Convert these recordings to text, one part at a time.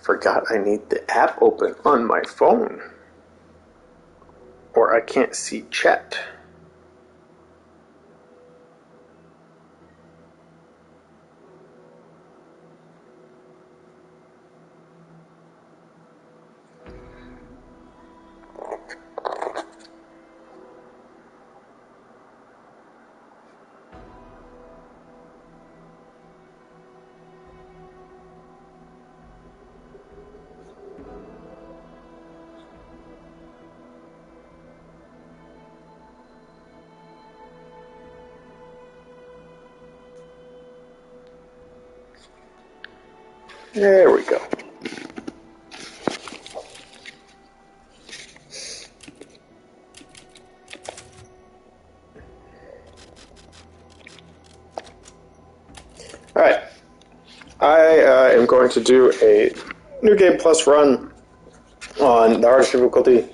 Forgot I need the app open on my phone. Or I can't see chat. There we go. Alright. I am going to do a New Game Plus run on the hardest difficulty,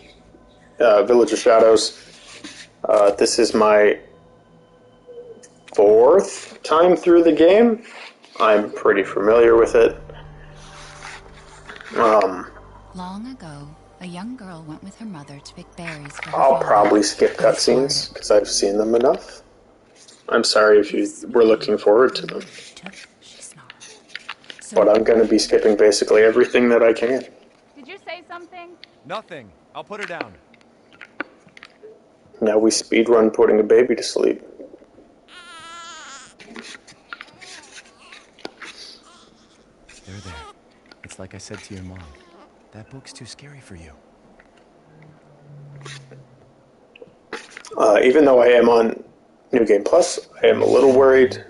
Village of Shadows. This is my 4th time through the game. I'm pretty familiar with it. Long ago, a young girl went with her mother to pick berries for her I'll father. probably skip cutscenes because I've seen them enough. I'm sorry if you were looking forward to them. But I'm going to be skipping basically everything that I can. Did you say something? Nothing. I'll put her down. Now we speedrun putting a baby to sleep. There. It's like I said to your mom. That book's too scary for you. Even though I am on New Game Plus, I am a little worried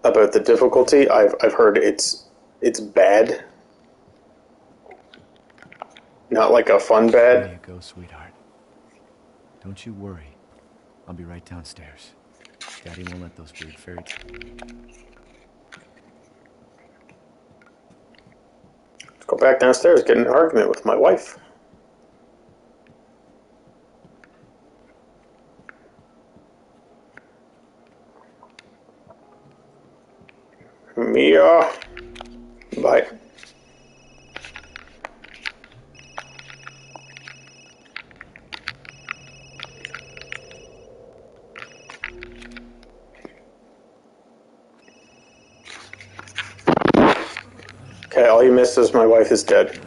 about the difficulty. I've heard it's bad. Not like a fun bad. There you go, sweetheart. Don't you worry. I'll be right downstairs. Daddy won't let those weird fairy Go back downstairs, get in an argument with my wife. Mia. Bye. Okay, all you missed is my wife is dead.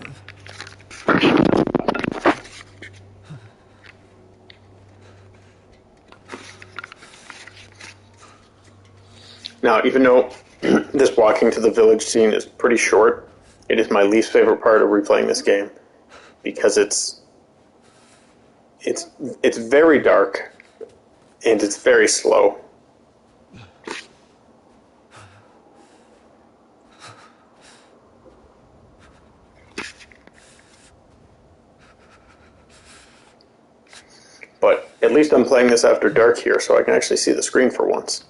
Now, even though this walking to the village scene is pretty short, it is my least favorite part of replaying this game because it's very dark and it's very slow. But at least I'm playing this after dark here, so I can actually see the screen for once.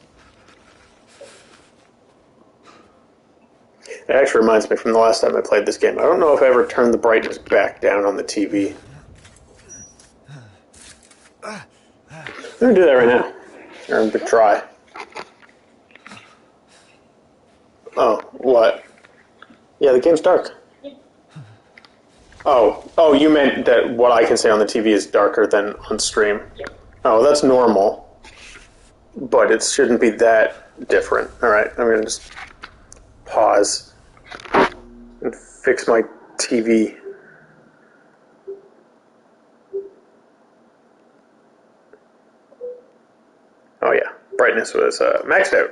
It actually reminds me from the last time I played this game. I don't know if I ever turned the brightness back down on the TV. I'm going to do that right now. I'm going to try. Oh, what? Yeah, the game's dark. Oh, you meant that what I can say on the TV is darker than on stream. Oh, that's normal. But it shouldn't be that different. Alright, I'm going to just pause and fix my TV. Oh yeah, brightness was maxed out.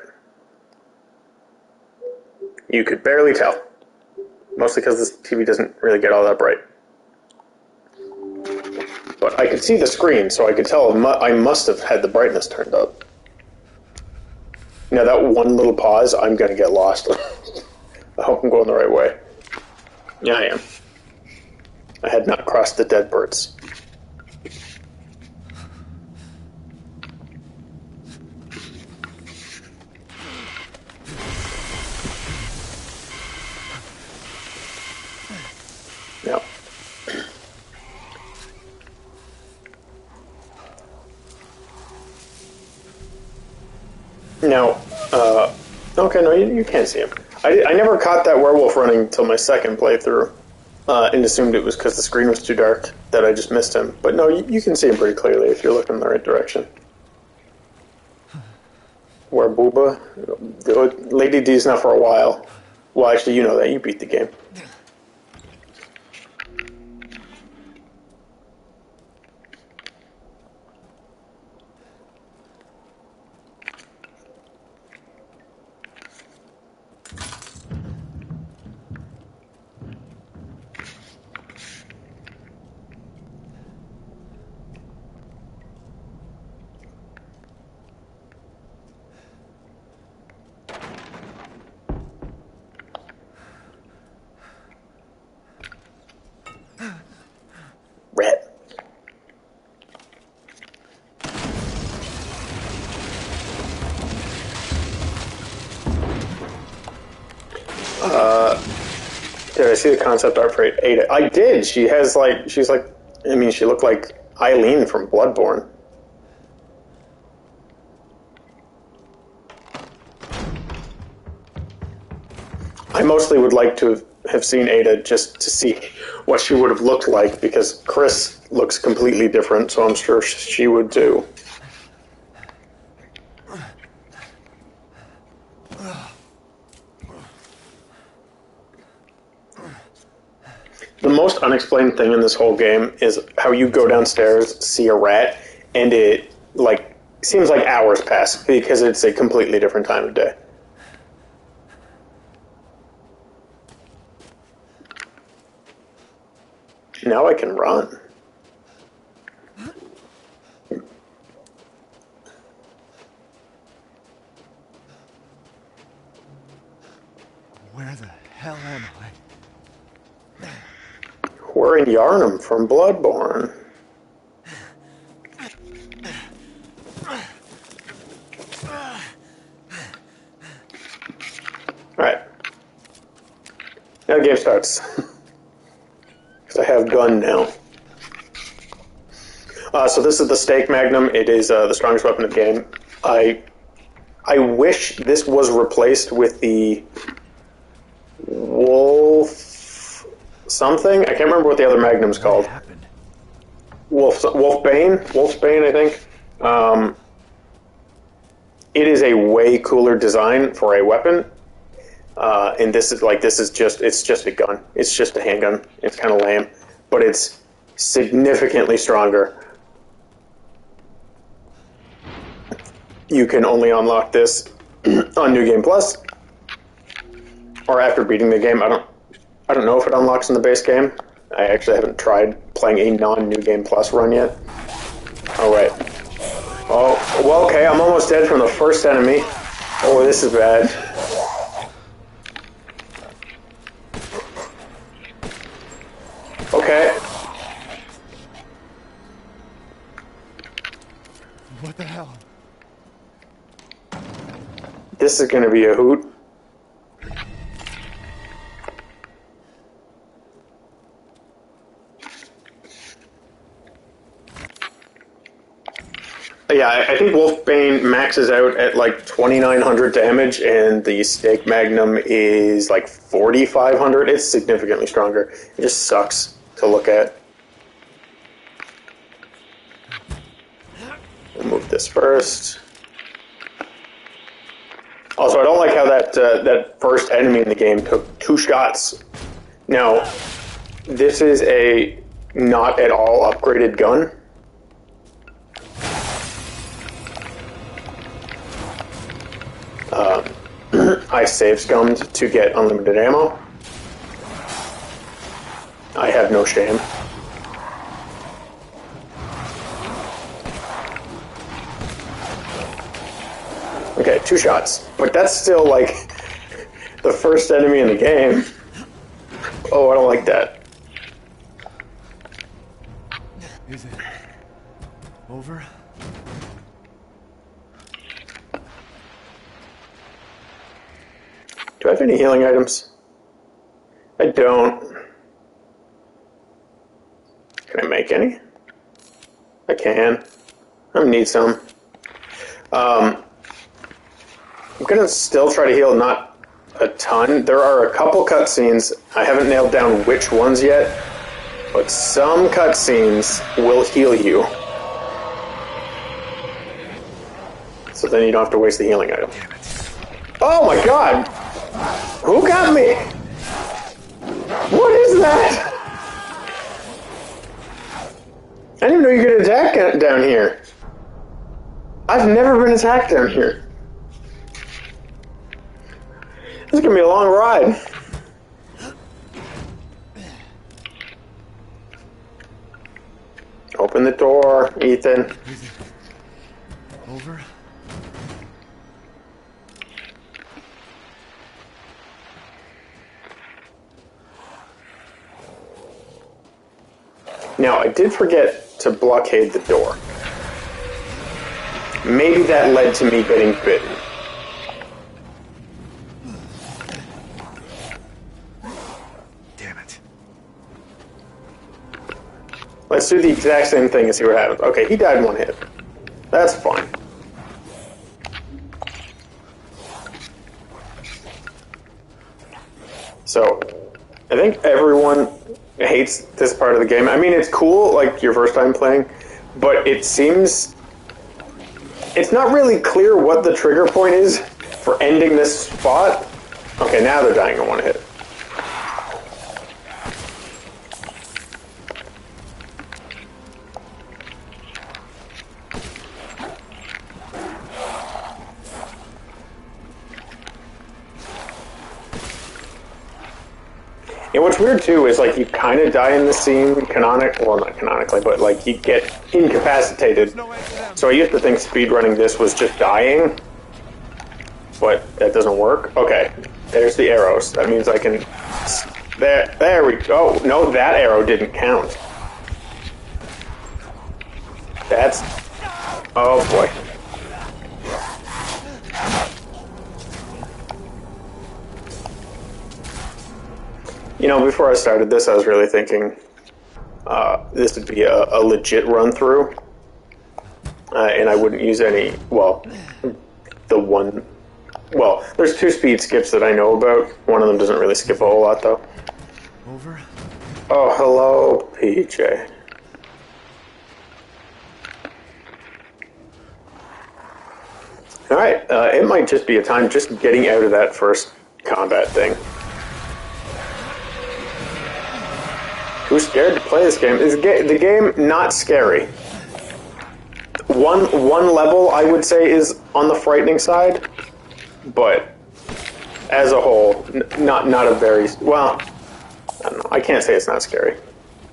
You could barely tell. Mostly because this TV doesn't really get all that bright. But I could see the screen, so I could tell I must have had the brightness turned up. Now that one little pause, I'm going to get lost. I hope I'm going the right way. Yeah, I am. I had not crossed the dead birds. No. Now, okay, no, you can't see him. I never caught that werewolf running until my second playthrough, and assumed it was because the screen was too dark that I just missed him. But no, you can see him pretty clearly if you're looking in the right direction. Where Booba? Lady D's not for a while. Well, actually, you know that. You beat the game. Rat. Did I see the concept art for Ada? I did. She's like, I mean, she looked like Eileen from Bloodborne. I mostly would like to have seen Ada just to see what she would have looked like, because Chris looks completely different, so I'm sure she would too. The most unexplained thing in this whole game is how you go downstairs, see a rat, and it like seems like hours pass because it's a completely different time of day. Now I can run. Where the hell am I? We're in Yarnum from Bloodborne. Alright. Now the game starts. Because I have gun now. So this is the Stake Magnum. It is the strongest weapon of the game. I wish this was replaced with the Wolf something. I can't remember what the other Magnum's called. What happened? Wolfsbane, I think. It is a way cooler design for a weapon. And it's just a gun. It's just a handgun. It's kind of lame, but it's significantly stronger. You can only unlock this on New Game Plus, or after beating the game. I don't know if it unlocks in the base game. I actually haven't tried playing a non-New Game Plus run yet. All right. Oh, well, okay. I'm almost dead from the first enemy. Oh, this is bad. Okay. What the hell? This is going to be a hoot. Yeah, I think Wolfbane maxes out at like 2,900 damage, and the Stake Magnum is like 4,500. It's significantly stronger. It just sucks to look at. We'll move this first. Also, I don't like how that first enemy in the game took 2 shots. Now, this is a not at all upgraded gun. I save scummed to get unlimited ammo. I have no shame. Okay, 2 shots. But that's still like the first enemy in the game. Oh, I don't like that. Is it over? Do I have any healing items? I don't. Can I make any? I can. I need some. I'm gonna still try to heal not a ton. There are a couple cutscenes. I haven't nailed down which ones yet, but some cutscenes will heal you. So then you don't have to waste the healing item. Oh my god! Who got me? What is that? I didn't even know you could attack down here. I've never been attacked down here. This is gonna be a long ride. Open the door, Ethan. Over. Now, I did forget to blockade the door. Maybe that led to me getting bitten. Damn it. Let's do the exact same thing and see what happens. Okay, he died in one hit. That's fine. So, I think everyone hates this part of the game. I mean, it's cool, like, your first time playing, but it seems... It's not really clear what the trigger point is for ending this spot. Okay, now they're dying in one hit. And what's weird too is like you kind of die in the scene well not canonically, but like you get incapacitated. So I used to think speedrunning this was just dying, but that doesn't work. Okay, there's the arrows. That means I can. There we go. No, that arrow didn't count. That's. Oh boy. You know, before I started this, I was really thinking this would be a legit run-through, and I wouldn't use any, well, there's 2 speed skips that I know about. One of them doesn't really skip a whole lot, though. Over. Oh, hello, PJ. Alright, it might just be a time just getting out of that first combat thing. Who's scared to play this game? Is the game not scary? One level, I would say, is on the frightening side, but as a whole, not a very... Well, I don't know. I can't say it's not scary.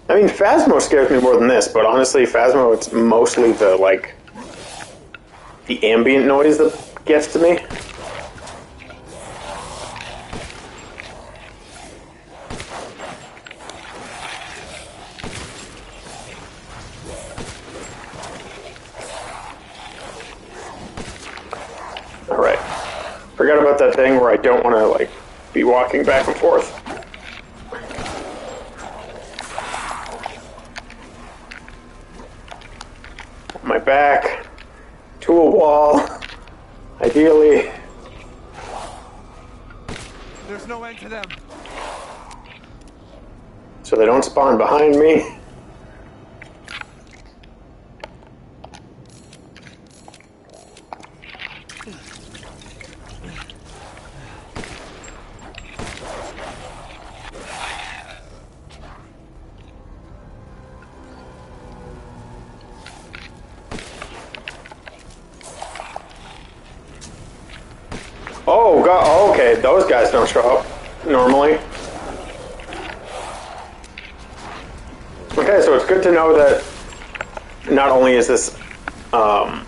I mean, Phasmo scares me more than this, but honestly, Phasmo, it's mostly the ambient noise that gets to me. Alright. Forgot about that thing where I don't want to, be walking back and forth. My back to a wall, ideally. There's no end to them. So they don't spawn behind me. Oh, God. Oh, okay, those guys don't show up normally. Okay, so it's good to know that not only is this, oh,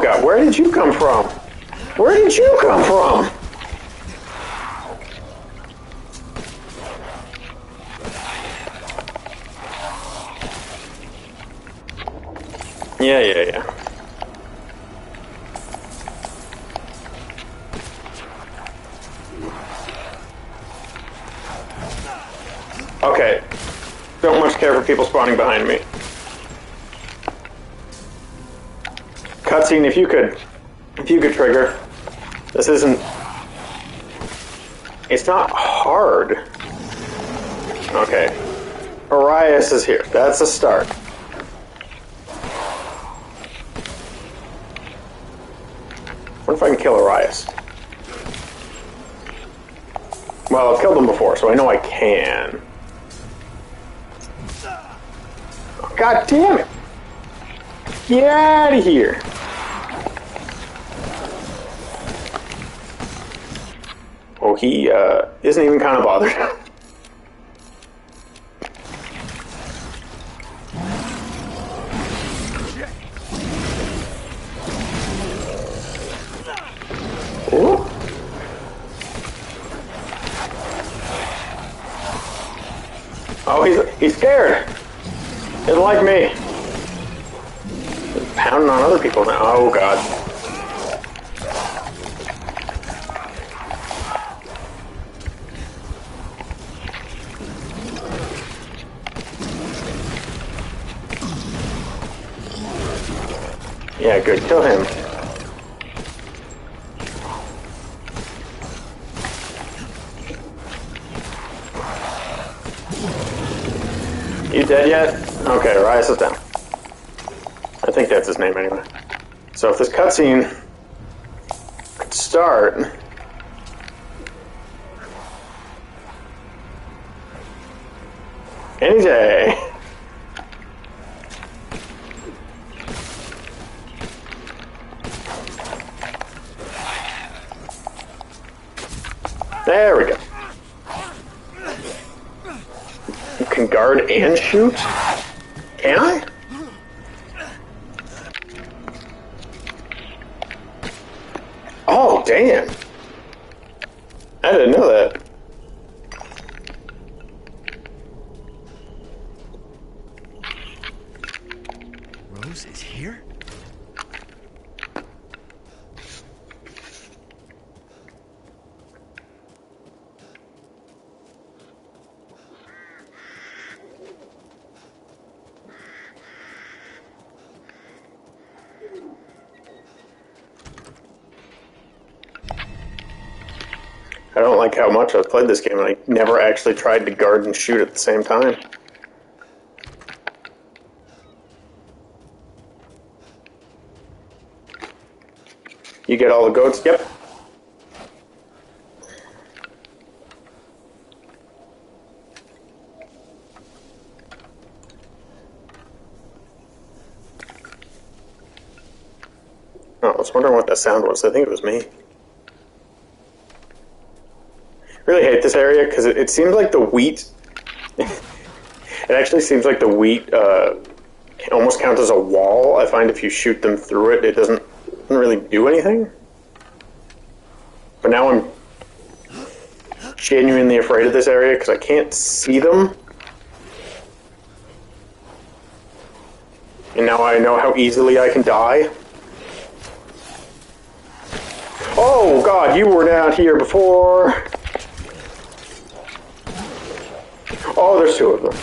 God, where did you come from? Where did you come from? Yeah. Okay. Don't much care for people spawning behind me. Cutscene, if you could If you could trigger. This isn't... It's not hard. Okay. Arias is here. That's a start. What if I can kill Arias? Well, I've killed him before, so I know I can. God damn it! Get out of here! Oh, he isn't even kind of bothered. Ooh. Oh, he's scared. He doesn't like me. He's pounding on other people now. Oh, God. Yeah, good. Kill him. You dead yet? Okay, Arias is down. I think that's his name anyway. So if this cutscene could start... any day. There we go. You can guard and shoot? Can I? Oh, damn. I didn't know that. Rose is here? I don't like how much I've played this game, and I never actually tried to guard and shoot at the same time. You get all the goats? Yep. Oh, I was wondering what that sound was. I think it was me. Really hate this area because it seems like the wheat. It actually seems like the wheat almost counts as a wall. I find if you shoot them through it, it doesn't really do anything. But now I'm genuinely afraid of this area because I can't see them. And now I know how easily I can die. Oh God, you were down here before. Oh, there's two of them.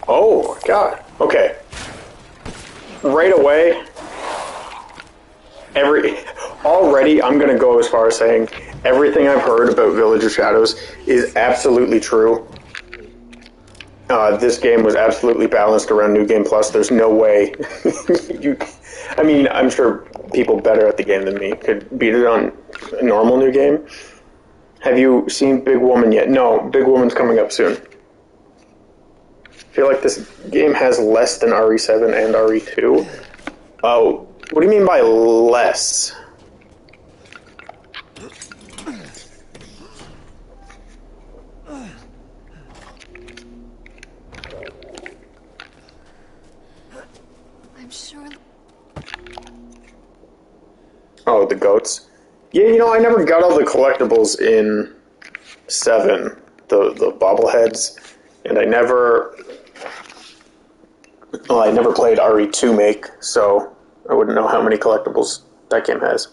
Oh, God. Okay. Right away, already I'm going to go as far as saying everything I've heard about Village of Shadows is absolutely true. This game was absolutely balanced around New Game Plus. There's no way I mean, I'm sure people better at the game than me could beat it on a normal New Game. Have you seen Big Woman yet? No, Big Woman's coming up soon. I feel like this game has less than RE7 and RE2. Oh, what do you mean by less? I'm sure. Oh, the goats. Yeah, you know, I never got all the collectibles in 7, the bobbleheads, and I never played RE2 Make, so I wouldn't know how many collectibles that game has.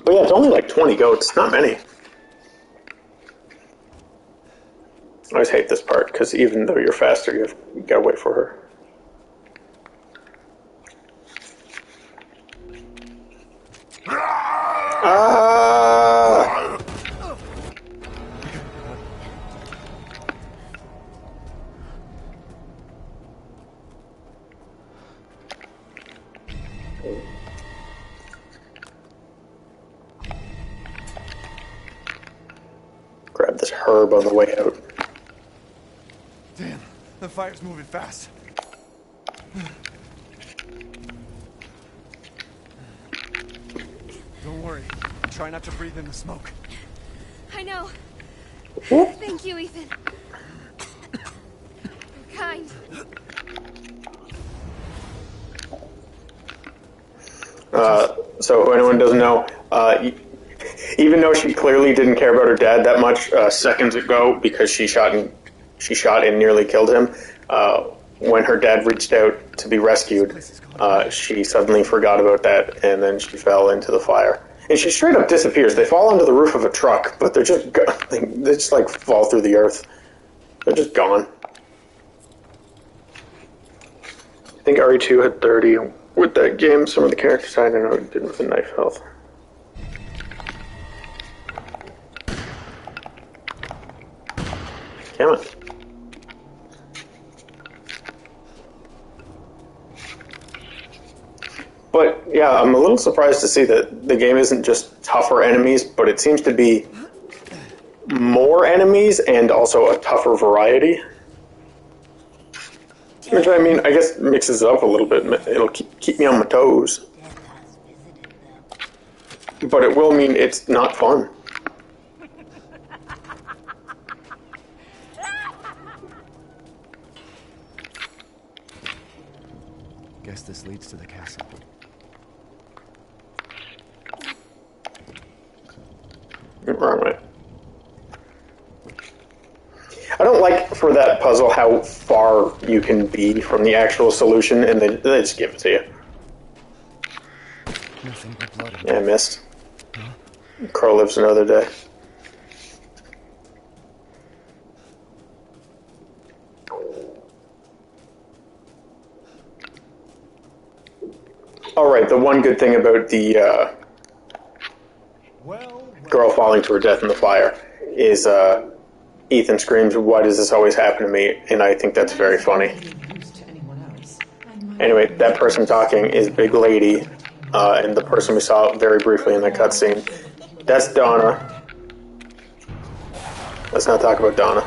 But yeah, it's only like 20 goats, not many. I always hate this part, because even though you're faster, you gotta wait for her. Ah! Grab this herb on the way out. Damn, the fire's moving fast. Don't worry. Try not to breathe in the smoke. I know. Whoop. Thank you, Ethan. You're kind. So if anyone doesn't know, even though she clearly didn't care about her dad that much seconds ago because she shot and nearly killed him, when her dad reached out to be rescued, she suddenly forgot about that, and then she fell into the fire. And she straight up disappears. They fall onto the roof of a truck, but they just like fall through the earth. They're just gone. I think RE2 had 30. With that game, some of the characters I don't know did with the knife health. Damn it. But yeah, I'm a little surprised to see that the game isn't just tougher enemies, but it seems to be more enemies and also a tougher variety. Which, I mean, I guess mixes it up a little bit. It'll keep me on my toes. But it will mean it's not fun. Guess this leads to the castle. Wrong way. I don't like, for that puzzle, how far you can be from the actual solution, and they just give it to you. Nothing but blood. Yeah, I missed. Crow lives another day. Alright, the one good thing about the girl falling to her death in the fire is Ethan screams, "Why does this always happen to me?" And I think that's very funny. Anyway, that person talking is Big Lady, and the person we saw very briefly in that cutscene. That's Donna. Let's not talk about Donna.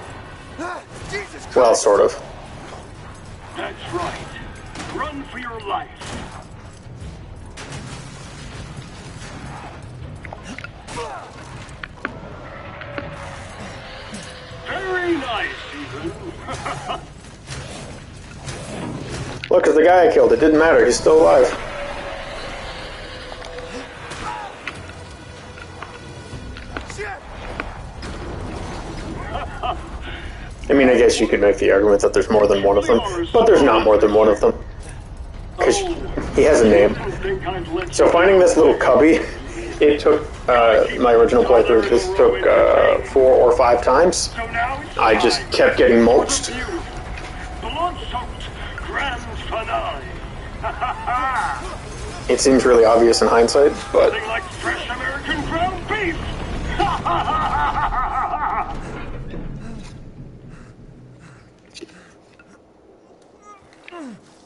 Well, sort of. That's right. Run for your life. Very nice, Ethan. Look, it's the guy I killed. It didn't matter. He's still alive. I mean, I guess you could make the argument that there's more than one of them, but there's not more than one of them. Because he has a name. So finding this little cubby, it took, my original playthrough, this took 4 or 5 times. I just kept getting mulched. It seems really obvious in hindsight, but... like fresh American ground beef.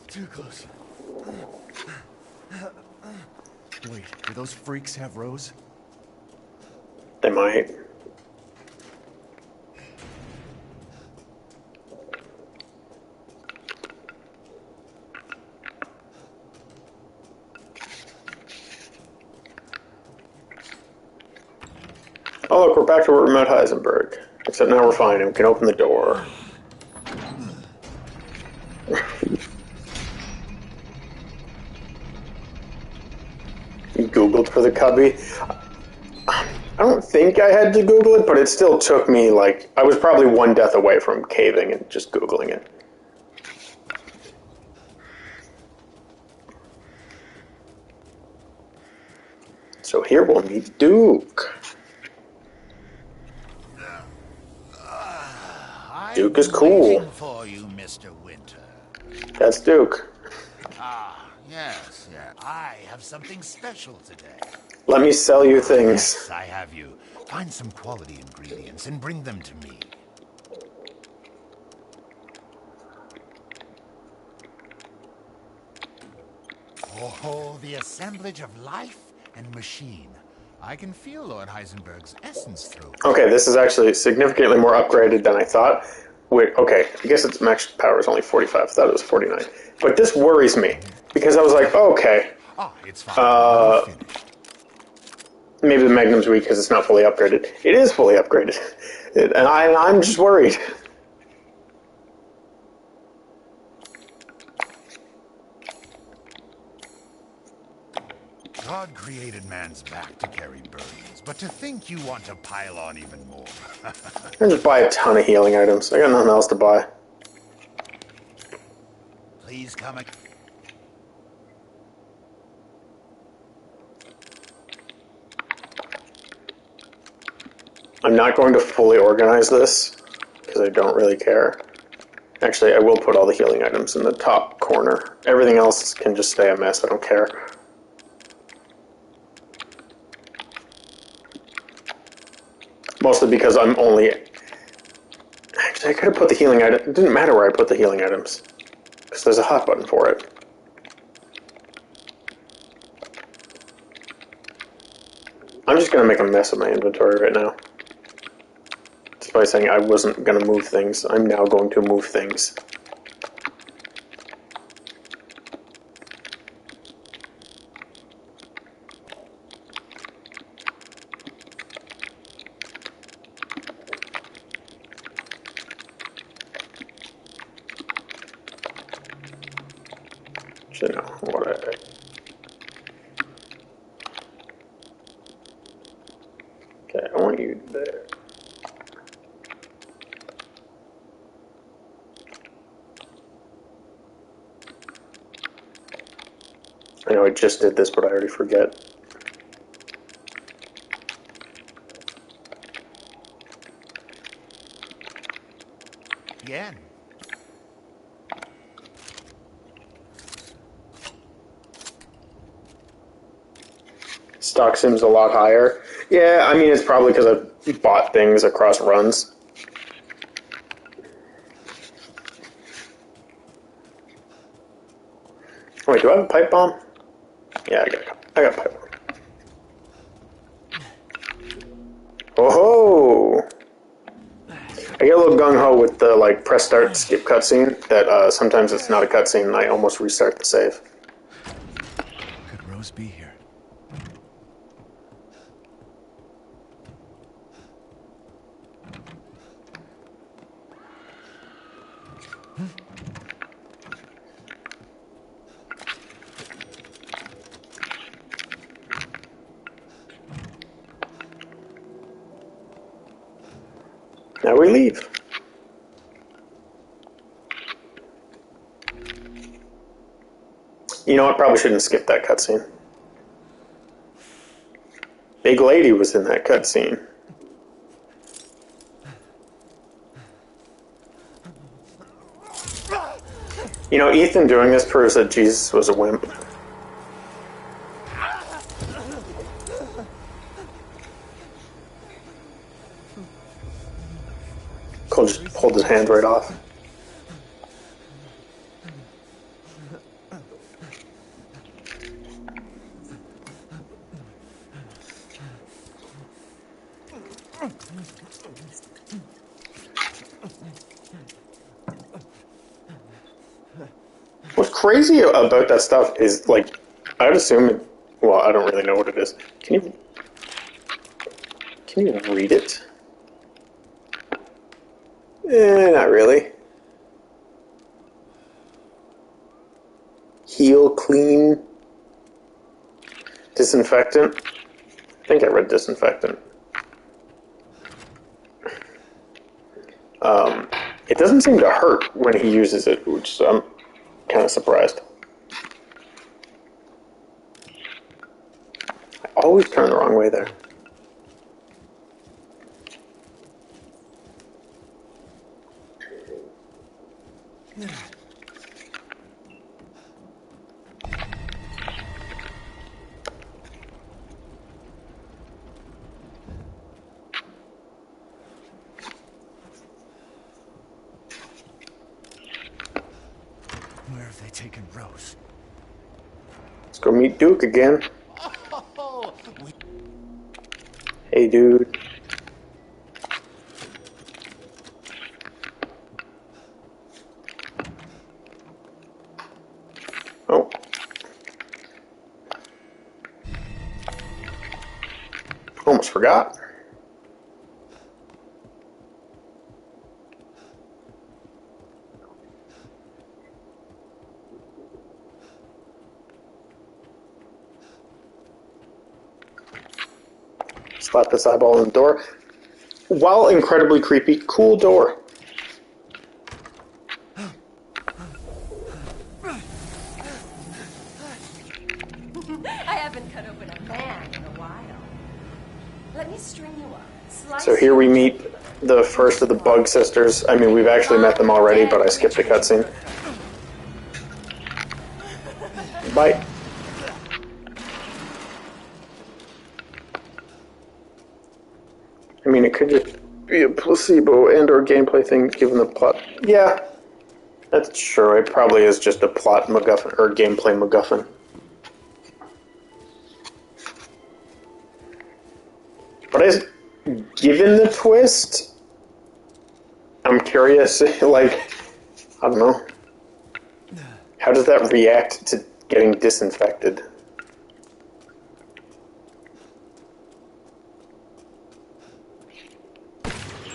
Too close. Wait, do those freaks have Rose? They might. Oh look, we're back to where we met Heisenberg. Except now we're fine and we can open the door. You Googled for the cubby? I don't think I had to Google it, but it still took me, like, I was probably one death away from caving and just Googling it. So here we'll meet Duke. Duke is cool. Waiting for you, Mr. Winter. That's Duke. Yes. I have something special today. Let me sell you things. Yes, I have you. Find some quality ingredients and bring them to me. Oh, the assemblage of life and machine. I can feel Lord Heisenberg's essence through. Okay, this is actually significantly more upgraded than I thought. Wait, okay, I guess its max power is only 45. I thought it was 49. But this worries me, because I was like, okay, It's fine. Finished. maybe the Magnum's weak because it's not fully upgraded. It is fully upgraded, and I'm just worried. God created man's back to carry burdens, but to think you want to pile on even more. I just buy a ton of healing items. I got nothing else to buy. Please come. I'm not going to fully organize this because I don't really care. Actually, I will put all the healing items in the top corner. Everything else can just stay a mess. I don't care. Mostly because I'm only... Actually, I could have put the healing item... It didn't matter where I put the healing items. Because there's a hot button for it. I'm just going to make a mess of my inventory right now. Just by saying I wasn't going to move things. I'm now going to move things. Actually, no. What Okay, I want you there. I know I just did this, but I already forget. Again. Stock seems a lot higher. Yeah, I mean, it's probably because I've bought things across runs. Wait, do I have a pipe bomb? Yeah, I got a pipe bomb. Oh-ho! I get a little gung-ho with the, like, press start skip cutscene, that sometimes it's not a cutscene and I almost restart the save. Could Rose be here? Now we leave. You know, I probably shouldn't skip that cutscene. Big Lady was in that cutscene. You know, Ethan doing this proves that Jesus was a wimp. Cole just pulled his hand right off. What's crazy about that stuff is, like, I would assume it, well, I don't really know what it is. Can you read it? Not really. Heal, clean, disinfectant. I think I read disinfectant. It doesn't seem to hurt when he uses it, which I'm kind of surprised. I always turn the wrong way there. Where have they taken Rose? Let's go meet Duke again. Oh, Hey, dude. Oh. Almost forgot. Slap this eyeball in the door. While incredibly creepy, cool door. I haven't cut open a man in a while. Let me string you up. Slice So here we you meet the first of the Bug Sisters. I mean, we've actually met them already, but I skipped the cutscene. Bye. I mean, it could just be a placebo and or gameplay thing given the plot. Yeah, that's true. It probably is just a plot MacGuffin or gameplay MacGuffin. But as given the twist, I'm curious, like, I don't know. How does that react to getting disinfected?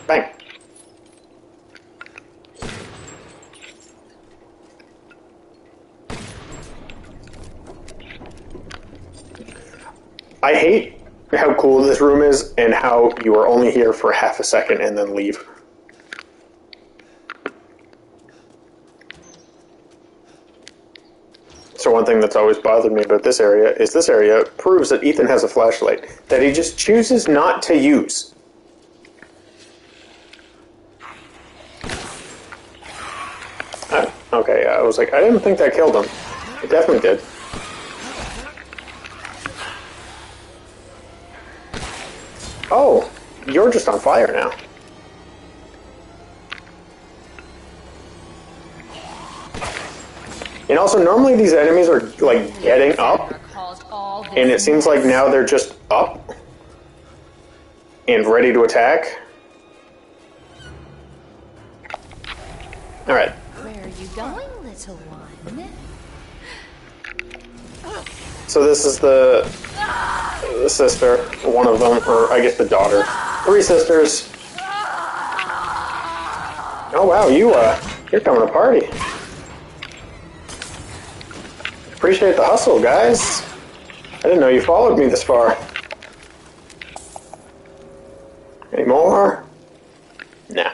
Bang. I hate how cool this room is and how you are only here for half a second and then leave. So one thing that's always bothered me about this area is this area proves that Ethan has a flashlight that he just chooses not to use. Okay, I was like, I didn't think that killed him. It definitely did. Oh, you're just on fire now. And also, normally these enemies are, like, getting up, and it seems like now they're just up and ready to attack. Alright. Where are you going, little one? So this is the sister, one of them, or I guess the daughter. 3 sisters. Oh wow, you're coming to party. Appreciate the hustle, guys. I didn't know you followed me this far. Any more? Nah.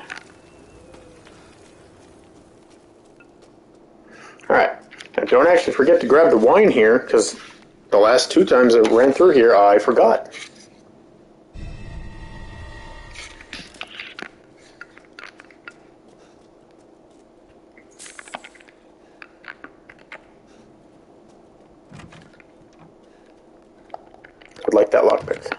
Alright. Now don't actually forget to grab the wine here, because the last 2 times I ran through here, I forgot. Would like that lockpick.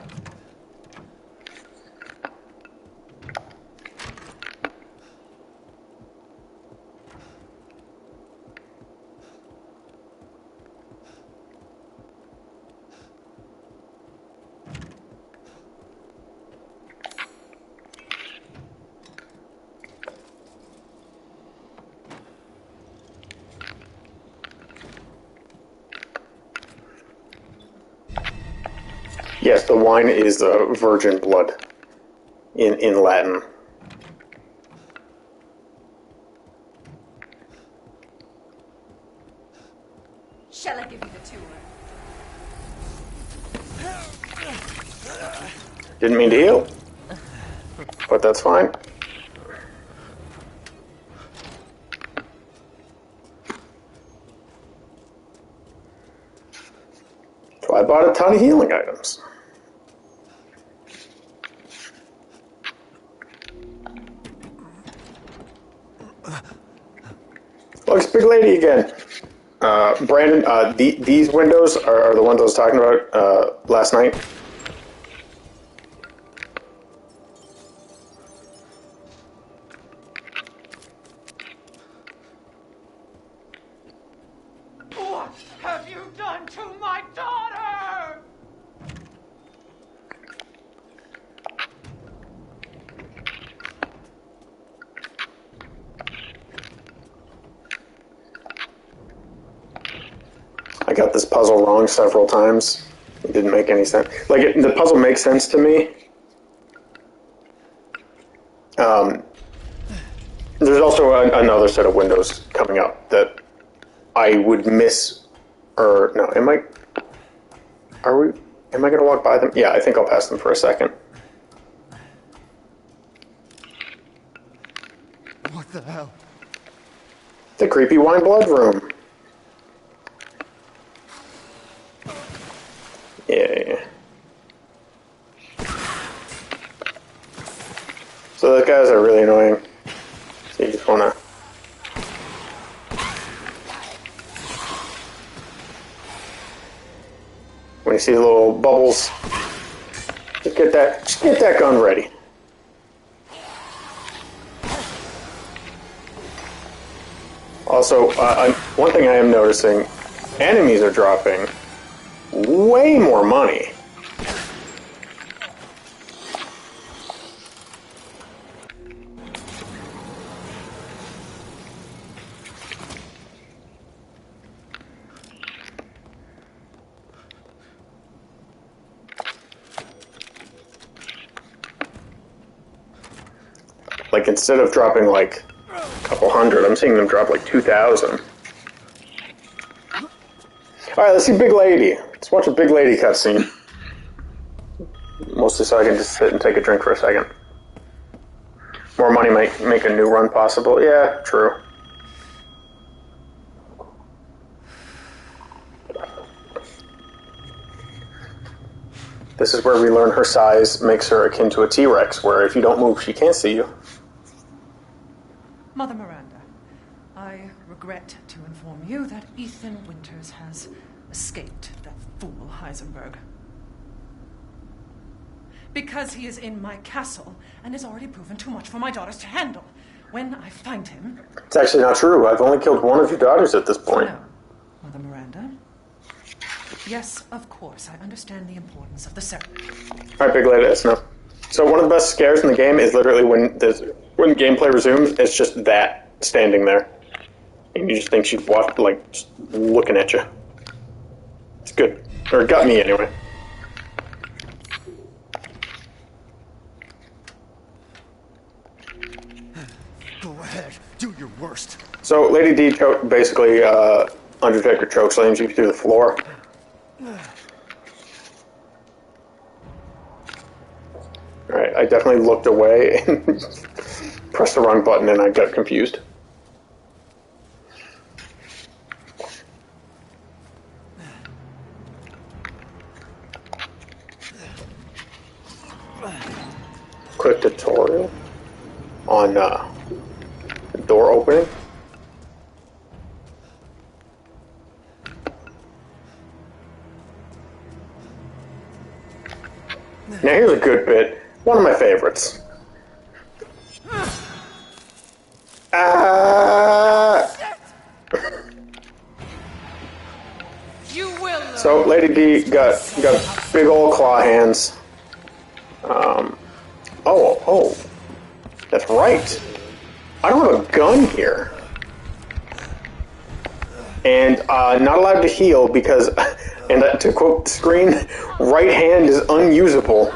Yes, the wine is virgin blood in Latin. Shall I give you the tour? Didn't mean to heal, but that's fine. I bought a ton of healing items. Look, it's Big Lady again. Brandon, these windows are the ones I was talking about last night. What have you done to my daughter? I got this puzzle wrong several times. It didn't make any sense. Like, the puzzle makes sense to me. There's also another set of windows coming up that I would miss, or no, am I going to walk by them? Yeah, I think I'll pass them for a second. What the hell? The creepy wine blood room. Yeah. So those guys are really annoying. So you just wanna... When you see the little bubbles, just get that gun ready. Also, one thing I am noticing, enemies are dropping way more money. Like, instead of dropping like a couple hundred, I'm seeing them drop like 2,000. Alright, let's see Big Lady. Let's watch a Big Lady cutscene. Mostly so I can just sit and take a drink for a second. More money might make a new run possible. Yeah, true. This is where we learn her size makes her akin to a T-Rex, where if you don't move, she can't see you. Mother Miranda, I regret to inform you that Ethan Winters has escaped that fool Heisenberg. Because he is in my castle and has already proven too much for my daughters to handle. When I find him... It's actually not true. I've only killed one of your daughters at this point. No, Mother Miranda. Yes, of course, I understand the importance of the ceremony. Alright, Big Lady, that's enough. So one of the best scares in the game is literally when gameplay resumes, it's just that standing there. And you just think she's just looking at you. It's good. Or it got me anyway. Go ahead, do your worst. So Lady D basically Undertaker chokeslams you through the floor. Alright, I definitely looked away and pressed the wrong button and I got confused. Quick tutorial on door opening. Now here's a good bit. One of my favorites. You will. So Lady D got big old claw hands. Oh, that's right. I don't have a gun here, and not allowed to heal because, and to quote the screen, right hand is unusable.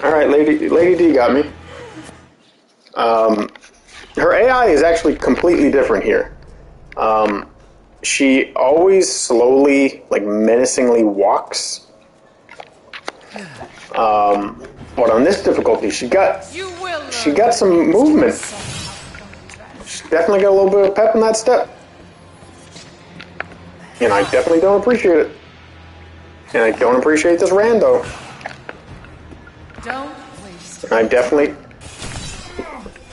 All right, Lady D got me. Her AI is actually completely different here. She always slowly, like menacingly walks. But on this difficulty, she got some movement. definitely got a little bit of pep in that step. And I definitely don't appreciate it. And I don't appreciate this rando. Don't waste. And I definitely...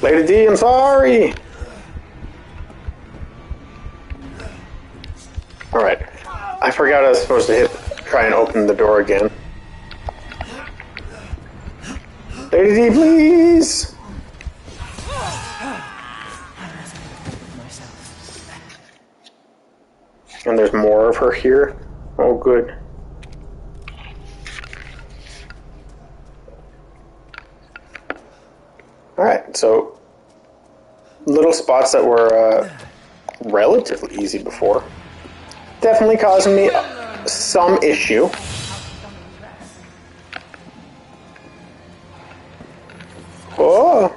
Lady D, I'm sorry! Alright. I forgot I was supposed to try and open the door again. Lady D, please! And there's more of her here. Oh, good. Alright, so little spots that were relatively easy before. Definitely causing me some issue. Oh!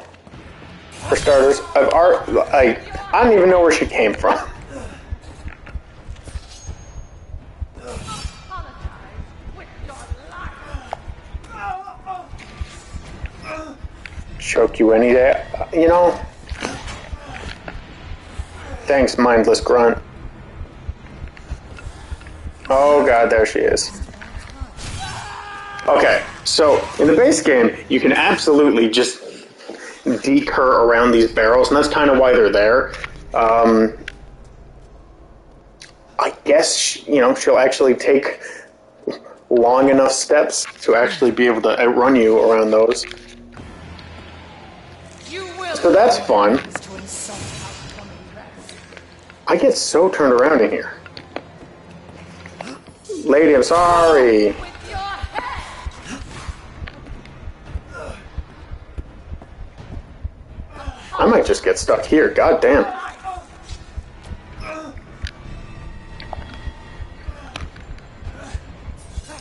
For starters, I don't even know where she came from. Choke you any day, you know? Thanks, mindless grunt. Oh god, there she is. Okay, so in the base game, you can absolutely just deke her around these barrels, and that's kind of why they're there. I guess, you know, she'll actually take long enough steps to actually be able to outrun you around those. So that's fun. I get so turned around in here. Lady, I'm sorry. I might just get stuck here. God damn.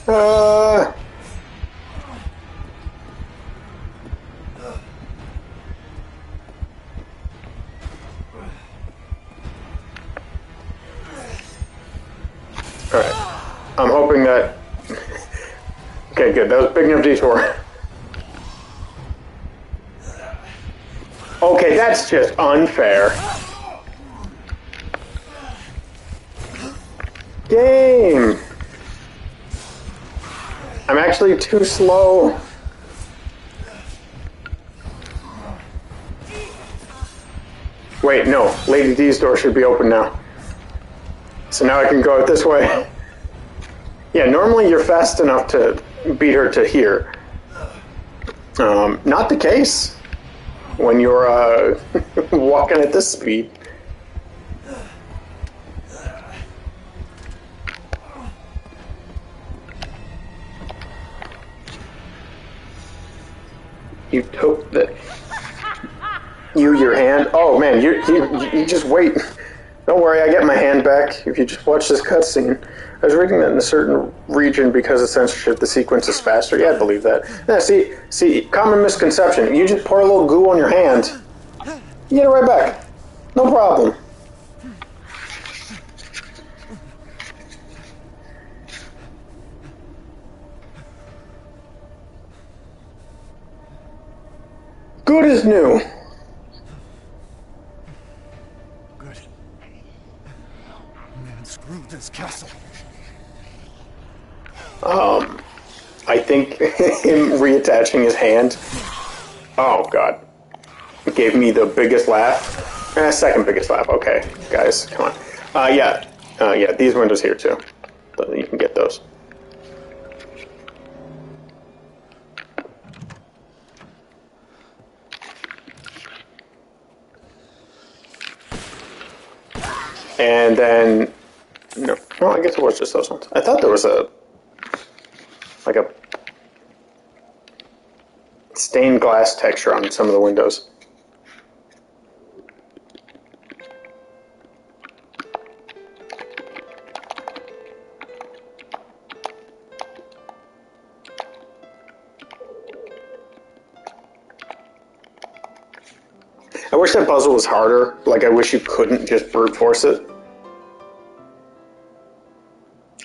Alright. I'm hoping that... Okay, good. That was a big enough detour. Okay, that's just unfair. Game! I'm actually too slow. Wait, no. Lady D's door should be open now. So now I can go out this way. Yeah, normally you're fast enough to beat her to here. Not the case when you're walking at this speed. You took the... your hand... Oh man, you just wait. Don't worry, I get my hand back if you just watch this cutscene. I was reading that in a certain region, because of censorship, the sequence is faster. Yeah, I believe that. Yeah, see, common misconception. You just pour a little goo on your hand, you get it right back. No problem. Good as new. Good. Man, screw this castle. I think him reattaching his hand. Oh god, it gave me the biggest laugh. Second biggest laugh. Okay, guys, come on. Yeah, these windows here too. You can get those. And then, no, I guess it was just those ones. I thought there was a stained glass texture on some of the windows. I wish that puzzle was harder. Like, I wish you couldn't just brute force it.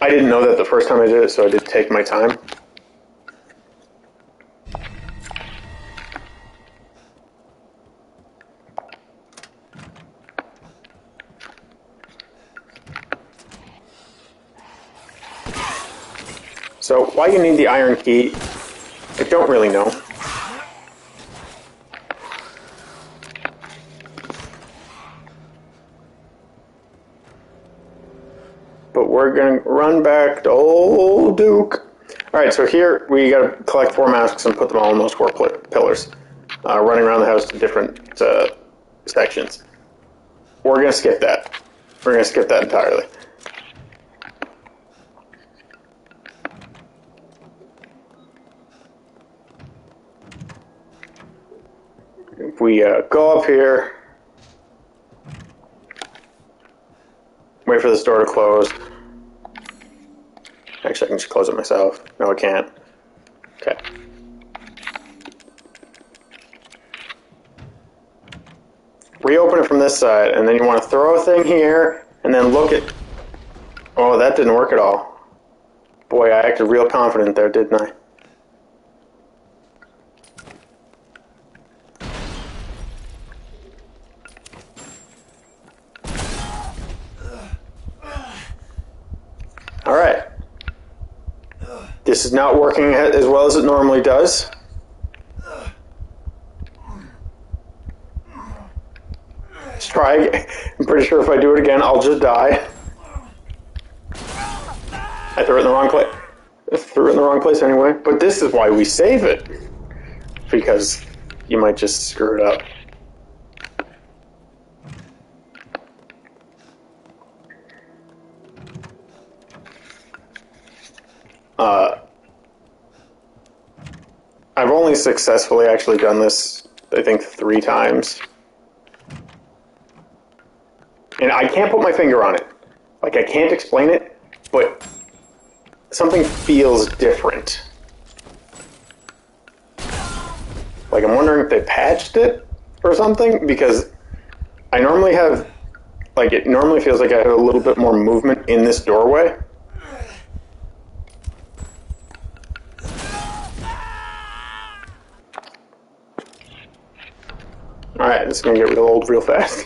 I didn't know that the first time I did it, so I did take my time. So why you need the iron key, I don't really know. But we're going to run back to old Duke. Alright, so here we got to collect 4 masks and put them all on those 4 pillars. Running around the house to different sections. We're going to skip that. We're going to skip that entirely. If we go up here, wait for this door to close. Actually, I can just close it myself. No, I can't. Okay. Reopen it from this side, and then you want to throw a thing here, and then look at... Oh, that didn't work at all. Boy, I acted real confident there, didn't I? Alright. This is not working as well as it normally does. Let's try again. I'm pretty sure if I do it again, I'll just die. I threw it in the wrong place. I threw it in the wrong place anyway. But this is why we save it. Because you might just screw it up. I've only successfully actually done this, I think, 3 times. And I can't put my finger on it. Like, I can't explain it, but something feels different. Like, I'm wondering if they patched it or something, because I normally have, like, it normally feels like I have a little bit more movement in this doorway. Alright, this is going to get real old real fast.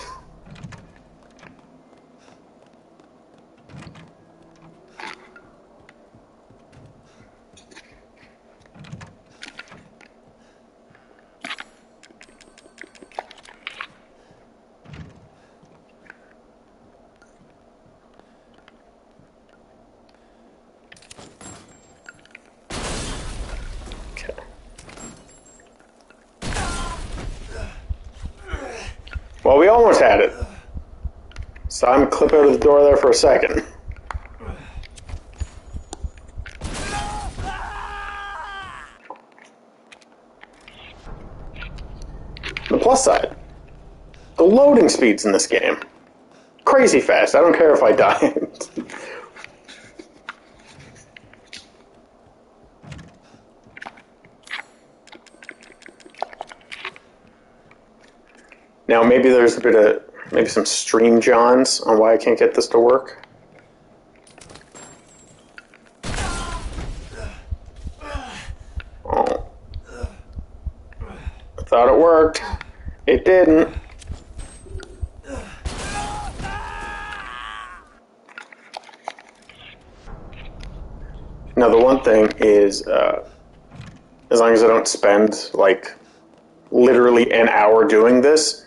Well, we almost had it. So I'm going to clip out of the door there for a second. The plus side. The loading speeds in this game. Crazy fast. I don't care if I die. Now, maybe there's a bit of, maybe some stream johns on why I can't get this to work. Oh. I thought it worked. It didn't. Now, the one thing is, as long as I don't spend, like, literally an hour doing this,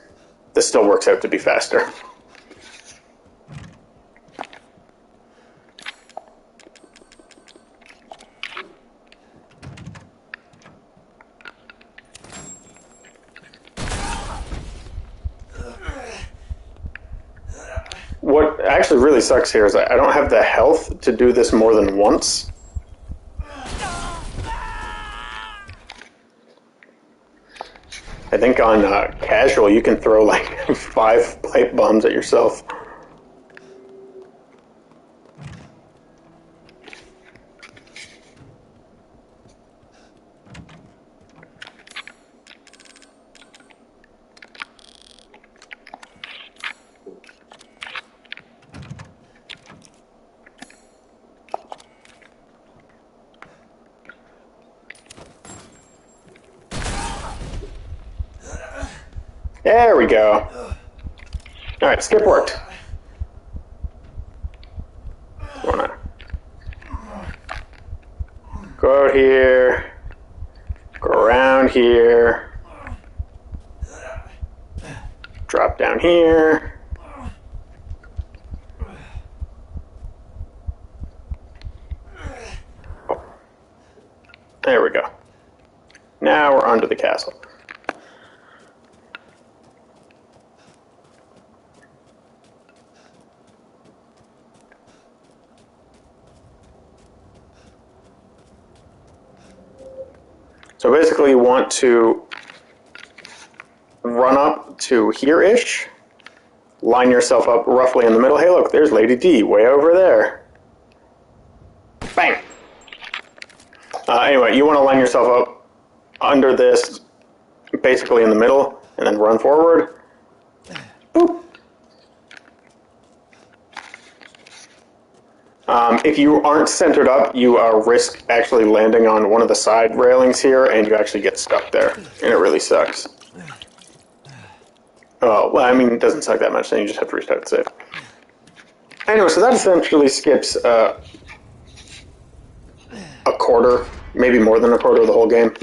this still works out to be faster. What actually really sucks here is I don't have the health to do this more than once. I think on casual you can throw like 5 pipe bombs at yourself. There we go. Alright, skip worked. out here, go around here, drop down here. There we go. Now we're under the castle. So basically you want to run up to here-ish, line yourself up roughly in the middle. Hey look, there's Lady D way over there. Bang! Anyway, you want to line yourself up under this, basically in the middle, and then run forward. Boop! If you aren't centered up, you risk actually landing on one of the side railings here, and you actually get stuck there, and it really sucks. Oh, well, I mean, it doesn't suck that much, then you just have to restart the save. Anyway, so that essentially skips a quarter, maybe more than a quarter of the whole game,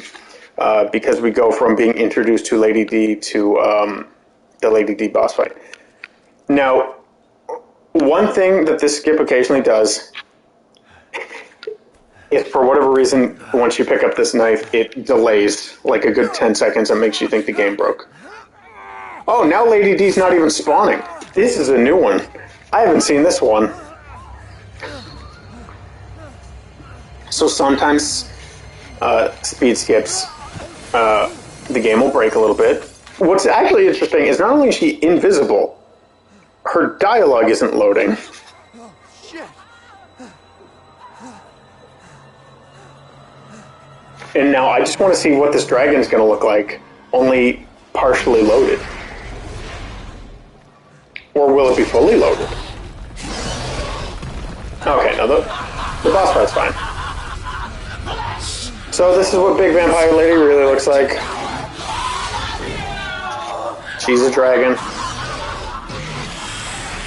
because we go from being introduced to Lady D to the Lady D boss fight. Now, one thing that this skip occasionally does is, for whatever reason, once you pick up this knife, it delays like a good 10 seconds and makes you think the game broke. Oh, now Lady D's not even spawning. This is a new one. I haven't seen this one. So sometimes speed skips, the game will break a little bit. What's actually interesting is not only is she invisible, her dialogue isn't loading. Oh, shit. And now I just want to see what this dragon is going to look like, only partially loaded. Or will it be fully loaded? Okay, now the boss fight's fine. So this is what Big Vampire Lady really looks like. She's a dragon.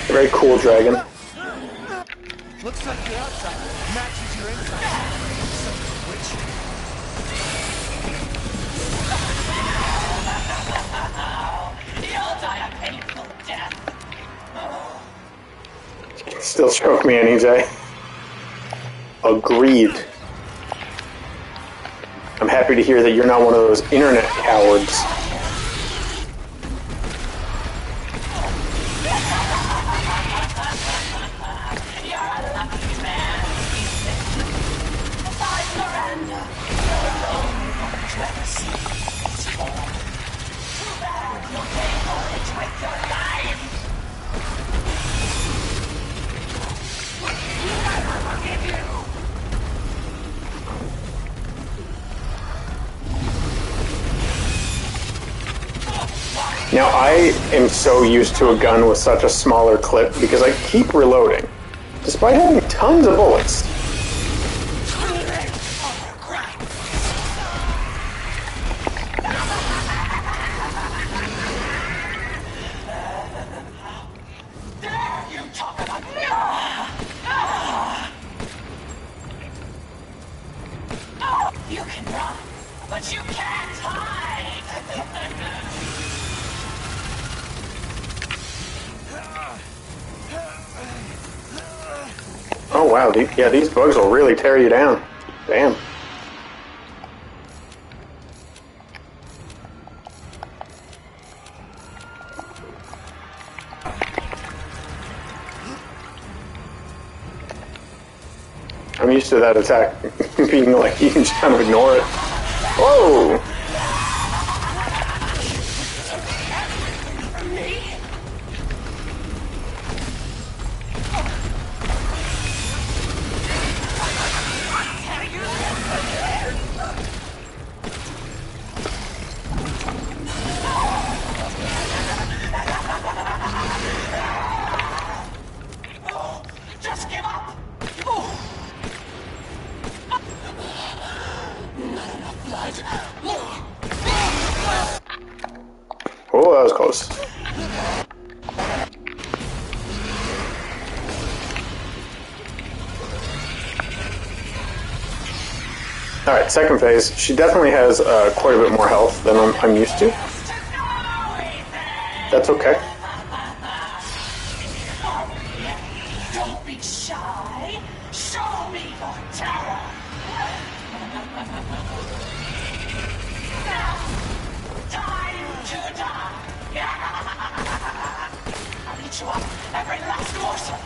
A very cool dragon. Looks like your outside matches your inside. You'll die a painful death. Still choke me any day. Agreed. I'm happy to hear that you're not one of those internet cowards. Now, I am so used to a gun with such a smaller clip because I keep reloading, despite having tons of bullets. You can run, but you can't hide! Oh wow, yeah, these bugs will really tear you down. Damn. I'm used to that attack being like, you can just kind of ignore it. Whoa! Just give up! Oh, that was close. Alright, second phase. She definitely has quite a bit more health than I'm used to. That's okay. Don't be shy. Show me your terror. Now, time to die. I'll eat you up, every last morsel.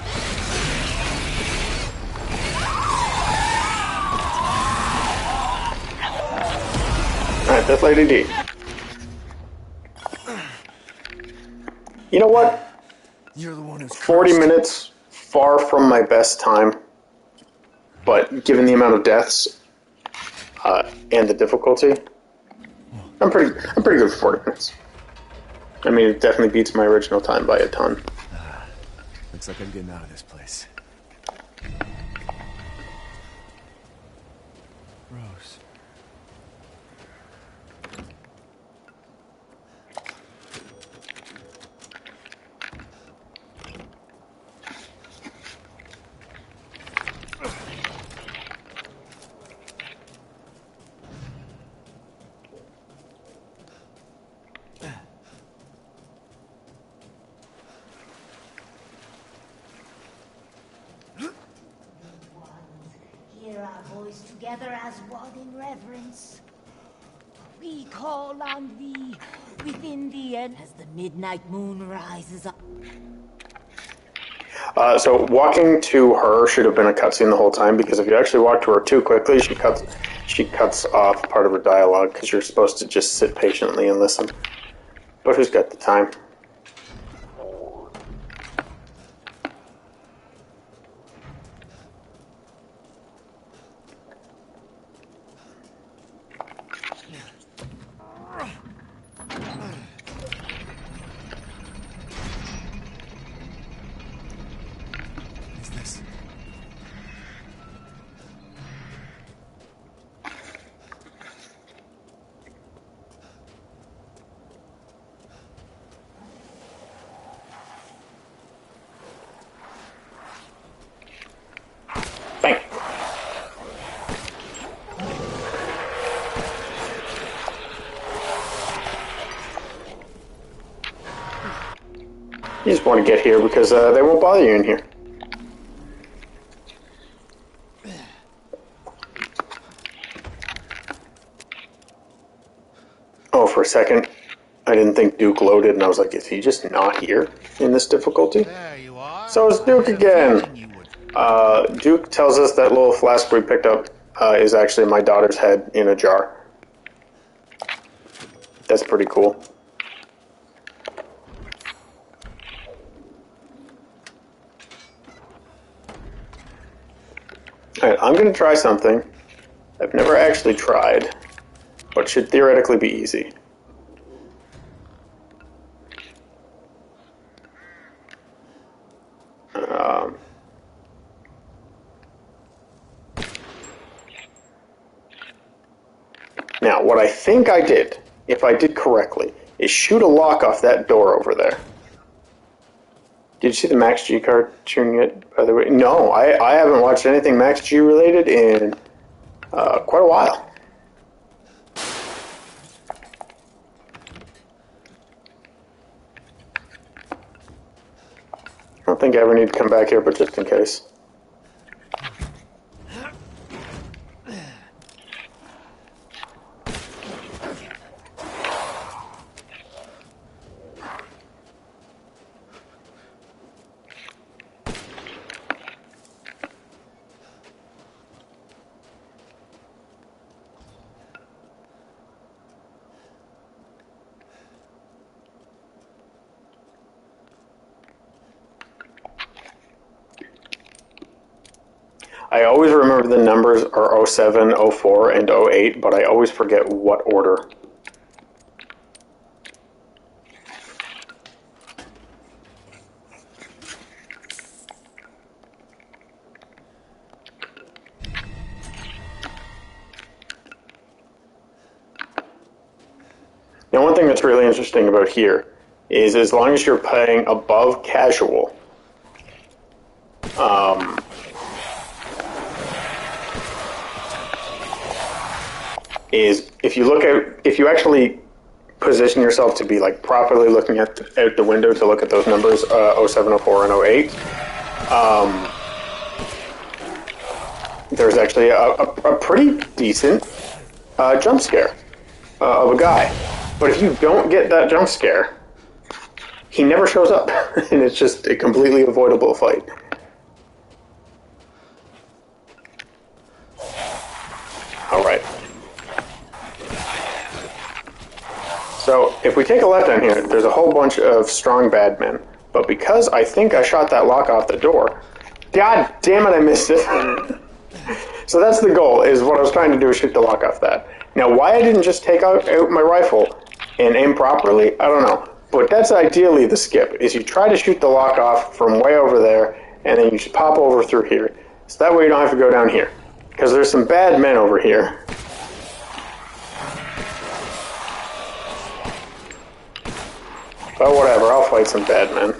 Alright, Death Lady D. You know what? You're the one who's 40 cursed. minutes, far from my best time. But given the amount of deaths and the difficulty, I'm pretty good for 40 minutes. I mean, it definitely beats my original time by a ton. Looks like I'm getting out of this place. Rose. Hear our voice together as one in reverence. We call on thee within thee, and as the midnight moon rises up. So walking to her should have been a cutscene the whole time, because if you actually walk to her too quickly, she cuts off part of her dialogue, because you're supposed to just sit patiently and listen. But who's got the time? Is this? Bang. You just want to get here because they won't bother you in here. Oh, for a second, I didn't think Duke loaded, and I was like, is he just not here in this difficulty? There you are. So it's Duke again. You would. Duke tells us that little flask we picked up is actually my daughter's head in a jar. That's pretty cool. Alright, I'm going to try something I've never actually tried, but should theoretically be easy. Now, what I think I did, if I did correctly, is shoot a lock off that door over there. Did you see the Max G cartoon yet, by the way? No, I haven't watched anything Max G related in quite a while. I don't think I ever need to come back here, but just in case. I always remember the numbers are 07, 04, and 08, but I always forget what order. Now, one thing that's really interesting about here is as long as you're paying above casual, is if you actually position yourself to be like properly looking out the window to look at those numbers, 07, 04, and 08, there's actually a pretty decent jump scare of a guy. But if you don't get that jump scare, he never shows up, and it's just a completely avoidable fight. Alright. So, if we take a left down here, there's a whole bunch of strong bad men. But because I think I shot that lock off the door, god damn it, I missed it. So that's the goal, is what I was trying to do, is shoot the lock off that. Now, why I didn't just take out my rifle and aim properly, I don't know. But that's ideally the skip, is you try to shoot the lock off from way over there, and then you just pop over through here. So that way you don't have to go down here. Because there's some bad men over here. But whatever, I'll fight some bad men.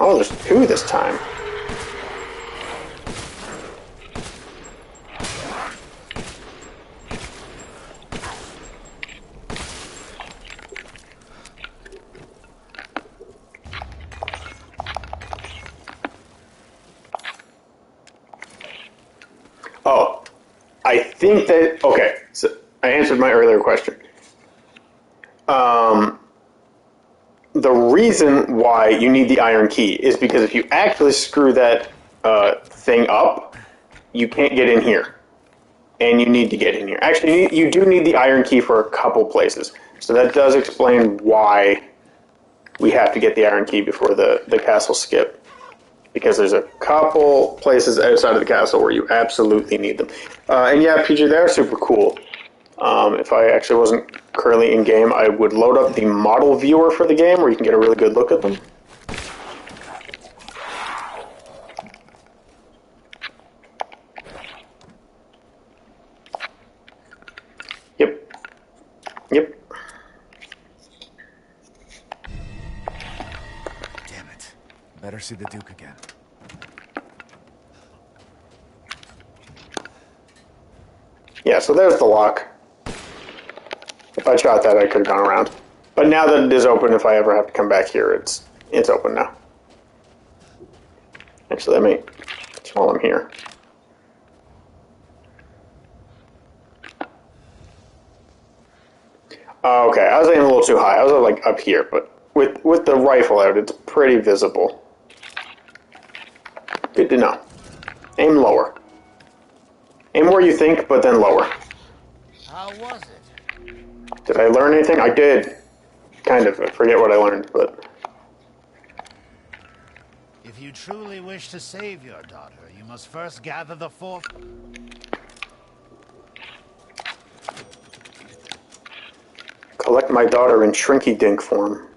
Oh, there's two this time. Oh, I think that, okay, so I answered my earlier question. The reason why you need the iron key is because if you actually screw that thing up, you can't get in here. And you need to get in here. Actually, you do need the iron key for a couple places. So that does explain why we have to get the iron key before the castle skip. Because there's a couple places outside of the castle where you absolutely need them. And yeah, PG, they're super cool. If I actually wasn't currently in-game, I would load up the model viewer for the game where you can get a really good look at them. Yep. Yep. Damn it. Better see the Duke again. Yeah, so there's the lock. If I shot that, I could have gone around. But now that it is open, if I ever have to come back here, it's open now. Actually, let me, while I'm here. Okay, I was aiming a little too high. I was like up here, but with the rifle out, it's pretty visible. Good to know. Aim lower. Aim where you think, but then lower. How was it? Did I learn anything? I did. Kind of. I forget what I learned, but... If you truly wish to save your daughter, you must first gather the four... Collect my daughter in Shrinky Dink form.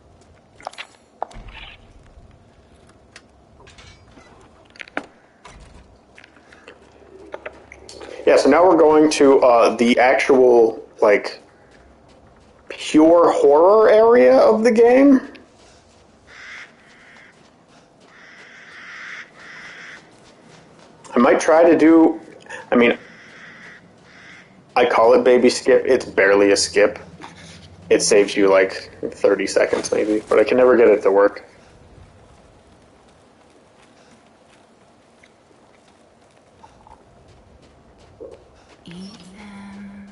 Yeah, so now we're going to the actual, like, pure horror area of the game. I might try to do, I mean, I call it baby skip. It's barely a skip. It saves you like 30 seconds maybe, but I can never get it to work. Ethan.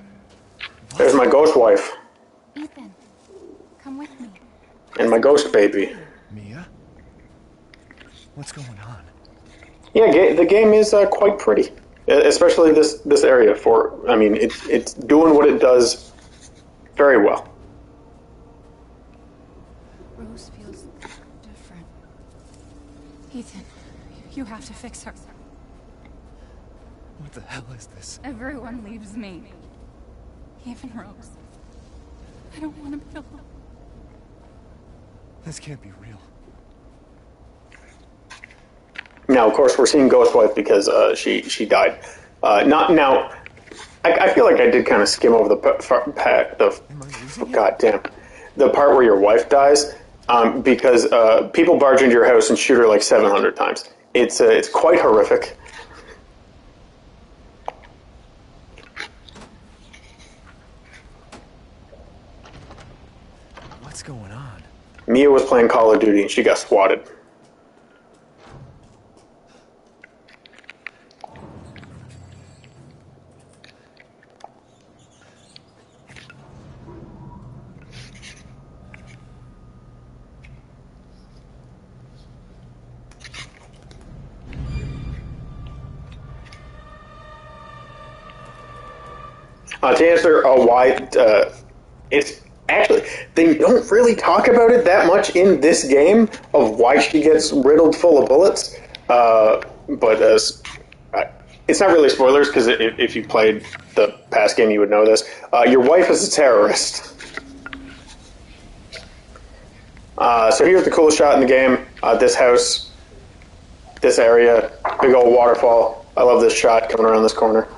There's my ghost wife. Ethan, come with me. And my ghost baby. Mia? What's going on? Yeah, the game is quite pretty. Especially this area for, I mean, it's doing what it does very well. Rose feels different. Ethan, you have to fix her. What the hell is this? Everyone leaves me. Even Rose. I don't want to be alone. This can't be real. Now, of course, we're seeing Ghost Wife because she died. Not now. I feel like I did kind of skim over the God damn, the part where your wife dies. because people barge into your house and shoot her like 700 times. It's quite horrific. What's going on? Mia was playing Call of Duty and she got swatted. To answer why it's actually, they don't really talk about it that much in this game of why she gets riddled full of bullets, but it's not really spoilers because if you played the past game you would know this. Your wife is a terrorist. So here's the coolest shot in the game. This house, this area, big old waterfall. I love this shot coming around this corner.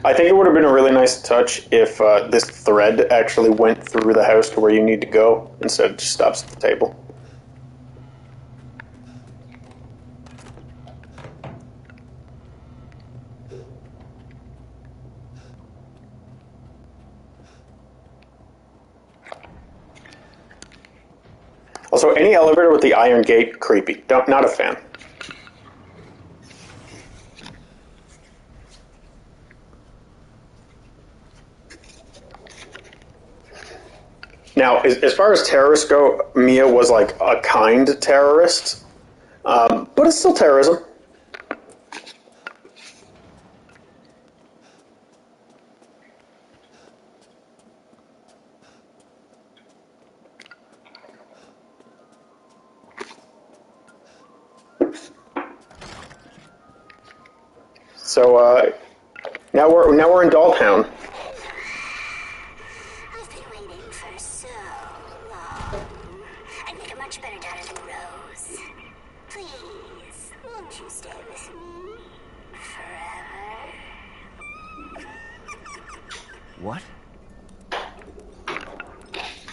I think it would have been a really nice touch if this thread actually went through the house to where you need to go instead of just stops at the table. Also, any elevator with the iron gate, creepy. Not a fan. Now, as far as terrorists go, Mia was like a kind terrorist, but it's still terrorism. So now we're in Dolltown. I've been waiting for so long. I'd make a much better daughter than Rose. Please, won't you stay with me forever? What?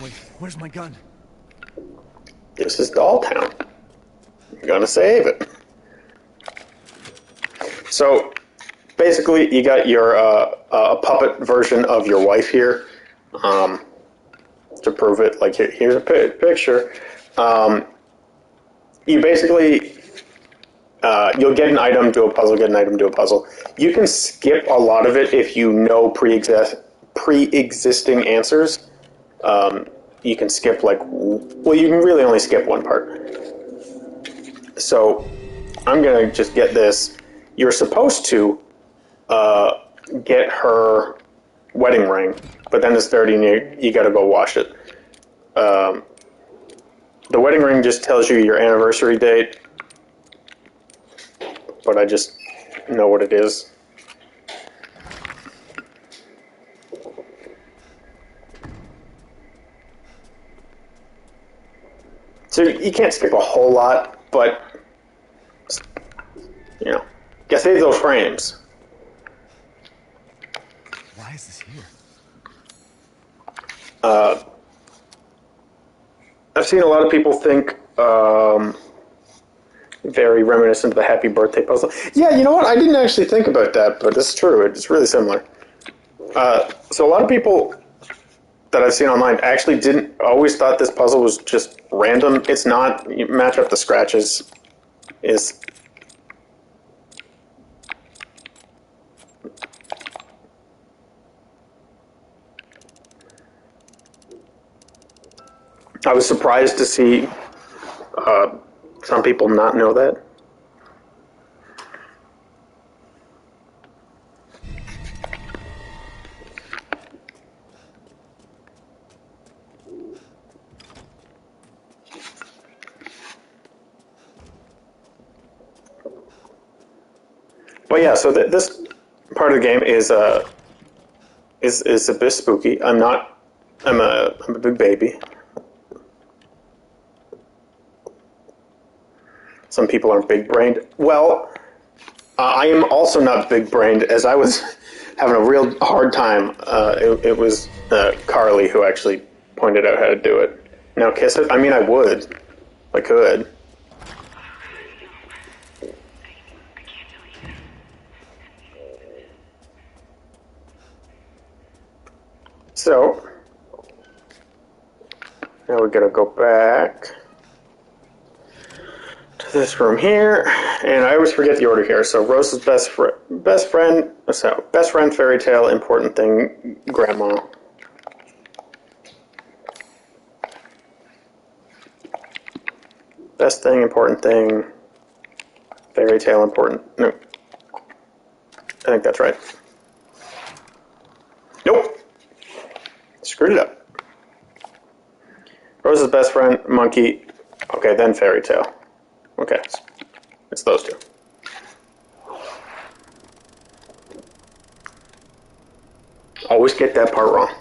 Wait, where's my gun? This is Dolltown. I'm gonna save it. So, basically, you got your a puppet version of your wife here. To prove it, like here's a picture. You basically you'll get an item, do a puzzle, get an item, do a puzzle. You can skip a lot of it if you know pre-existing answers. You can skip you can really only skip one part. So I'm gonna just get this. You're supposed to get her wedding ring, but then it's dirty and you gotta go wash it. The wedding ring just tells you your anniversary date, but I just know what it is. So you can't skip a whole lot, but you know, gotta save those frames. Why is this here? I've seen a lot of people think very reminiscent of the Happy Birthday puzzle. Yeah, you know what? I didn't actually think about that, but it's true. It's really similar. So a lot of people that I've seen online actually didn't always thought this puzzle was just random. It's not. You match up the scratches. Is I was surprised to see some people not know that. But yeah, so this part of the game is a bit spooky. I'm a big baby. Some people aren't big-brained. Well, I am also not big-brained, as I was having a real hard time. It was Carly who actually pointed out how to do it. Now kiss it? I mean, I would. I could. So, now we gotta go back to this room here, and I always forget the order here. So Rose's best friend, fairy tale, important thing, grandma. Best thing, important thing, fairy tale, important. No, I think that's right. Nope, screwed it up. Rose's best friend, monkey. Okay, then fairy tale. Okay, it's those two. Always get that part wrong.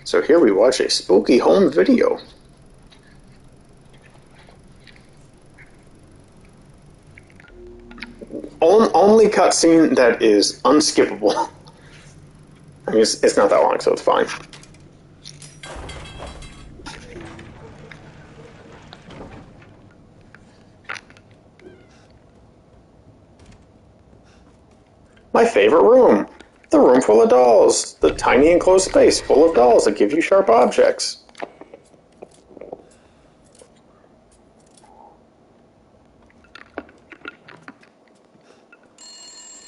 So here we watch a spooky home video. Only cutscene that is unskippable. I mean, it's not that long, so it's fine. My favorite room. The room full of dolls. The tiny enclosed space full of dolls that give you sharp objects.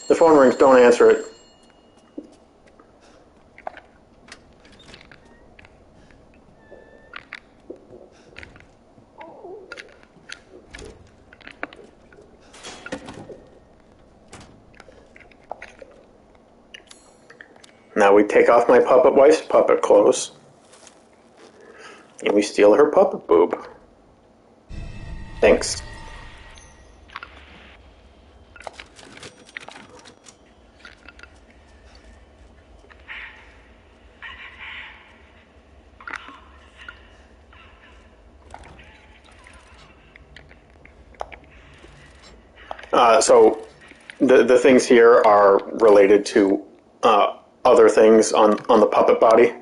The phone rings, don't answer it. Now we take off my puppet wife's puppet clothes. And we steal her puppet boob. Thanks. So the things here are related to other things on the puppet body.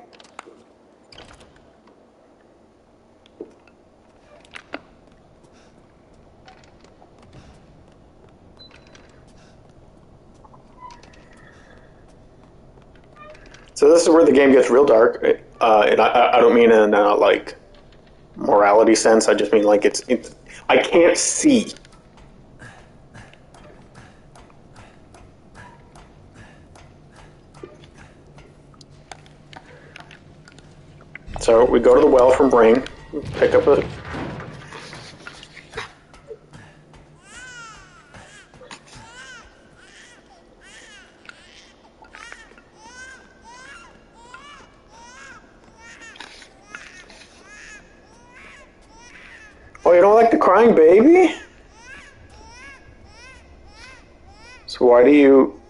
So this is where the game gets real dark, and I don't mean in a like morality sense. I just mean like it's I can't see. So we go to the well from Ring, pick up a... Oh, you don't like the crying baby? So why do you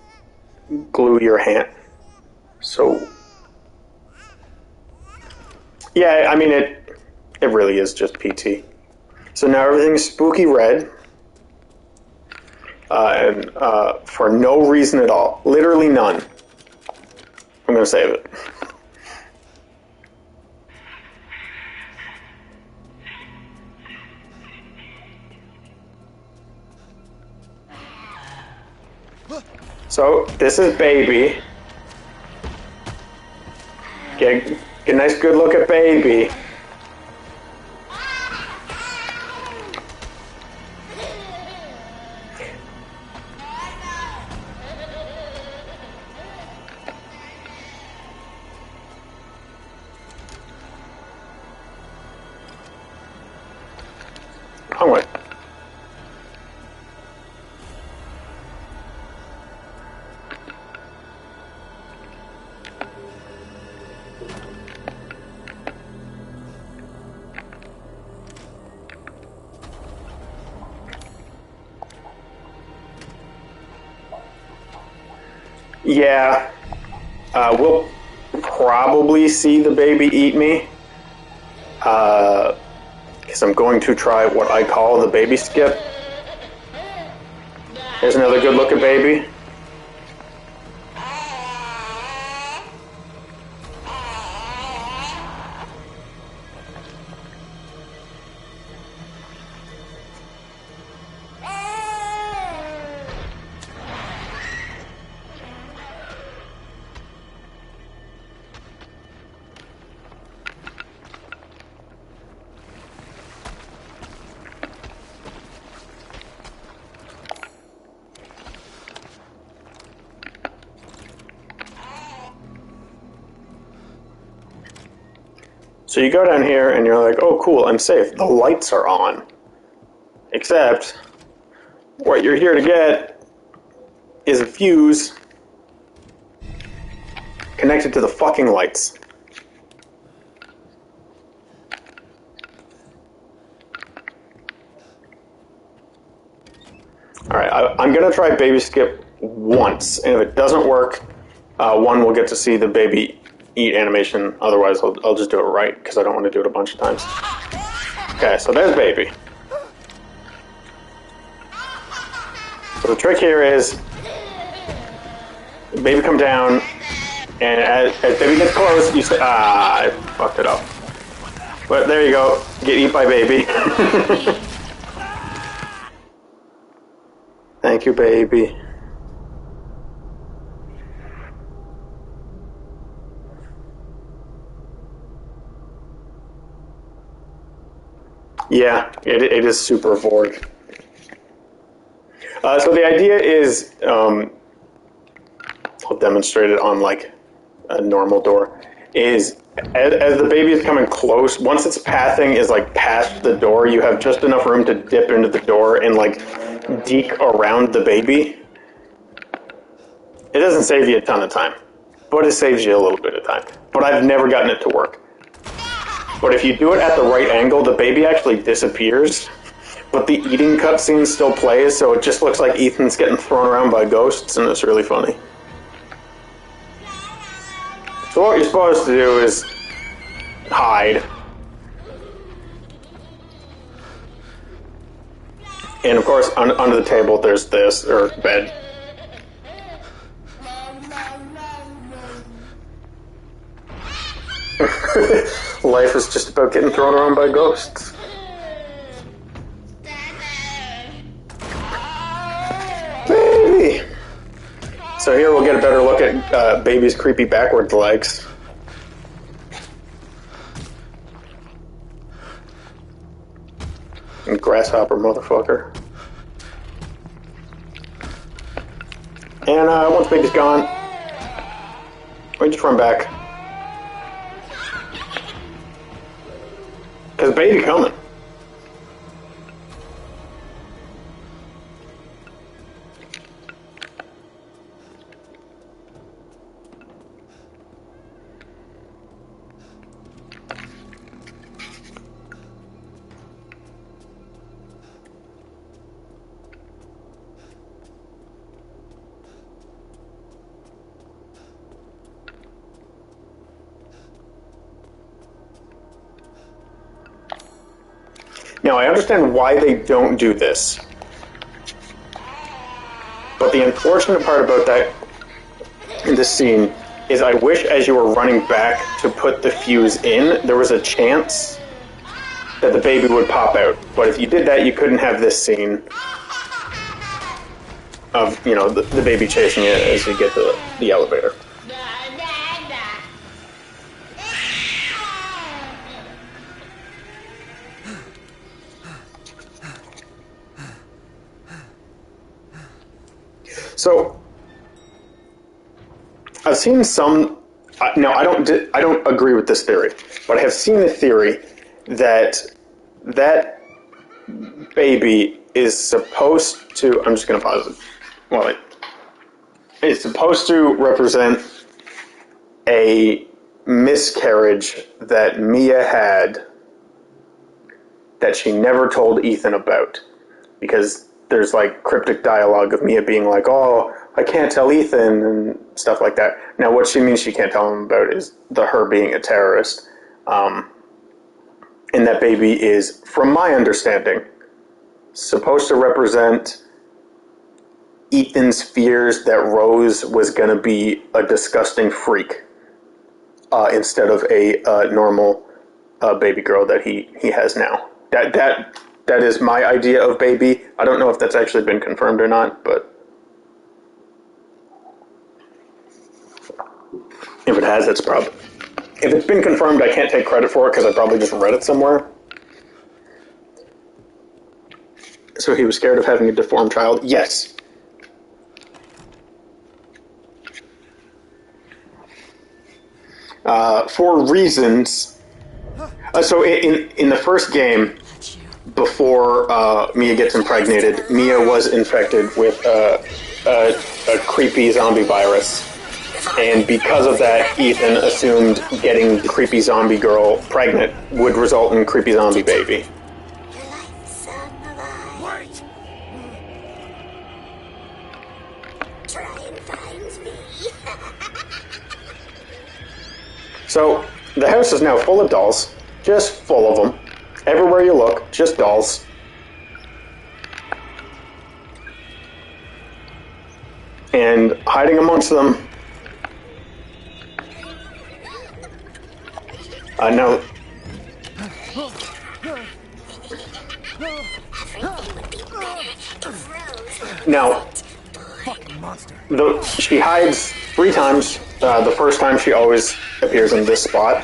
glue your hand? So... Yeah, I mean, it really is just PT. So now everything's spooky red. And for no reason at all. Literally none. I'm going to save it. So, this is baby. Get a nice good look at baby. Wrong way. Yeah. We'll probably see the baby eat me. Because I'm going to try what I call the baby skip. Here's another good look at baby. So you go down here and you're like, oh cool, I'm safe. The lights are on. Except, what you're here to get is a fuse connected to the fucking lights. Alright, I'm gonna try baby skip once, and if it doesn't work, one will get to see the baby eat animation. Otherwise, I'll just do it right, because I don't want to do it a bunch of times. Okay, so there's baby. So the trick here is, baby come down, and as baby gets close, you say, I fucked it up. But there you go, get eat by baby. Thank you, baby. Yeah, it is super Vorg. So the idea is, I'll demonstrate it on like a normal door, is as the baby is coming close, once its pathing is like past the door, you have just enough room to dip into the door and like deke around the baby. It doesn't save you a ton of time, but it saves you a little bit of time. But I've never gotten it to work. But if you do it at the right angle, the baby actually disappears, but the eating cutscene still plays, so it just looks like Ethan's getting thrown around by ghosts, and it's really funny. So what you're supposed to do is hide. And of course, under the table, there's this, or bed. Life is just about getting thrown around by ghosts. Baby! So here we'll get a better look at baby's creepy backwards legs. And grasshopper motherfucker. And once baby's gone, we just run back. Because baby coming. Now, I understand why they don't do this. But the unfortunate part about that in this scene is I wish as you were running back to put the fuse in, there was a chance that the baby would pop out. But if you did that, you couldn't have this scene of, you know, the baby chasing you as you get to the elevator. So, I've seen some. No, I don't agree with this theory, but I have seen the theory that that baby is supposed to. I'm just going to pause it. Well, it's supposed to represent a miscarriage that Mia had that she never told Ethan about, because there's like cryptic dialogue of Mia being like, "Oh, I can't tell Ethan," and stuff like that. Now, what she means she can't tell him about is her being a terrorist. And that baby is, from my understanding, supposed to represent Ethan's fears that Rose was going to be a disgusting freak instead of a normal baby girl that he has now. That is my idea of baby. I don't know if that's actually been confirmed or not, but if it has, it's probably... If it's been confirmed, I can't take credit for it because I probably just read it somewhere. So he was scared of having a deformed child? Yes. For reasons... so in the first game, before Mia gets impregnated, Mia was infected with a creepy zombie virus. And because of that, Ethan assumed getting the creepy zombie girl pregnant would result in creepy zombie baby. Wait! Try and find me. So, the house is now full of dolls. Just full of them. Everywhere you look, just dolls. And hiding amongst them... no. Now, she hides 3 times. The first time she always appears in this spot.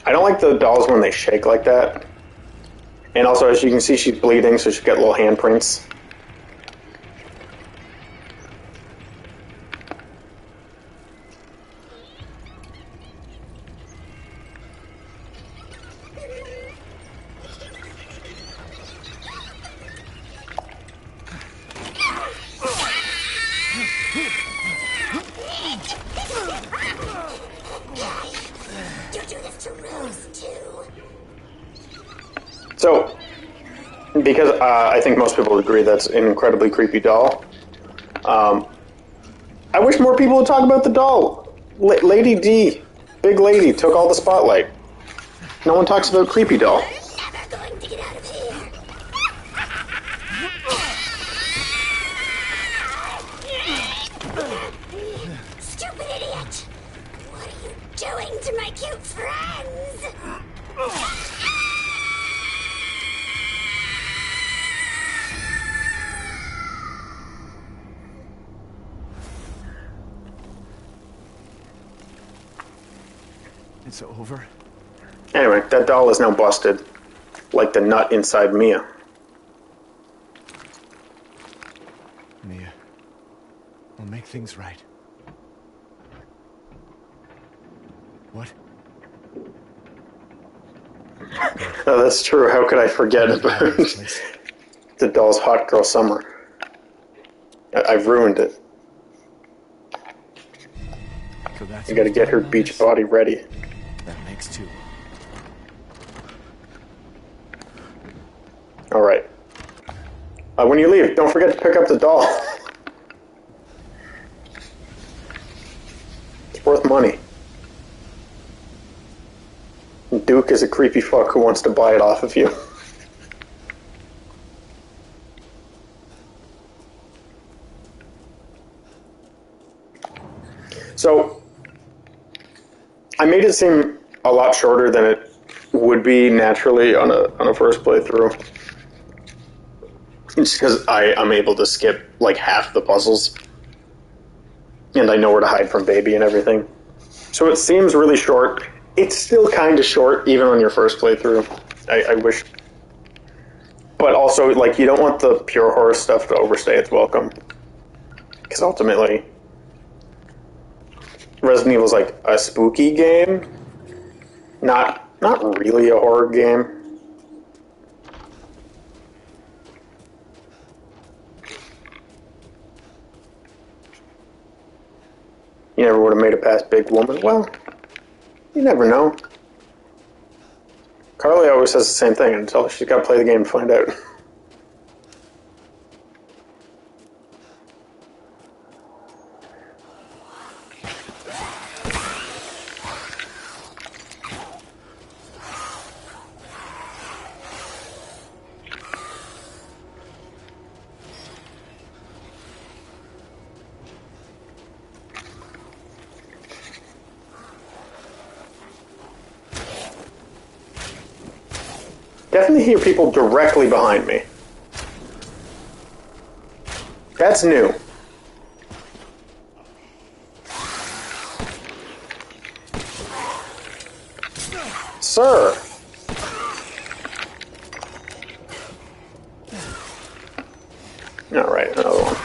I don't like the dolls when they shake like that. And also, as you can see, she's bleeding, so she's got little handprints. So, because I think most people would agree that's an incredibly creepy doll, I wish more people would talk about the doll. Lady D, big lady, took all the spotlight. No one talks about creepy doll. Never going to get out of here. Stupid idiot! What are you doing to my cute friends? It's over. Anyway, that doll is now busted, like the nut inside Mia. Mia, we'll make things right. What? Oh, that's true. How could I forget about the doll's hot girl summer? I've ruined it. So that's You gotta get her beach body ready. That makes 2. Alright. When you leave, don't forget to pick up the doll. It's worth money. Duke is a creepy fuck who wants to buy it off of you. So, I made it seem a lot shorter than it would be naturally on a first playthrough. It's because I'm able to skip like half the puzzles. And I know where to hide from baby and everything. So it seems really short. It's still kind of short, even on your first playthrough. I wish. But also, like, you don't want the pure horror stuff to overstay its welcome. Because ultimately, Resident Evil is like a spooky game. Not really a horror game. You never would have made it past Big Woman. Well, you never know. Carly always says the same thing until she's got to play the game to find out. Definitely hear people directly behind me. That's new. Sir. All right, another one.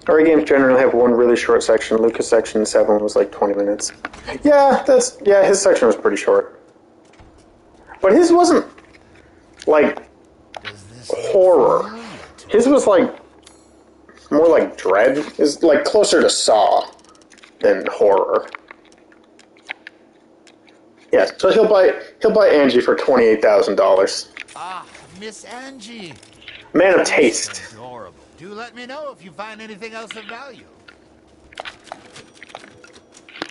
Our games generally have one really short section. Lucas' section 7 was like 20 minutes. Yeah, his section was pretty short. But his wasn't like horror. His was like more like Dread. Is like closer to Saw than horror. Yeah, so he'll buy Angie for $28,000. Ah, Miss Angie. Man of taste. Adorable. Do let me know if you find anything else of value.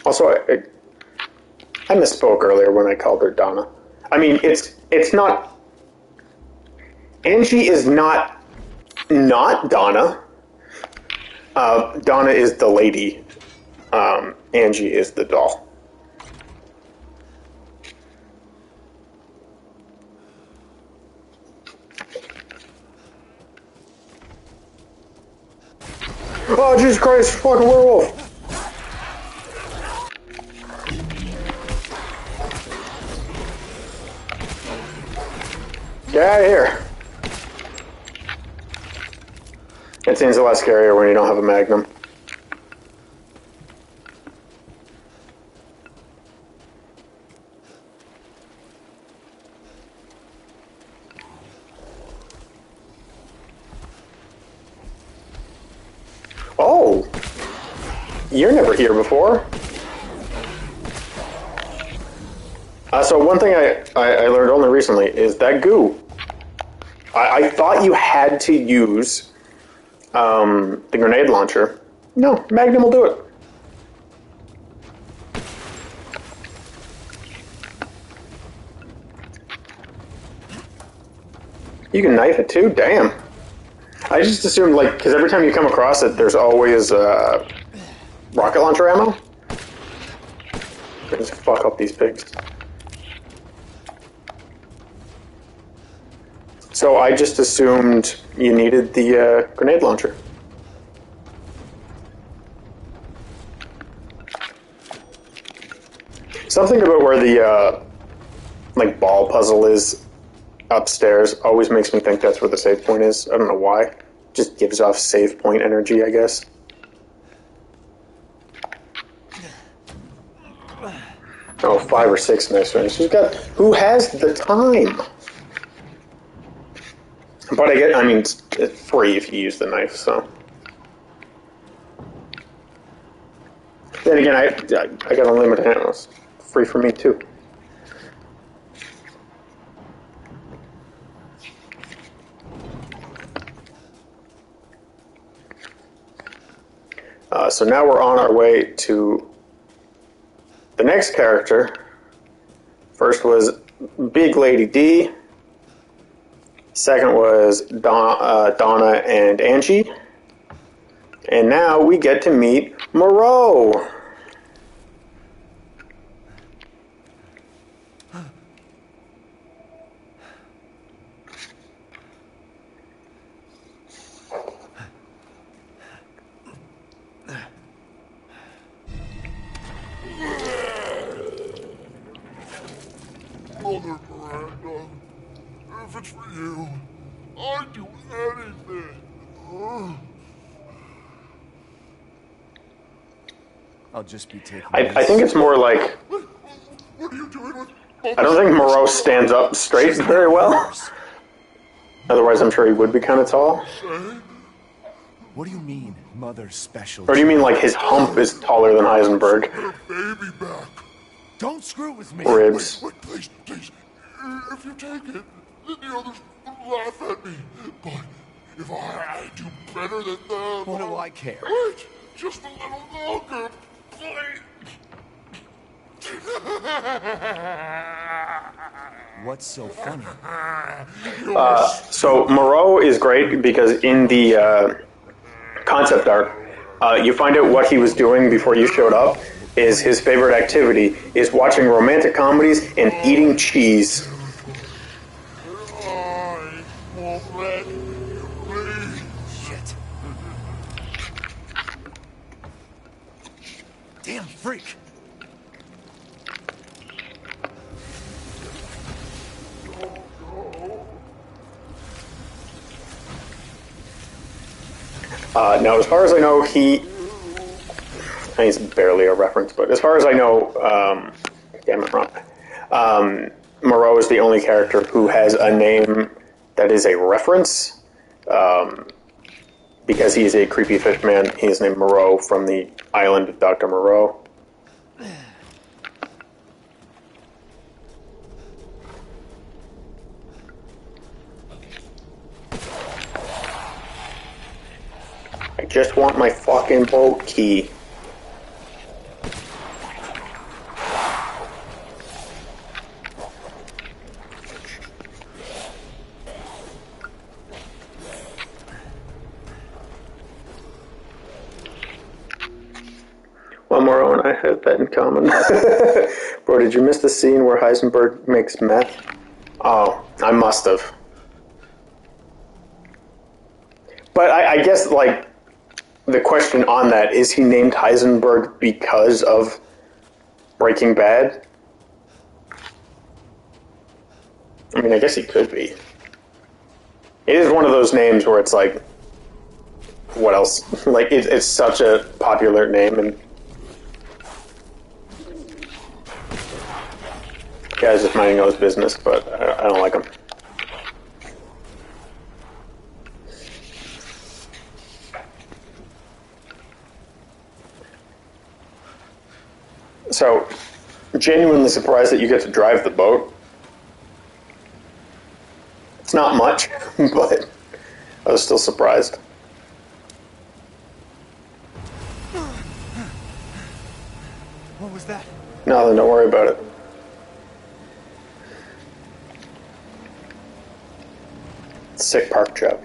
Also, I misspoke earlier when I called her Donna. I mean, it's not. Angie is not Donna. Donna is the lady. Angie is the doll. Oh, Jesus Christ, fucking werewolf! Get out of here. It seems a lot scarier when you don't have a Magnum. Oh! You're never here before. So one thing I learned only recently is that goo. I thought you had to use the grenade launcher. No, Magnum will do it. You can knife it too? Damn. I just assumed, like, because every time you come across it, there's always rocket launcher ammo. Just fuck up these pigs. So I just assumed you needed the grenade launcher. Something about where the like ball puzzle is upstairs always makes me think that's where the save point is. I don't know why. Just gives off save point energy, I guess. Oh, 5 or 6 next ones. Who has the time? But I mean, it's free if you use the knife, so. Then again, I got unlimited ammo. It's free for me, too. So now we're on our way to the next character. First was Big Lady D. Second was Donna and Angie. And now we get to meet Moreau. Mother Miranda, if it's for you, I'd do anything. I'll just be taking I think it's more like... What are you doing with... I don't think Moreau stands up straight very well. Otherwise, I'm sure he would be kind of tall. What do you mean, mother special? Or do you mean like his hump is taller than Heisenberg? Baby back. Don't screw with me. Ribs. Wait, please. If you take it, then the others will laugh at me. But if I do better than them... What do I care? Wait, just a little longer, please. What's so funny? So Moreau is great because in the concept art, you find out what he was doing before you showed up. Is his favorite activity is watching romantic comedies and eating cheese. I won't let you leave. Shit. Damn freak. Now, as far as I know, he's barely a reference, but as far as I know, damn it, Ron, Moreau is the only character who has a name that is a reference, because he is a creepy fish man. He is named Moreau from the island of Dr. Moreau. I just want my fucking boat key. Well, Moreau and I have that in common. Bro, did you miss the scene where Heisenberg makes meth? Oh, I must have. But I guess, like, the question on that, is he named Heisenberg because of Breaking Bad? I mean, I guess he could be. It is one of those names where it's like, what else? Like, it's such a popular name, and guy's just minding his business, but I don't like him. So, genuinely surprised that you get to drive the boat. It's not much, but I was still surprised. What was that? Nothing, don't worry about it. Sick park job.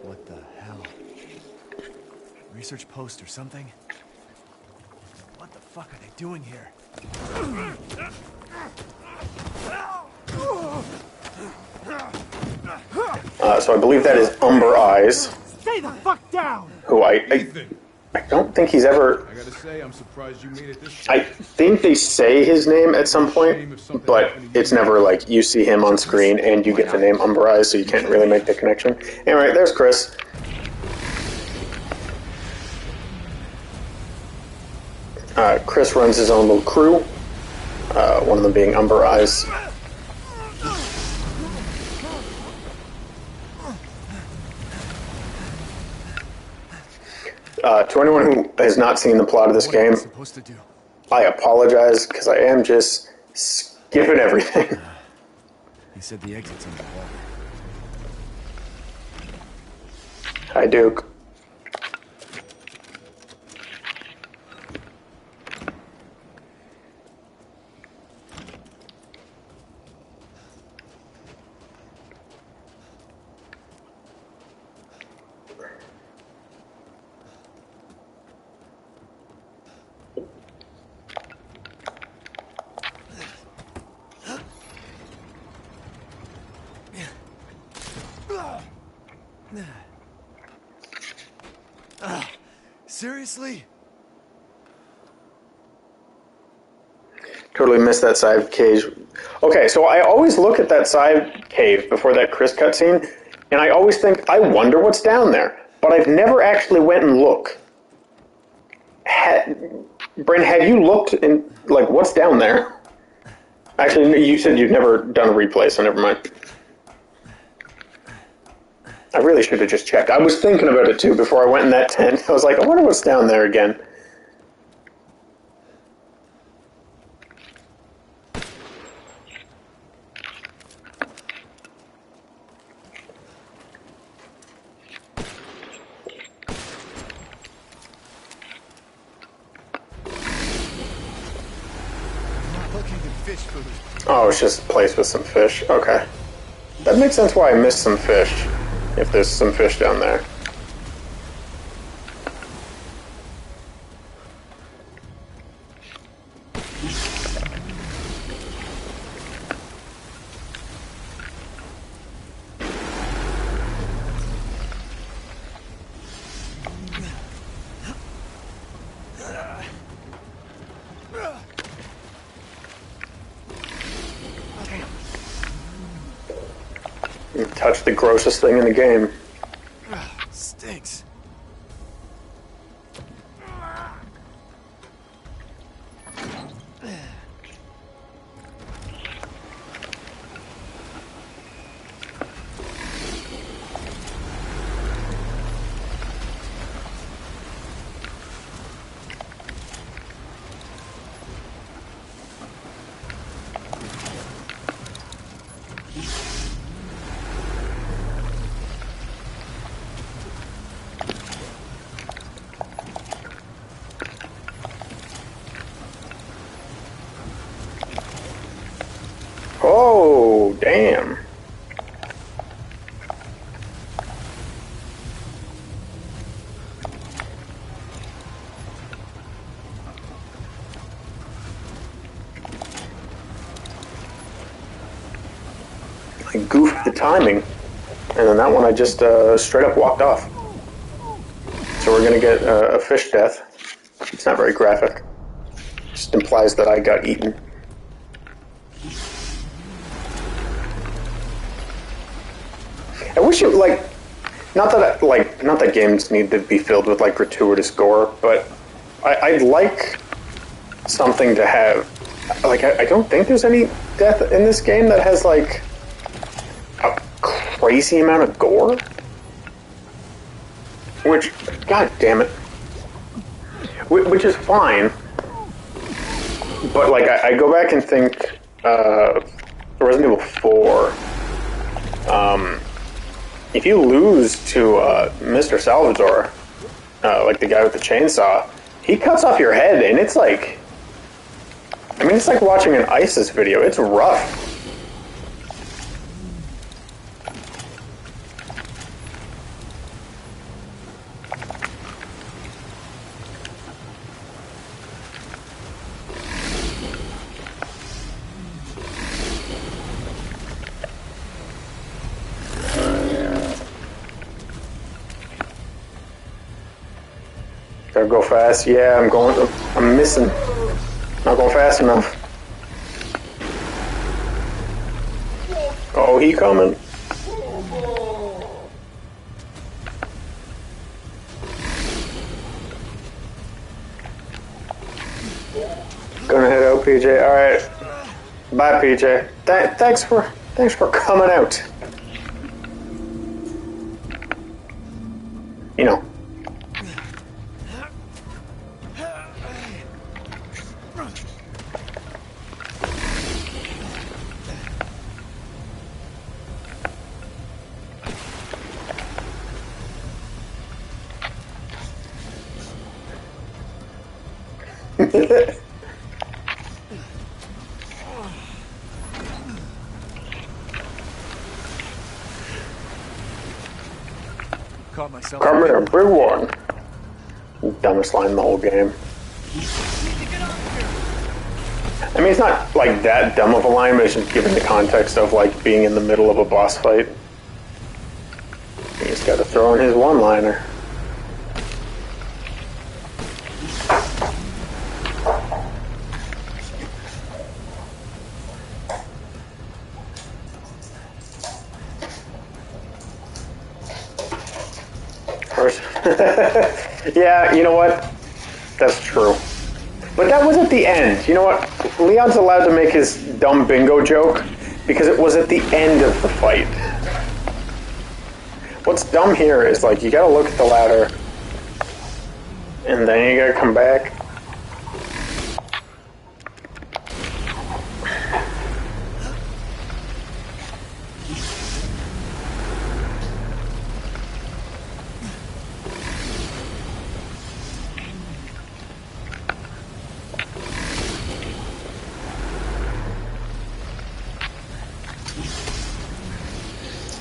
What the hell? Research post or something? What the fuck are they doing here? So I believe that is Umber Eyes, Stay the fuck down! who I don't think he's ever... I gotta say, I'm surprised you made it this I think they say his name at some point, but it's never like you see him on screen and you get the name Umber Eyes, so you can't really make the connection. Anyway, there's Chris. Chris runs his own little crew, one of them being Umber Eyes. To anyone who has not seen the plot of this game, I apologize because I am just skipping everything. He said the exit's on the wall. Hi, Duke. Seriously? Totally missed that side cage. Okay, so I always look at that side cave before that Chris cutscene, and I always think, I wonder what's down there. But I've never actually went and looked. Brent, have you looked in, like, what's down there? Actually, you said you've never done a replay, so never mind. I really should have just checked. I was thinking about it, too, before I went in that tent. I was like, I wonder what's down there again. Oh, it's just a place with some fish. Okay. That makes sense why I missed some fish, if there's some fish down there. You touched the grossest thing in the game. Stinks. Oh, damn. I goofed the timing, and then that one I just straight up walked off. So we're gonna get a fish death. It's not very graphic. Just implies that I got eaten. I wish it, like, not that games need to be filled with, like, gratuitous gore, but I'd like something to have, like, I don't think there's any death in this game that has, like, a crazy amount of gore. Which, god damn it. Which is fine, but, like, I go back and think, Resident Evil 4, if you lose to Mr. Salvador, like the guy with the chainsaw, he cuts off your head, and it's like, I mean, it's like watching an ISIS video. It's rough. Gotta go fast. Yeah, I'm missing. Not going fast enough. Oh, he coming. Gonna head out, PJ. Alright. Bye, PJ. Thanks for coming out. You know. Caught myself. Come here, big one. Dumbest line in the whole game. I mean, it's not like that dumb of a line, but it's just given the context of like being in the middle of a boss fight. You just gotta throw in his one-liner. Yeah, you know what? That's true. But that was at the end. You know what? Leon's allowed to make his dumb bingo joke because it was at the end of the fight. What's dumb here is, like, you gotta look at the ladder and then you gotta come back.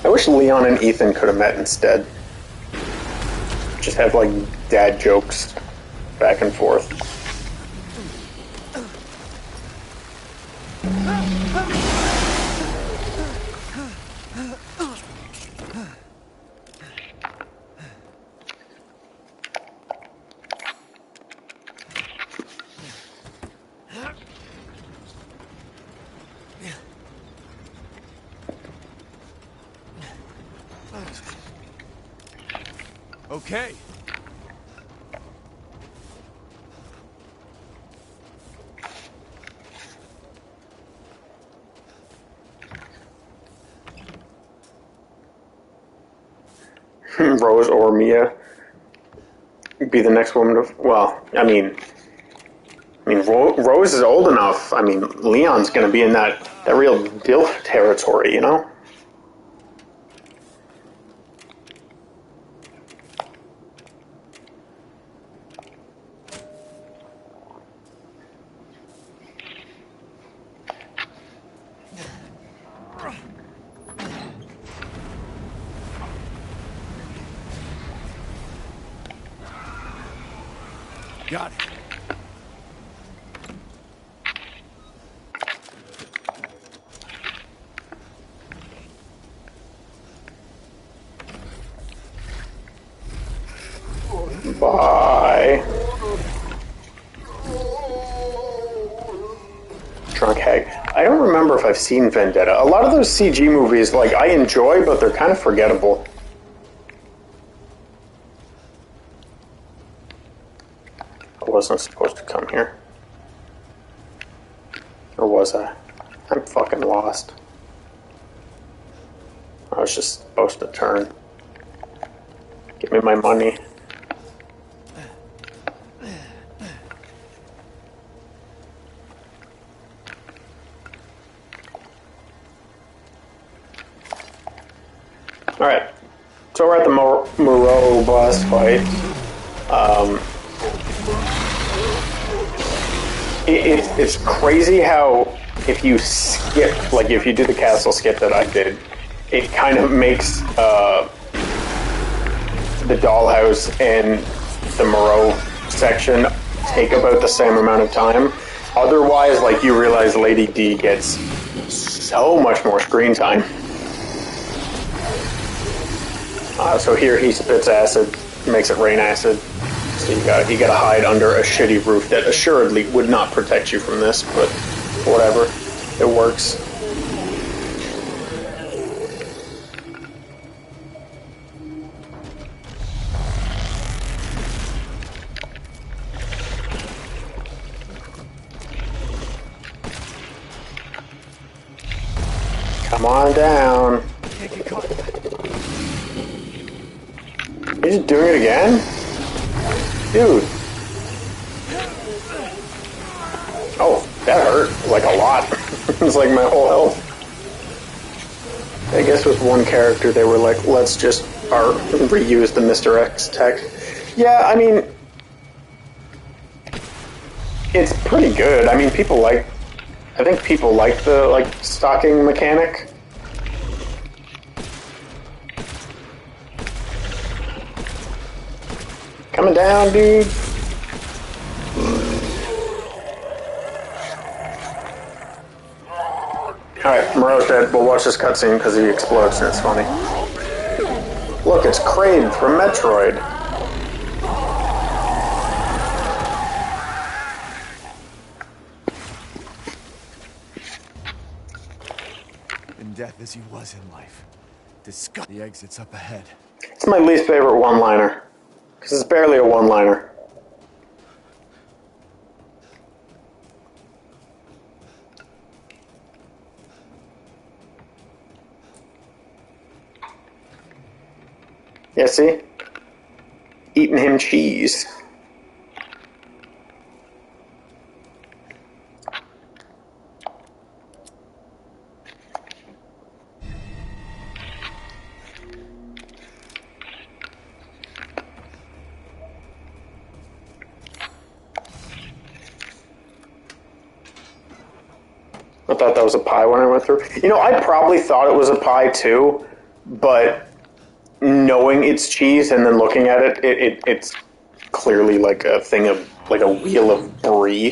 I wish Leon and Ethan could have met instead. Just have, like, dad jokes back and forth. Okay. Rose or Mia be the next woman to... Well, I mean, Rose is old enough. I mean, Leon's going to be in that real DILF territory, you know? Got it. Bye. Drunk hag. I don't remember if I've seen Vendetta. A lot of those CG movies, like, I enjoy, but they're kind of forgettable. I wasn't supposed to come here. Or was I? I'm fucking lost. I was just supposed to turn. Give me my money. Alright, so we're at the Moreau boss fight. It's crazy how if you skip, like if you do the castle skip that I did, it kind of makes the dollhouse and the Moreau section take about the same amount of time. Otherwise, like, you realize Lady D gets so much more screen time. So here he spits acid, makes it rain acid. So you gotta hide under a shitty roof that assuredly would not protect you from this, but whatever, it works. Come on down. He's doing it again? Dude. Oh, that hurt, like, a lot. It's like my whole health. I guess with one character they were like, let's just reuse the Mr. X tech. Yeah, I mean, it's pretty good. I mean, I think people like the, like, stalking mechanic. Coming down, dude. Alright, Moreau's dead. We'll watch this cutscene because he explodes and it's funny. Look, it's Kraid from Metroid. In death as he was in life. Discuss the exits up ahead. It's my least favorite one-liner. Because it's barely a one-liner. Yeah, see? Eating him cheese. I thought that was a pie when I went through. You know, I probably thought it was a pie too, but knowing it's cheese and then looking at it, it's clearly like a thing of, like a wheel of brie,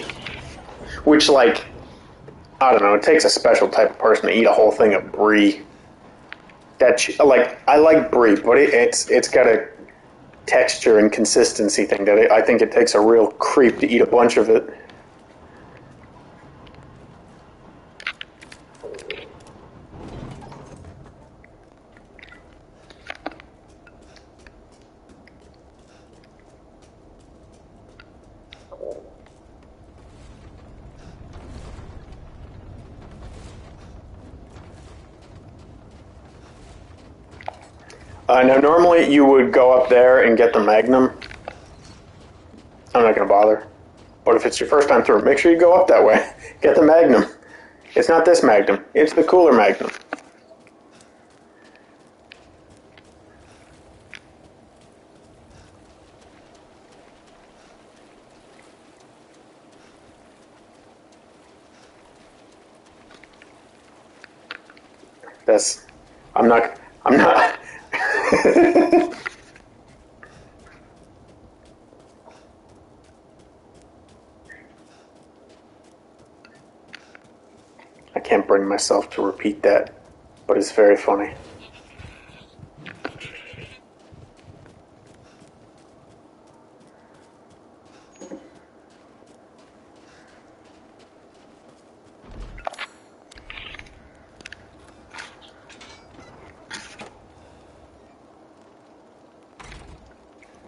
which, like, I don't know, it takes a special type of person to eat a whole thing of brie. Like, I like brie, but it's got a texture and consistency thing that I think it takes a real creep to eat a bunch of it. Now, normally you would go up there and get the Magnum. I'm not going to bother. But if it's your first time through, make sure you go up that way. Get the Magnum. It's not this Magnum. It's the cooler Magnum. I'm not. I can't bring myself to repeat that, but it's very funny.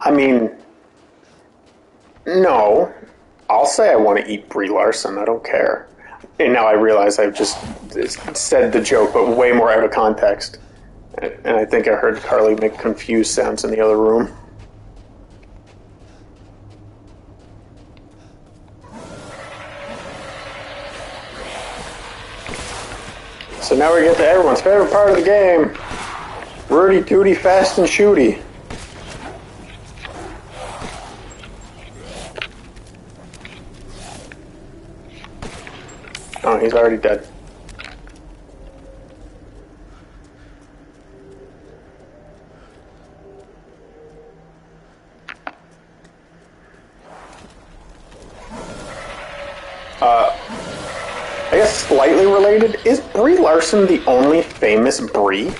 I mean, no. I'll say I want to eat Brie Larson. I don't care. And now I realize I've just said the joke, but way more out of context. And I think I heard Carly make confused sounds in the other room. So now we get to everyone's favorite part of the game. Rudy Tooty Fast and Shooty. Oh, he's already dead. I guess slightly related, is Brie Larson the only famous Brie?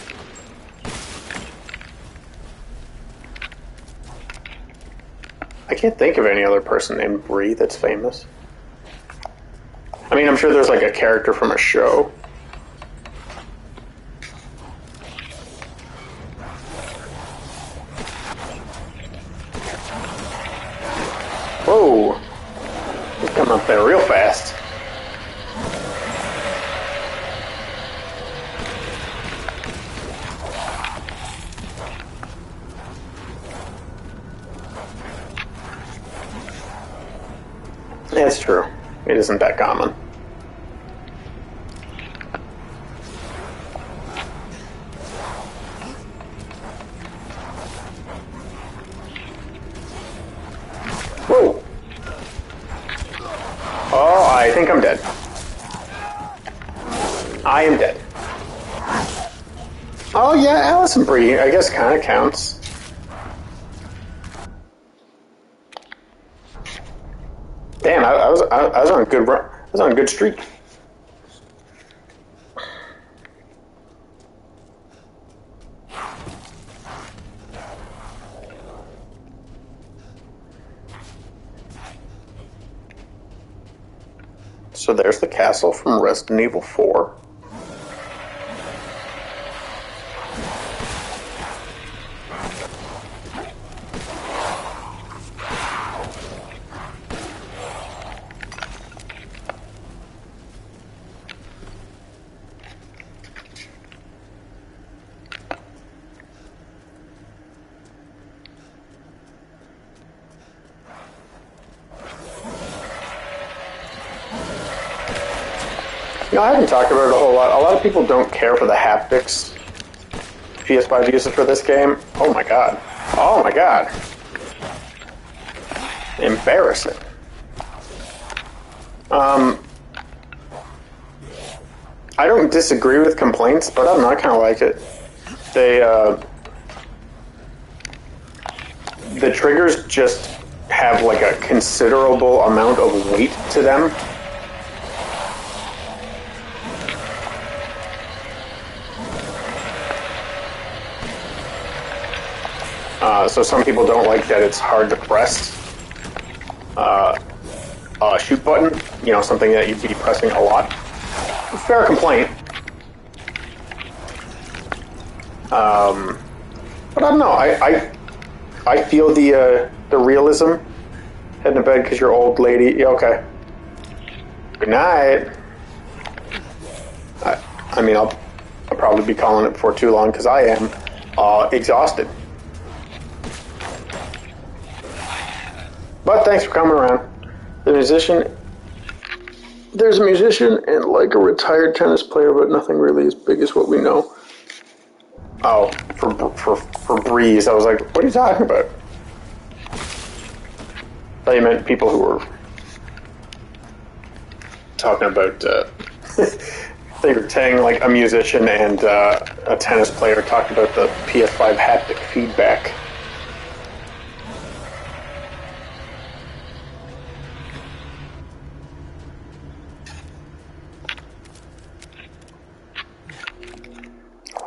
I can't think of any other person named Brie that's famous. I mean, I'm sure there's like a character from a show. Whoa! He's coming up there real fast. It's true. It isn't that common. Whoa! Oh, I think I'm dead. I am dead. Oh yeah, Allison Brie, I guess kind of counts. Damn, I was on a good run. I was on a good streak. So there's the castle from Resident Evil 4. You know, I haven't talked about it a whole lot. A lot of people don't care for the haptics PS5 uses for this game. Oh my god. Oh my god. Embarrassing. I don't disagree with complaints, but I don't know, I kind of like it. The triggers just have like a considerable amount of weight to them. So some people don't like that it's hard to press a shoot button, you know, something that you'd be pressing a lot. Fair complaint. But I don't know, I feel the realism. Heading to bed because you're old lady. Yeah, okay. Good night. I mean, I'll probably be calling it before too long because I am exhausted. But thanks for coming around. There's a musician and like a retired tennis player, but nothing really as big as what we know. Oh, for Breeze. I was like, what are you talking about? I thought you meant people who were talking about, they were saying like a musician and a tennis player talked about the PS5 haptic feedback.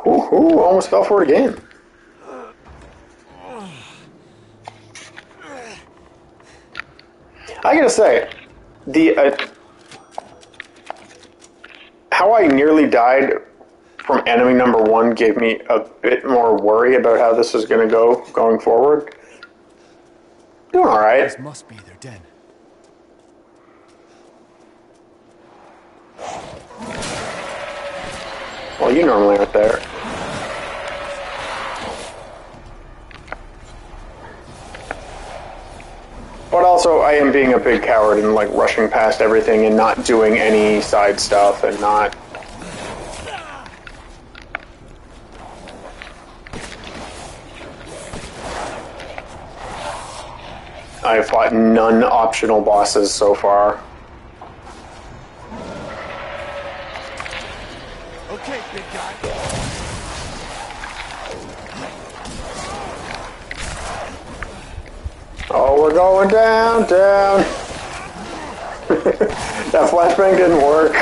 Ooh, almost fell for it again. I gotta say, how I nearly died from enemy number 1 gave me a bit more worry about how this is gonna go going forward. Doing alright. This must be their den. Well, you normally aren't there. But also, I am being a big coward and like rushing past everything and not doing any side stuff and not... I have fought none optional bosses so far. Okay, big guy. Oh, we're going down. That flashbang didn't work.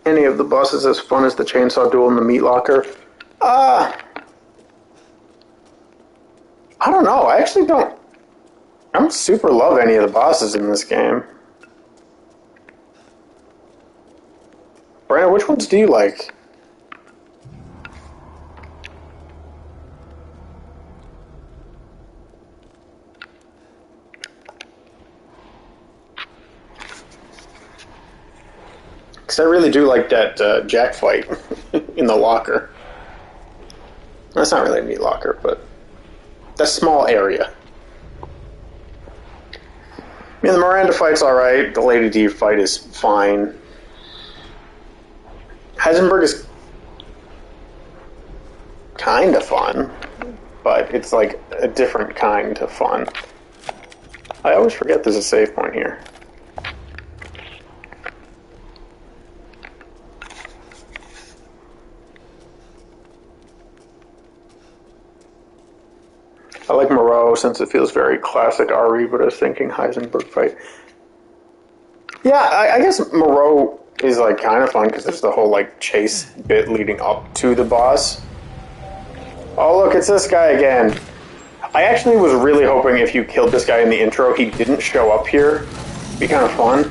Any of the bosses as fun as the chainsaw duel in the meat locker? I don't know. I actually don't super love any of the bosses in this game. Brandon, which ones do you like? Because I really do like that Jack fight in the locker. That's not really a meat locker, but that small area. I mean, the Miranda fight's alright. The Lady D fight is fine. Heisenberg is kind of fun, but it's like a different kind of fun. I always forget there's a save point here. I like Moreau since it feels very classic RE, but I was thinking Heisenberg fight. Yeah, I guess Moreau is like kind of fun because there's the whole like chase bit leading up to the boss. Oh look, it's this guy again. I actually was really hoping if you killed this guy in the intro, he didn't show up here. It'd be kind of fun.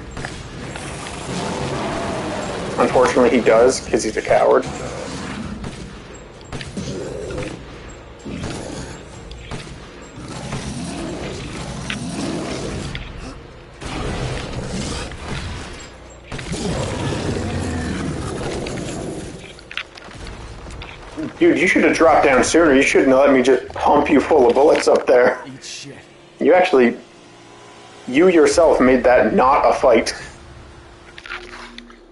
Unfortunately, he does, because he's a coward. Dude, you should have dropped down sooner. You shouldn't have let me just pump you full of bullets up there. Eat shit. You actually... You yourself made that not a fight.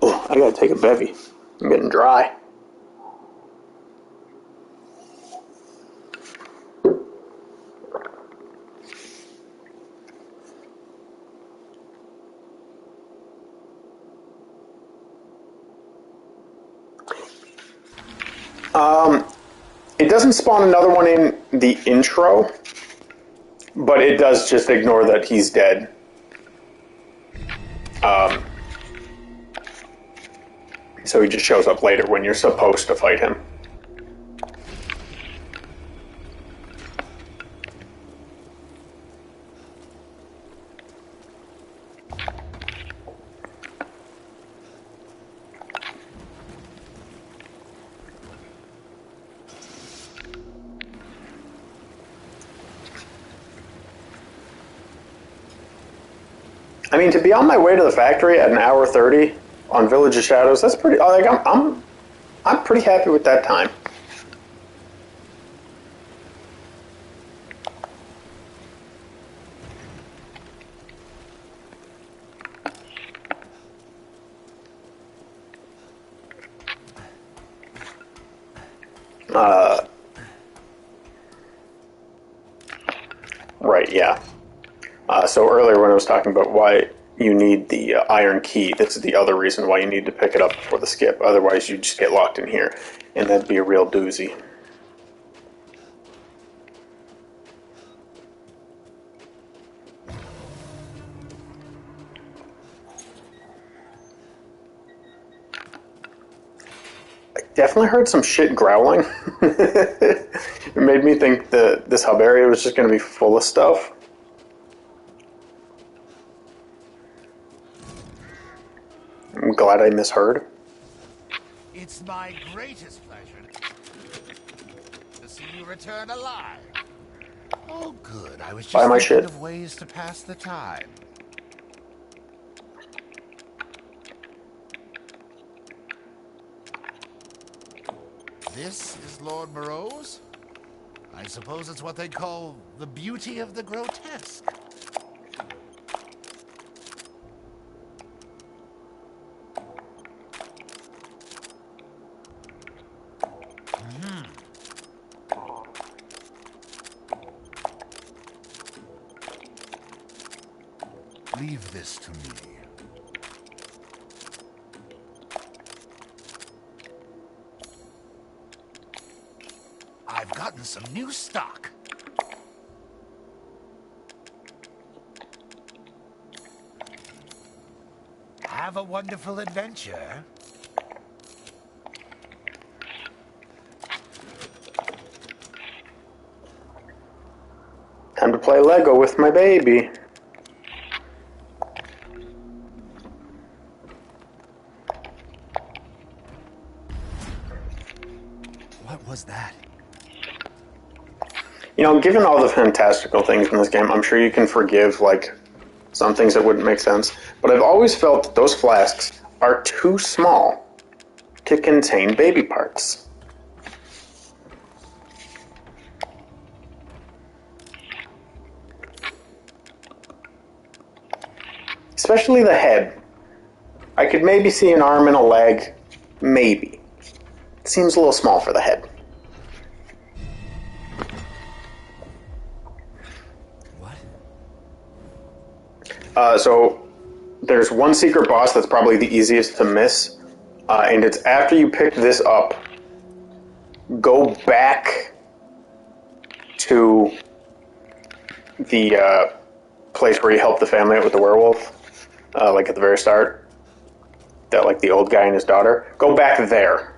Oh, I gotta take a bevy. I'm getting dry. It doesn't spawn another one in the intro, but it does just ignore that he's dead. So he just shows up later when you're supposed to fight him. I mean, to be on my way to the factory at an hour 30 on Village of Shadows, that's pretty. Like, I'm pretty happy with that time. Right, yeah. So earlier when I was talking about why you need the iron key, this is the other reason why you need to pick it up before the skip. Otherwise you just get locked in here, and that'd be a real doozy. I definitely heard some shit growling. It made me think that this hub area was just going to be full of stuff. I'm glad I misheard. It's my greatest pleasure to see you return alive. Oh, good. I was just Buy my thinking shit. of ways to pass the time. This is Lord Moreau's? I suppose it's what they call the beauty of the grotesque. Leave this to me. I've gotten some new stock. Have a wonderful adventure. Time to play Lego with my baby. What was that? You know, given all the fantastical things in this game, I'm sure you can forgive, like, some things that wouldn't make sense. But I've always felt that those flasks are too small to contain baby parts. Especially the head. I could maybe see an arm and a leg. Maybe. It seems a little small for the head. So there's one secret boss that's probably the easiest to miss, and it's after you pick this up, go back to the place where you helped the family out with the werewolf, like at the very start, that like the old guy and his daughter. Go back there,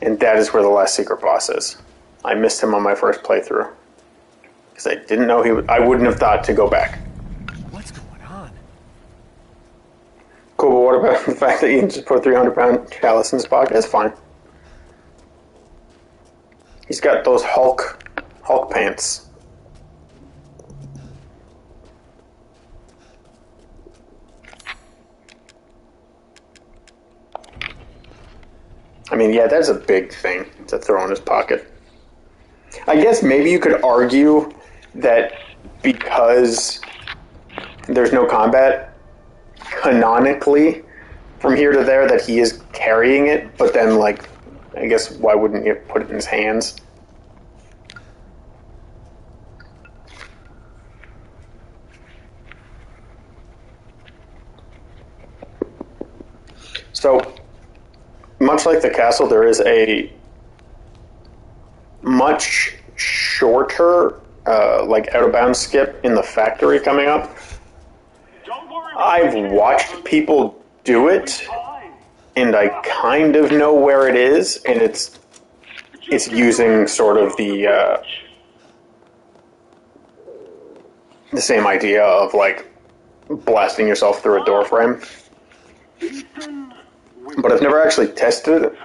and that is where the last secret boss is. I missed him on my first playthrough. Because I didn't know he would... I wouldn't have thought to go back. What's going on? Cool, but what about the fact that you can just put a 300-pound chalice in his pocket? It's fine. He's got those Hulk pants. I mean, yeah, that's a big thing to throw in his pocket. I guess maybe you could argue that because there's no combat, canonically, from here to there, that he is carrying it, but then, like, I guess why wouldn't you put it in his hands? So, much like the castle, there is a much shorter, like, out-of-bounds skip in the factory coming up. I've watched people do it, and I kind of know where it is, and it's using sort of the same idea of, like, blasting yourself through a door frame. But I've never actually tested it,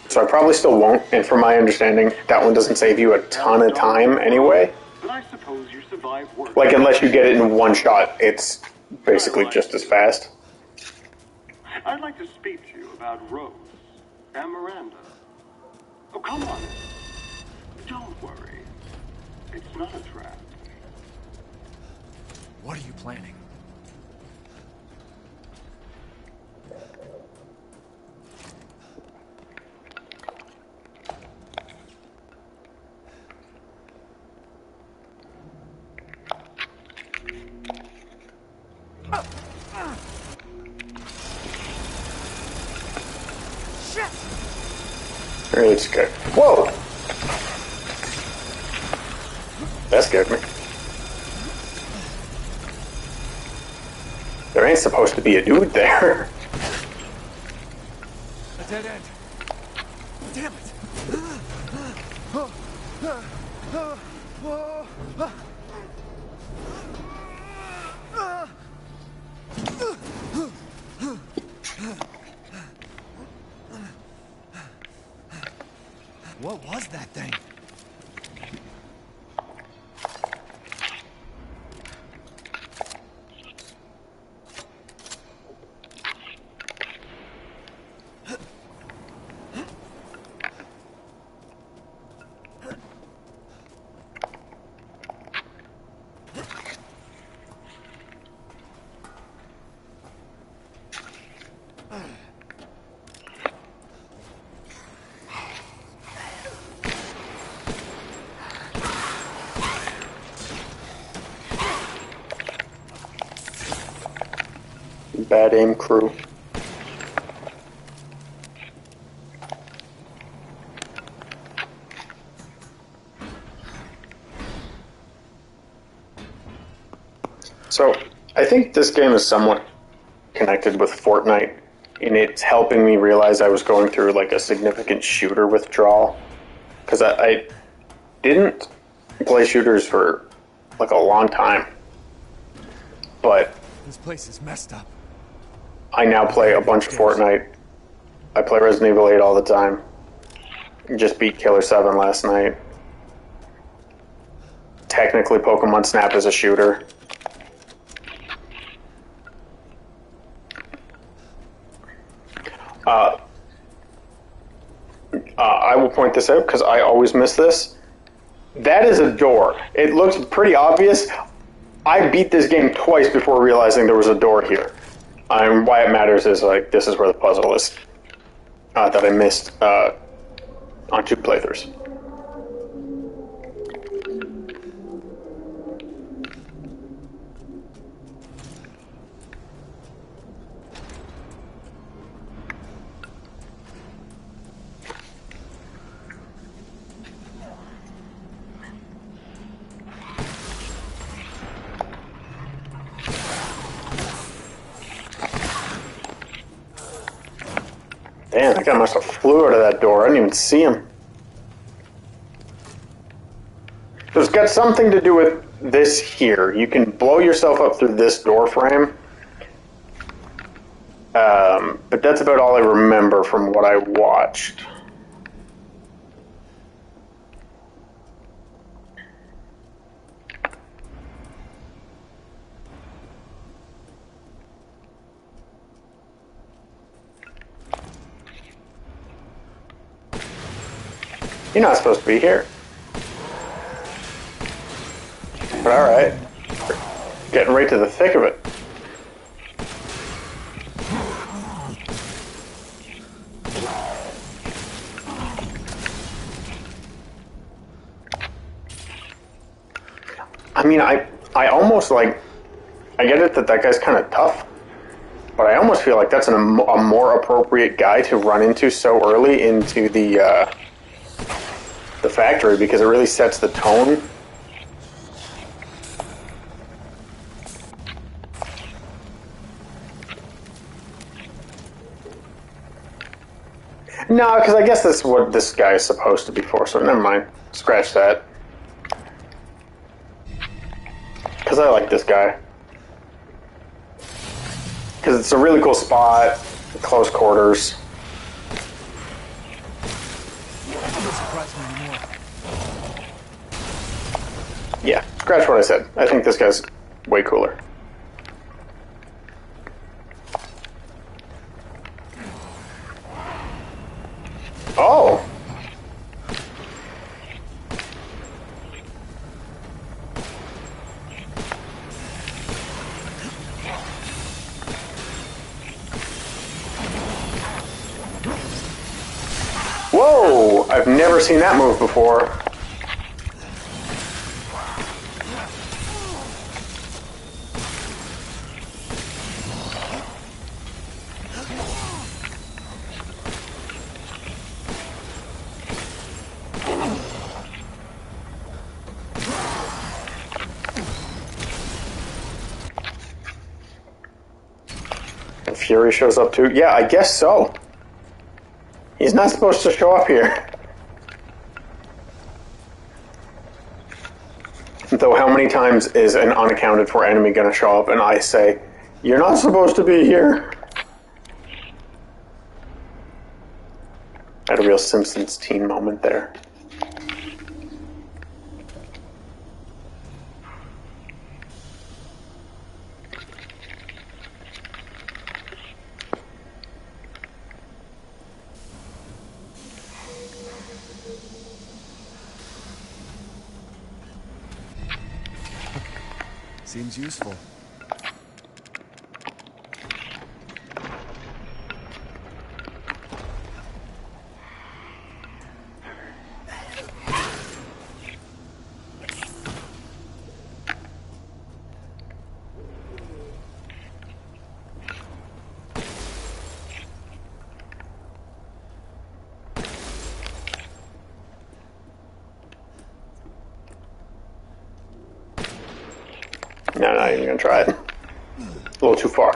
so I probably still won't, and from my understanding, that one doesn't save you a ton of time anyway. Like, unless you get it in one shot, it's basically just as fast. I'd like to speak to you about Rose and Miranda. Oh, come on. Don't worry. It's not a trap. What are you planning? Really scared. Whoa! That scared me. There ain't supposed to be a dude there. A dead end. Damn it! What was that thing? Bad aim crew. So, I think this game is somewhat connected with Fortnite, and it's helping me realize I was going through like a significant shooter withdrawal. Because I didn't play shooters for like a long time. But this place is messed up. I now play a bunch of Fortnite. I play Resident Evil 8 all the time. Just beat Killer 7 last night. Technically, Pokemon Snap is a shooter. I will point this out because I always miss this. That is a door. It looks pretty obvious. I beat this game twice before realizing there was a door here. And why it matters is like this is where the puzzle is that I missed on 2 playthroughs. Damn, that guy must have flew out of that door. I didn't even see him. There's got something to do with this here. You can blow yourself up through this door frame. But that's about all I remember from what I watched. You're not supposed to be here. But alright. Getting right to the thick of it. I mean, I almost like... I get it that guy's kind of tough. But I almost feel like that's a more appropriate guy to run into so early into the factory, because it really sets the tone. No, because I guess that's what this guy is supposed to be for, so never mind. Scratch that. Because I like this guy. Because it's a really cool spot, close quarters. Yeah, scratch what I said. I think this guy's way cooler. Oh! Whoa! I've never seen that move before. Fury shows up too? Yeah, I guess so. He's not supposed to show up here. Though how many times is an unaccounted for enemy going to show up and I say, you're not supposed to be here? Had a real Simpsons teen moment there. Seems useful. No, not even gonna try it. A little too far.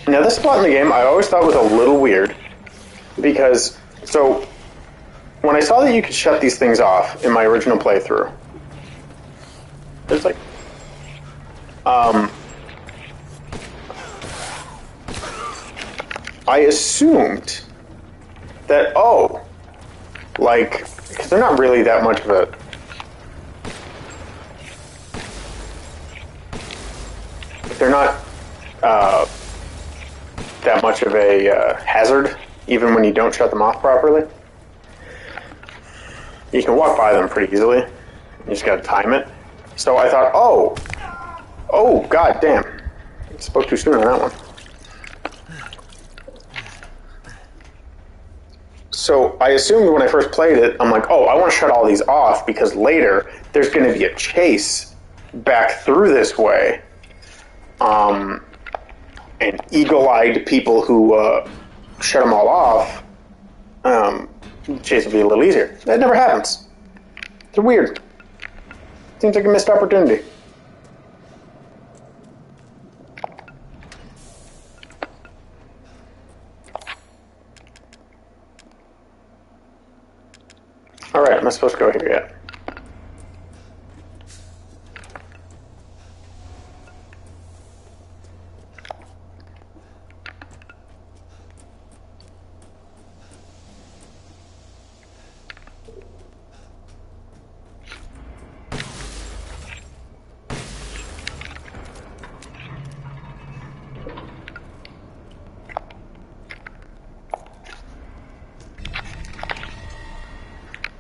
Now, this spot in the game I always thought was a little weird, because, so, when I saw that you could shut these things off in my original playthrough, it's like, I assumed that, oh, like, because they're not really that much of a, they're not, that much of a hazard, even when you don't shut them off properly. You can walk by them pretty easily. You just gotta time it. So I thought, oh, god damn. I spoke too soon on that one. So I assumed when I first played it, I'm like, oh, I want to shut all these off because later there's going to be a chase back through this way. and eagle-eyed people who shut them all off, chase would be a little easier. That never happens. It's weird. Seems like a missed opportunity. Alright, am I supposed to go here yet?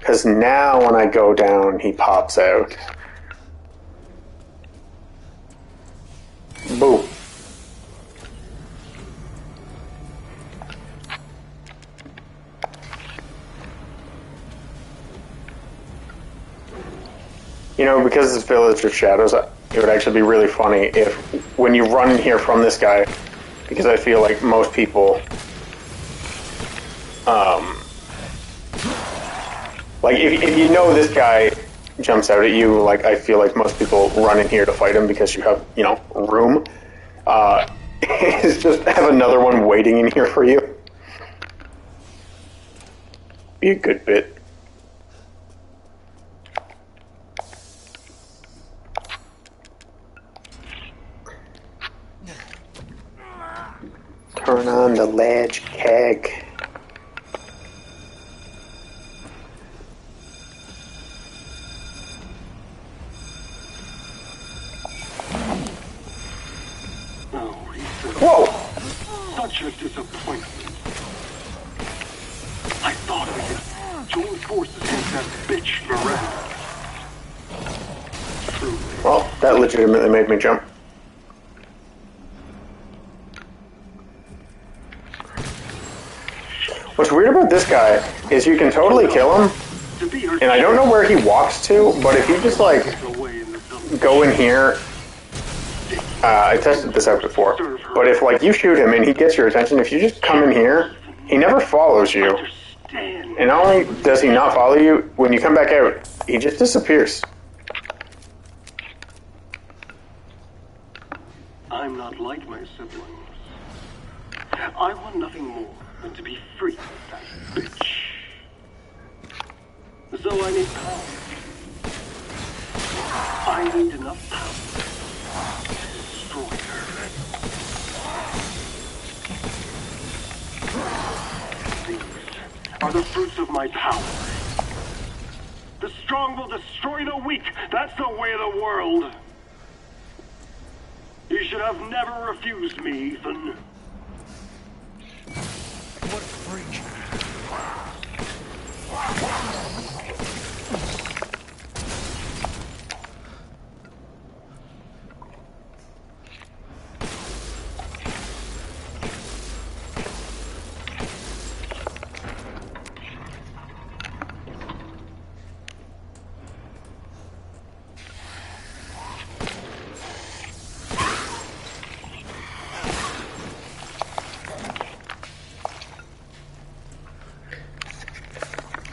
Because now when I go down, he pops out. Boom. You know, because it's Village of Shadows, it would actually be really funny if, when you run in here from this guy, because I feel like most people, like, if you know this guy jumps out at you, like, I feel like most people run in here to fight him because you have, you know, room. Is just have another one waiting in here for you. Be a good bit. Turn on the ledge keg. Whoa! Such a disappointment. I thought we could join forces against that bitch Miranda. Truly. Well, that legitimately made me jump. What's weird about this guy is you can totally kill him, and I don't know where he walks to, but if you just, like, go in here, I tested this out before, but if, like, you shoot him and he gets your attention, if you just come in here, he never follows you. And not only does he not follow you, when you come back out, he just disappears. I'm not like my siblings. I want nothing more than to be free of that bitch. So I need power. I need enough power to destroy her. These are the fruits of my power. The strong will destroy the weak. That's the way of the world. You should have never refused me, Ethan. What freak?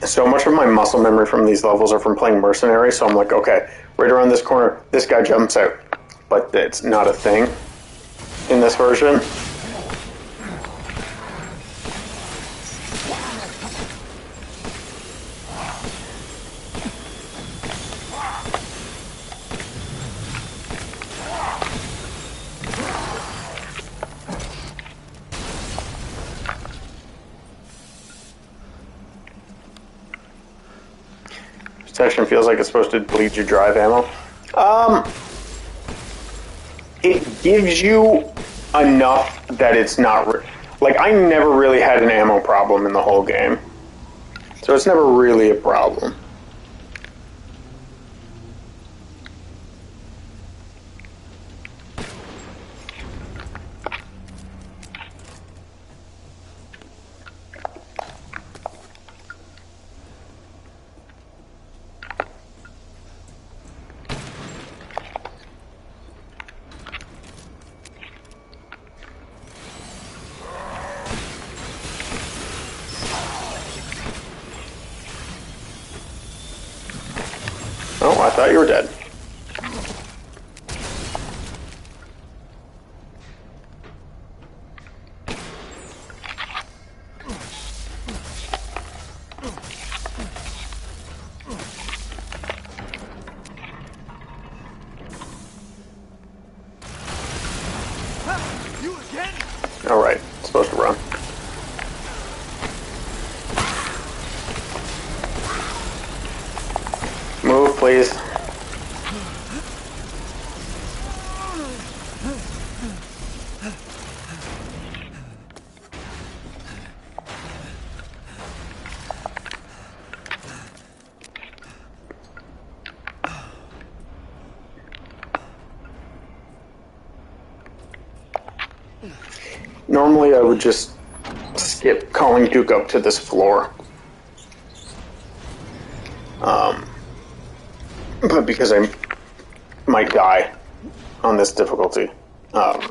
So much of my muscle memory from these levels are from playing Mercenary, so I'm like, okay, right around this corner, this guy jumps out. But it's not a thing in this version. Section feels like it's supposed to bleed your drive ammo. It gives you enough that it's not... like, I never really had an ammo problem in the whole game. So it's never really a problem. thought you were dead. Alright, supposed to run. Move, please. Normally I would just skip calling Duke up to this floor. But because I might die on this difficulty, I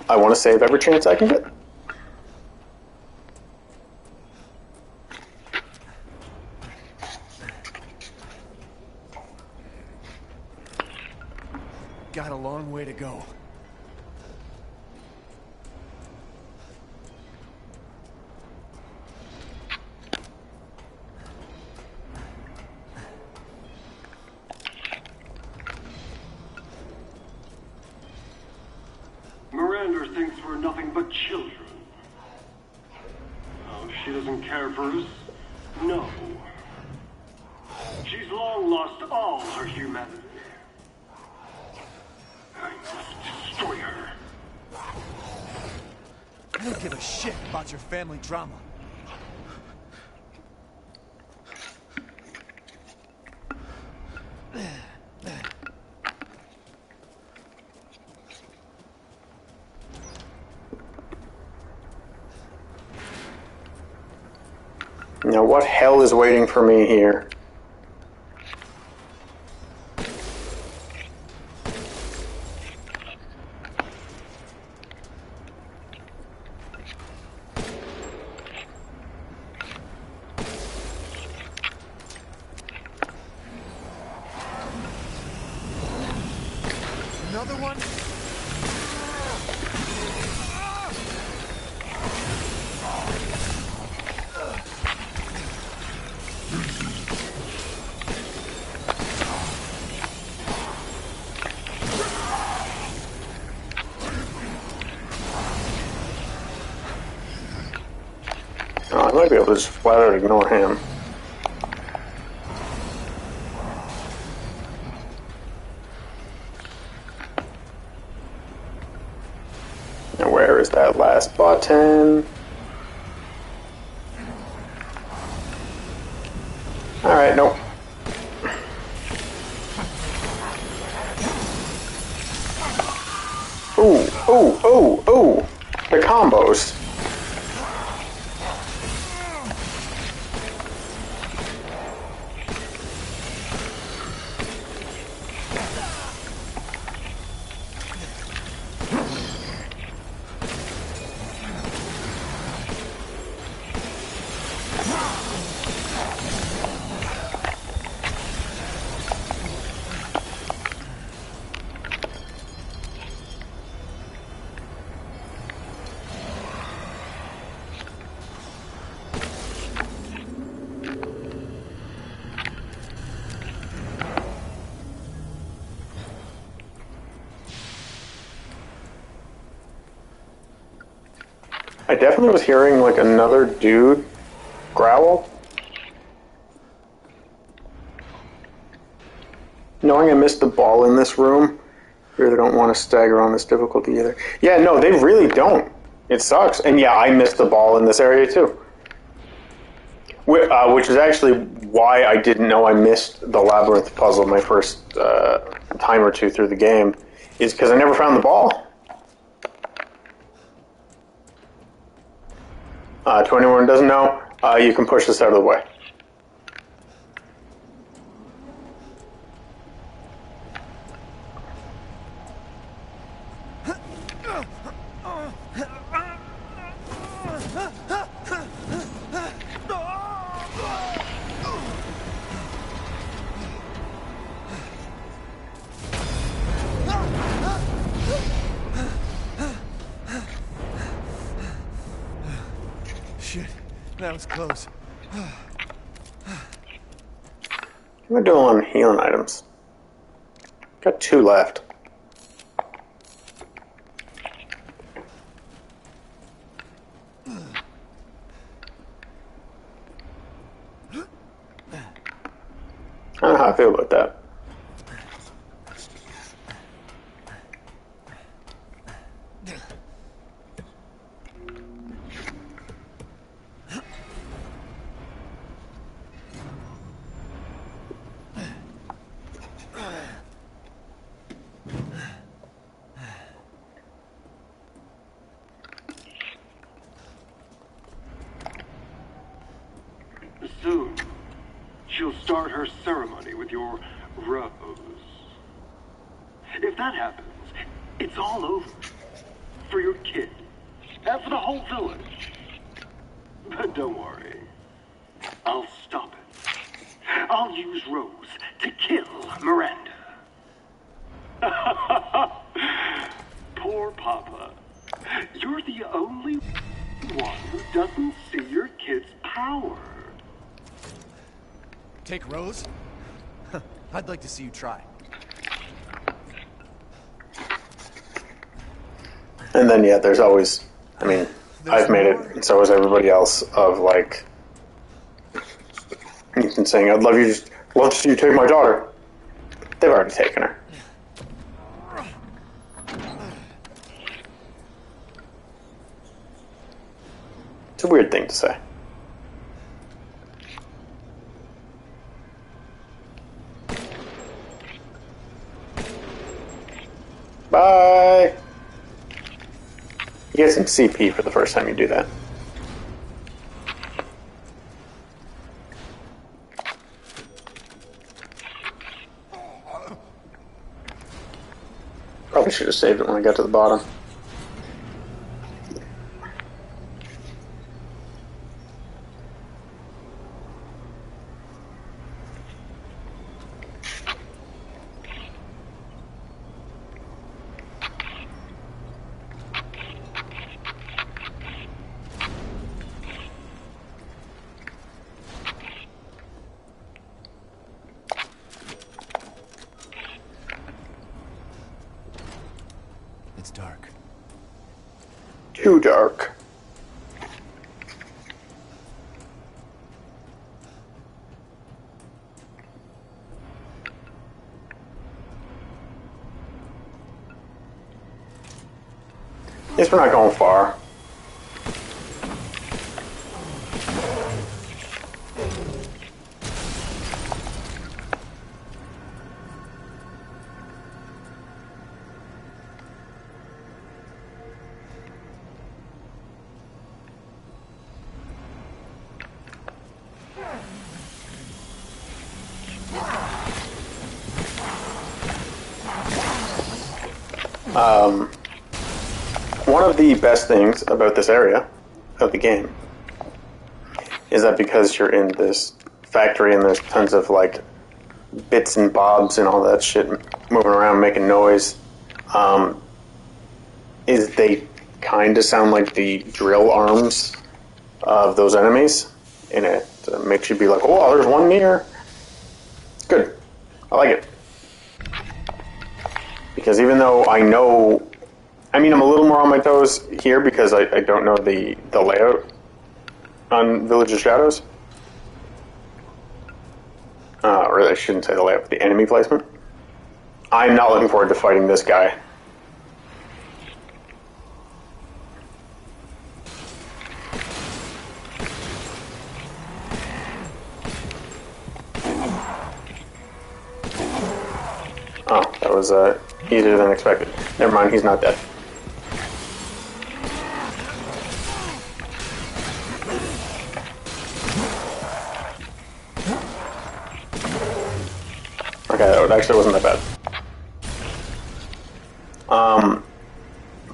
want to save every chance I can get. Got a long way to go. Miranda thinks we're nothing but children. Oh, she doesn't care for us? No. She's long lost all her humanity. I must destroy her. I don't give a shit about your family drama. Now what hell is waiting for me here? Another one? Oh, I might be able to just flat out ignore him. Now where is that last button? Alright, nope. Ooh, ooh, ooh, ooh! The combos. I definitely was hearing like another dude growl. Knowing I missed the ball in this room, really don't want to stagger on this difficulty either. Yeah, no, they really don't. It sucks. And yeah, I missed the ball in this area too. Which is actually why I didn't know I missed the labyrinth puzzle my first time or two through the game, is because I never found the ball. To anyone who doesn't know, you can push this out of the way. That was close. What am I doing on healing items? Got 2 left. I don't know how I feel about that. Soon, she'll start her ceremony with your rose. If that happens, it's all over. For your kid. And for the whole village. But don't worry. I'll stop it. I'll use Rose to kill Miranda. Poor Papa. You're the only one who doesn't see your kid's power. Take Rose? I'd like to see you try. And then, yeah, there's always, I mean, I've made it, and so has everybody else, of like, Ethan saying, I'd love to see you take my daughter. They've already taken her. It's a weird thing to say. Bye! You get some CP for the first time you do that. Probably should have saved it when I got to the bottom. It's dark. Too dark. Guess we're not going far. One of the best things about this area of the game is that because you're in this factory and there's tons of like bits and bobs and all that shit moving around making noise, is they kind of sound like the drill arms of those enemies, and it makes you be like, oh, there's one near. It's good. I like it. Because even though I know, I mean, I'm a little more on my toes here because I don't know the layout on Village of Shadows. Really, I shouldn't say the layout, but the enemy placement. I'm not looking forward to fighting this guy. Oh, that was easier than expected. Never mind, he's not dead. Okay, that actually wasn't that bad. But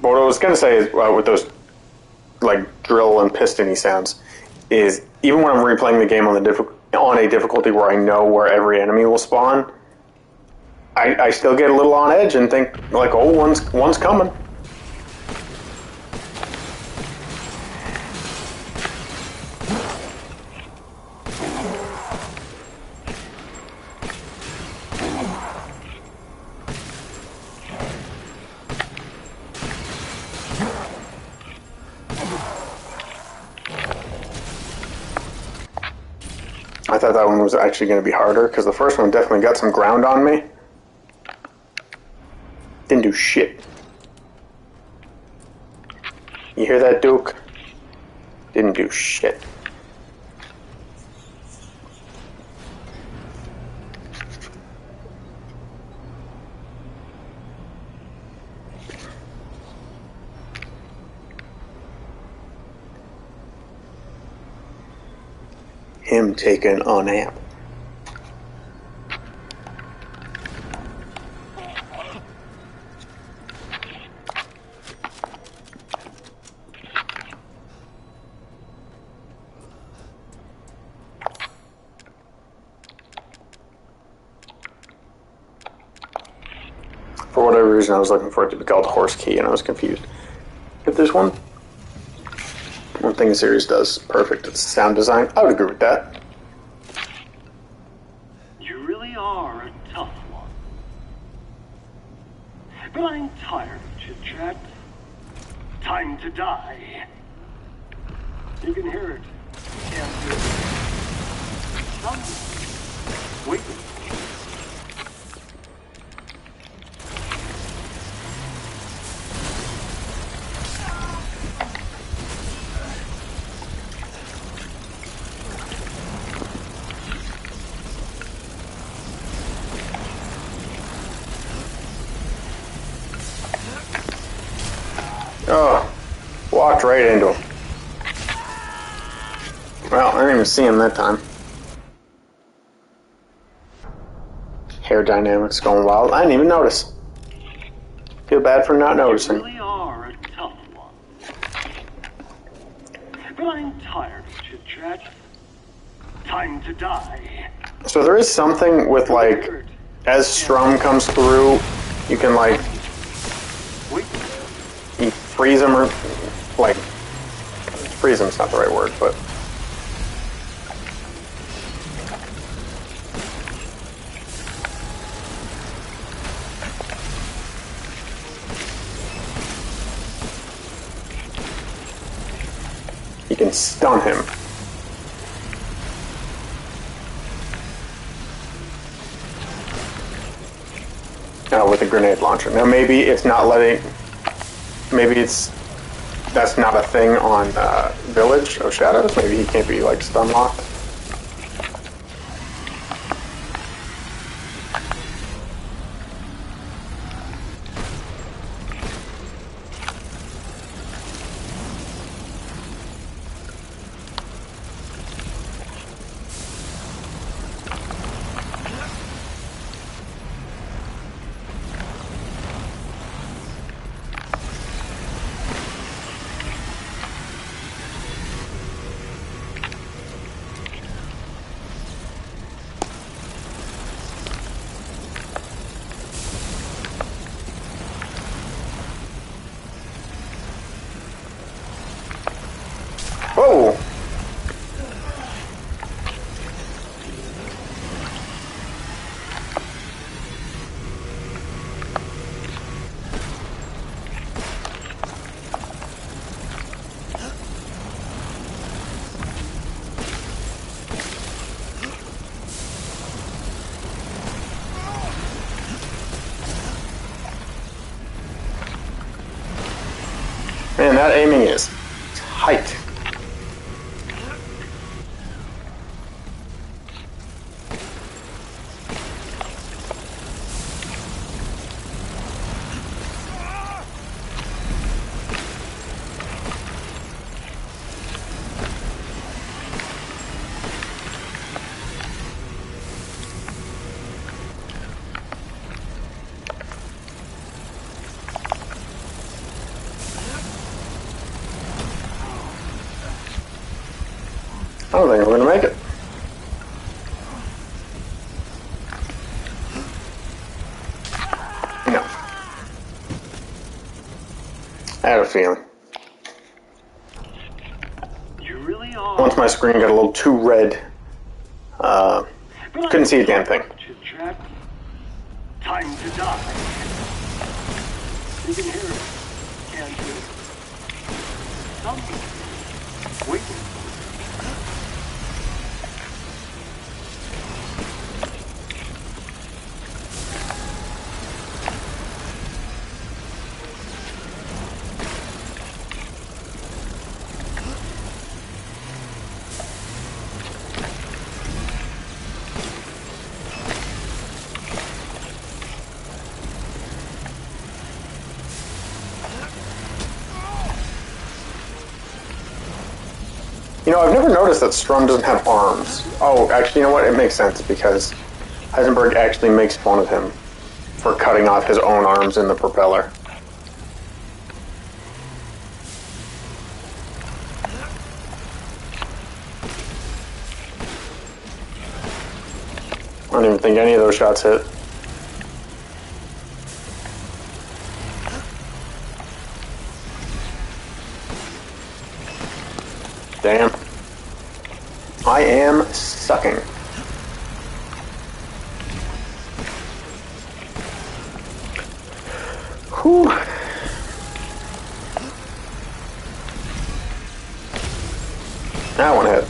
what I was going to say is, with those like drill and piston-y sounds, is even when I'm replaying the game on a difficulty where I know where every enemy will spawn, I still get a little on edge and think like, oh, one's coming. I thought that one was actually going to be harder, because the first one definitely got some ground on me. Didn't do shit. You hear that, Duke? Didn't do shit. Him taking a nap. For whatever reason, I was looking for it to be called Horse Key, and I was confused. If there's one thing the series does perfect, it's sound design. I would agree with that. You really are a tough one. But I'm tired of chit-chat. Time to die. You can hear it. Can't hear it. Something. Wait. Oh, walked right into him. Well, I didn't even see him that time. Hair dynamics going wild. I didn't even notice. Feel bad for not noticing. You really are a tough one. But I'm tired of chit-chat. Time to die. So there is something with, like, as Strum comes through, you can, like, you freeze him, or, like, freeze him's not the right word, but you can stun him. With a grenade launcher. Now maybe it's not letting... Maybe that's not a thing on Village of Shadows. Maybe he can't be, like, stun locked. Whoa! Man, that aiming is tight. I don't think we're gonna make it. No. I had a feeling. You really are. Once my screen got a little too red, couldn't see a damn thing. Chit-chat. Time to die. You can hear it. Can't hear it. Something. Wait. You know, I've never noticed that Strum doesn't have arms. Oh, actually, you know what? It makes sense because Heisenberg actually makes fun of him for cutting off his own arms in the propeller. I don't even think any of those shots hit. Damn. I am sucking. Whew. That one hit.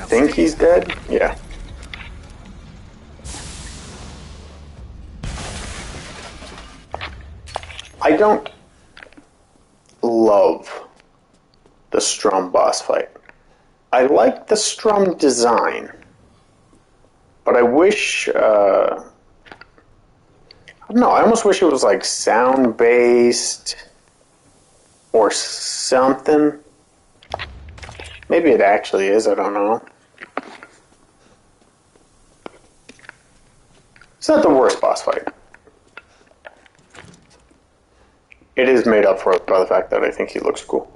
Think he's dead? Yeah. I don't love the Strum boss fight. I like the Strum design, but I wish, I don't know, I almost wish it was like sound-based or something. Maybe it actually is, I don't know. It's not the worst boss fight. It is made up for by the fact that I think he looks cool.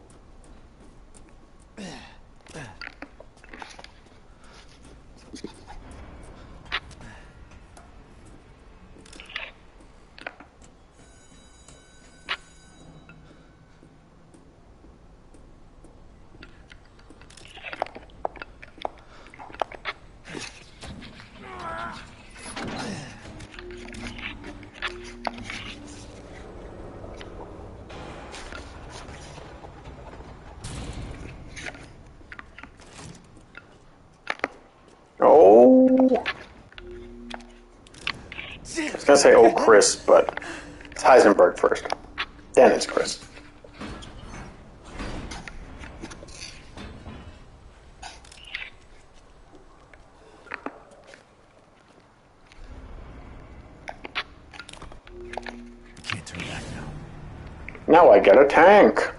I was gonna say, oh, Chris, but it's Heisenberg first. Then it's Chris. Can't turn back now. Now I get a tank.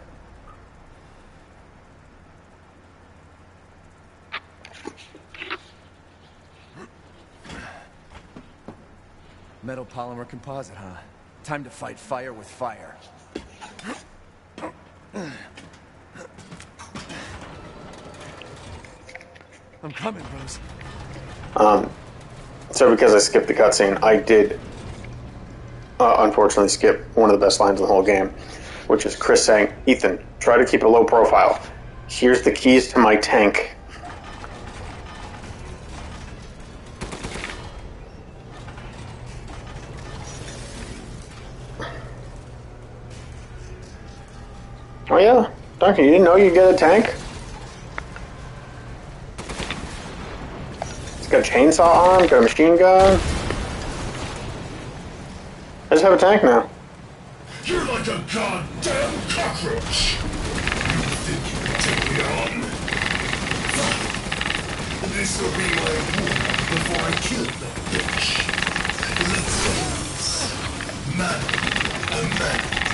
Metal polymer composite, huh? Time to fight fire with fire. I'm coming, Rose. So because I skipped the cutscene, I did unfortunately skip one of the best lines in the whole game, which is Chris saying, "Ethan, try to keep a low profile. Here's the keys to my tank." Oh yeah, Duncan, you didn't know you get a tank? It's got a chainsaw arm, got a machine gun. I just have a tank now. You're like a goddamn cockroach. You think you can take me on? This'll be my reward before I kill that bitch. Let's go. Man, a man.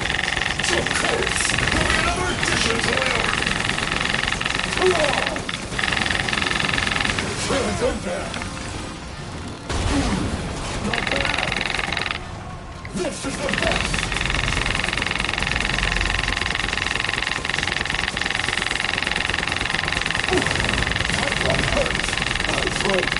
This is the best! That one hurts! My friends!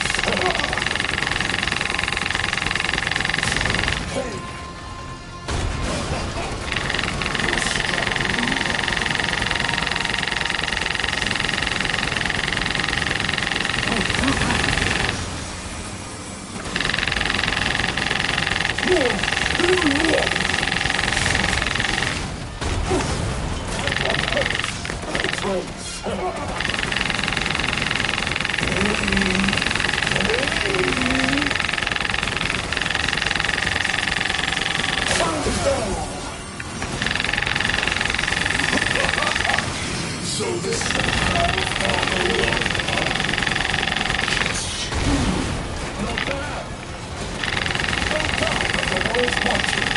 So this is how not bad. No doubt that the world's watching.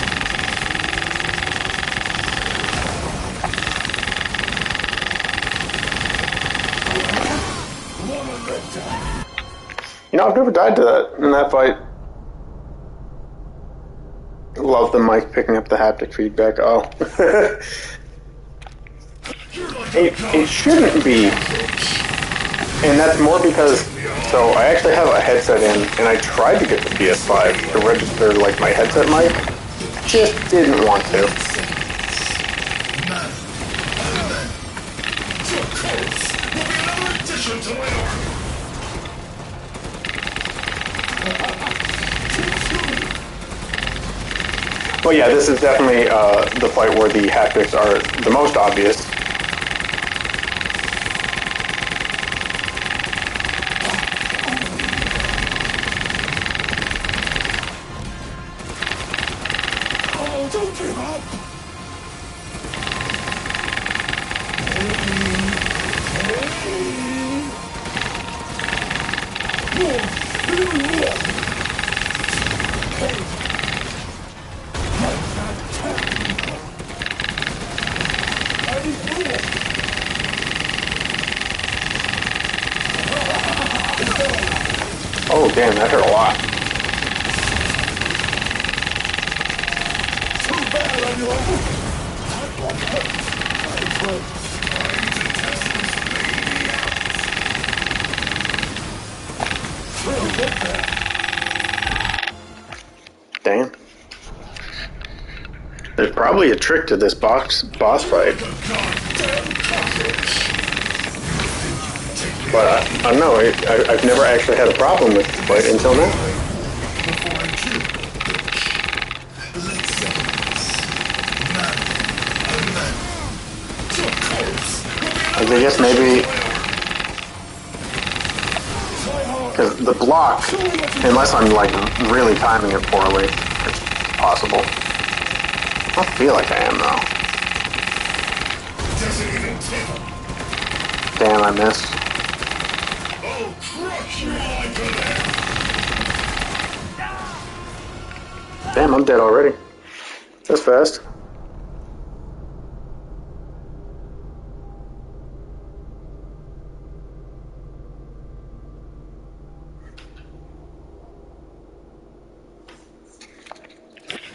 You know, I've never died to that in that fight. Love the mic picking up the haptic feedback. Oh. It shouldn't be. And that's more because, so I actually have a headset in, and I tried to get the PS5 to register like my headset mic. Just didn't want to. Well, yeah, this is definitely the fight where the haptics are the most obvious. Oh, don't give up! Oh, damn, that hurt a lot. Too bad on you. That one hurts. Damn. There's probably a trick to this boss fight. But I don't know, I've never actually had a problem with this fight until now. I guess maybe because the block, unless I'm like really timing it poorly, it's possible. I don't feel like I am though. Damn, I missed. Damn, I'm dead already. That's fast.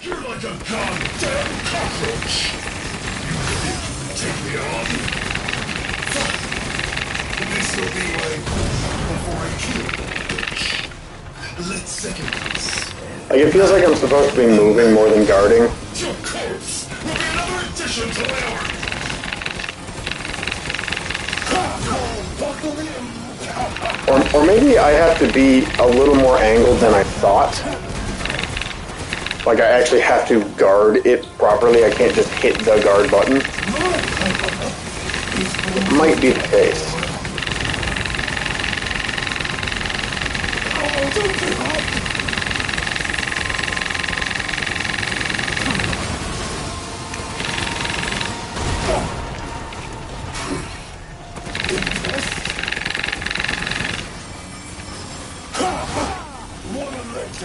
You're like a goddamn cockroach! Take me on? This will be like before I kill. Let's second this. Like, it feels like I'm supposed to be moving more than guarding. Your corpse will be another addition to my army. Or maybe I have to be a little more angled than I thought. Like, I actually have to guard it properly. I can't just hit the guard button. Might be the case.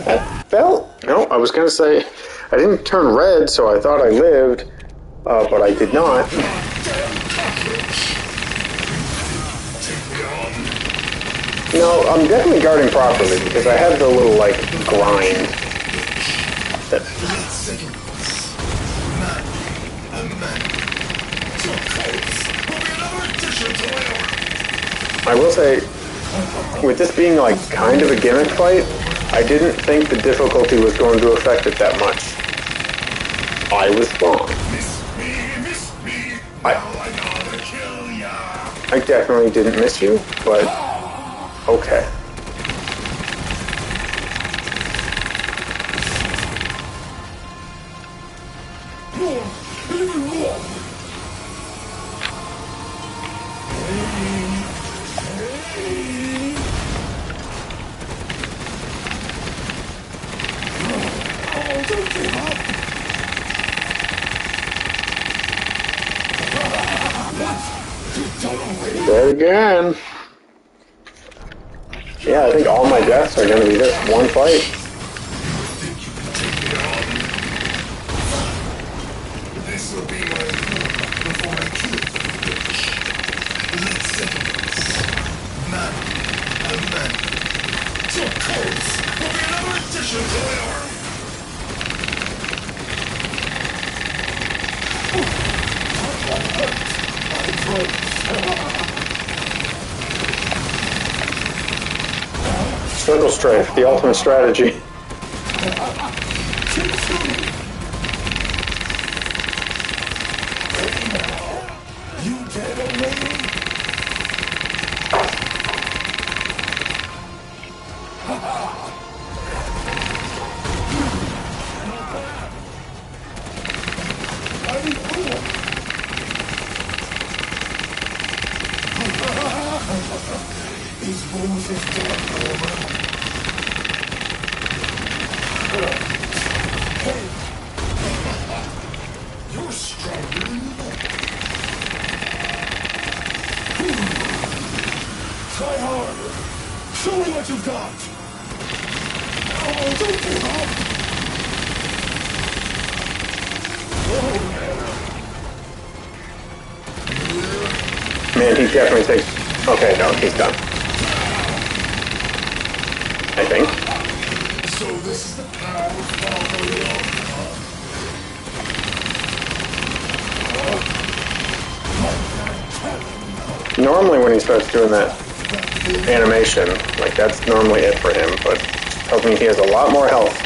That felt... No, I was going to say... I didn't turn red, so I thought I lived. But I did not. No, I'm definitely guarding properly because I have the little, like, grind. That... I will say, with this being, like, kind of a gimmick fight, I didn't think the difficulty was going to affect it that much. I was wrong. I definitely didn't miss you, but okay. There again. Yeah, I think all my deaths are going to be this one fight. This will be my before I kill the bitch. Let's settle this. Man, a man. So close. Will be another addition to my arm. Circle strafe, the ultimate strategy. You dead already? These fools is dead, Norman. You're stronger than you look. Try harder. Show me what you've got. Oh, don't give up. Man, he definitely takes... Okay, no, he's done. I think. So this is the power of Father Love. Normally when he starts doing that animation, like that's normally it for him, but tells me he has a lot more health.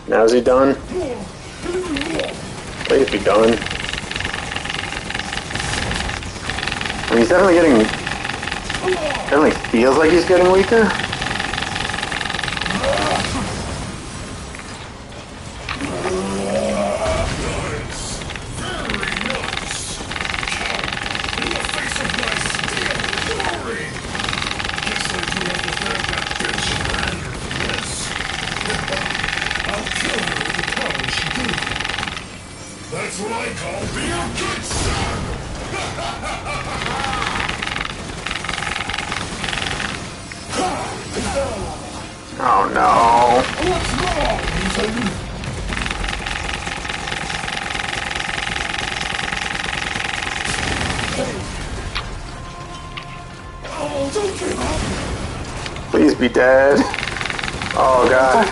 Now is he done? Please be done. I mean, he's definitely getting... Definitely feels like he's getting weaker. That's what I call being a good son! Oh no. What's wrong, Ethan? Oh, don't give up! Please be dead. Oh god.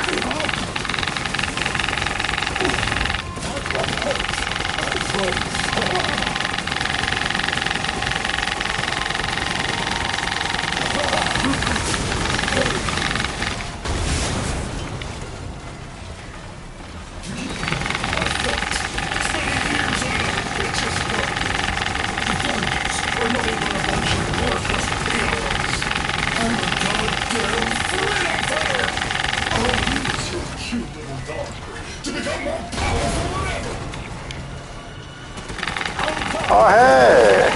Oh, hey!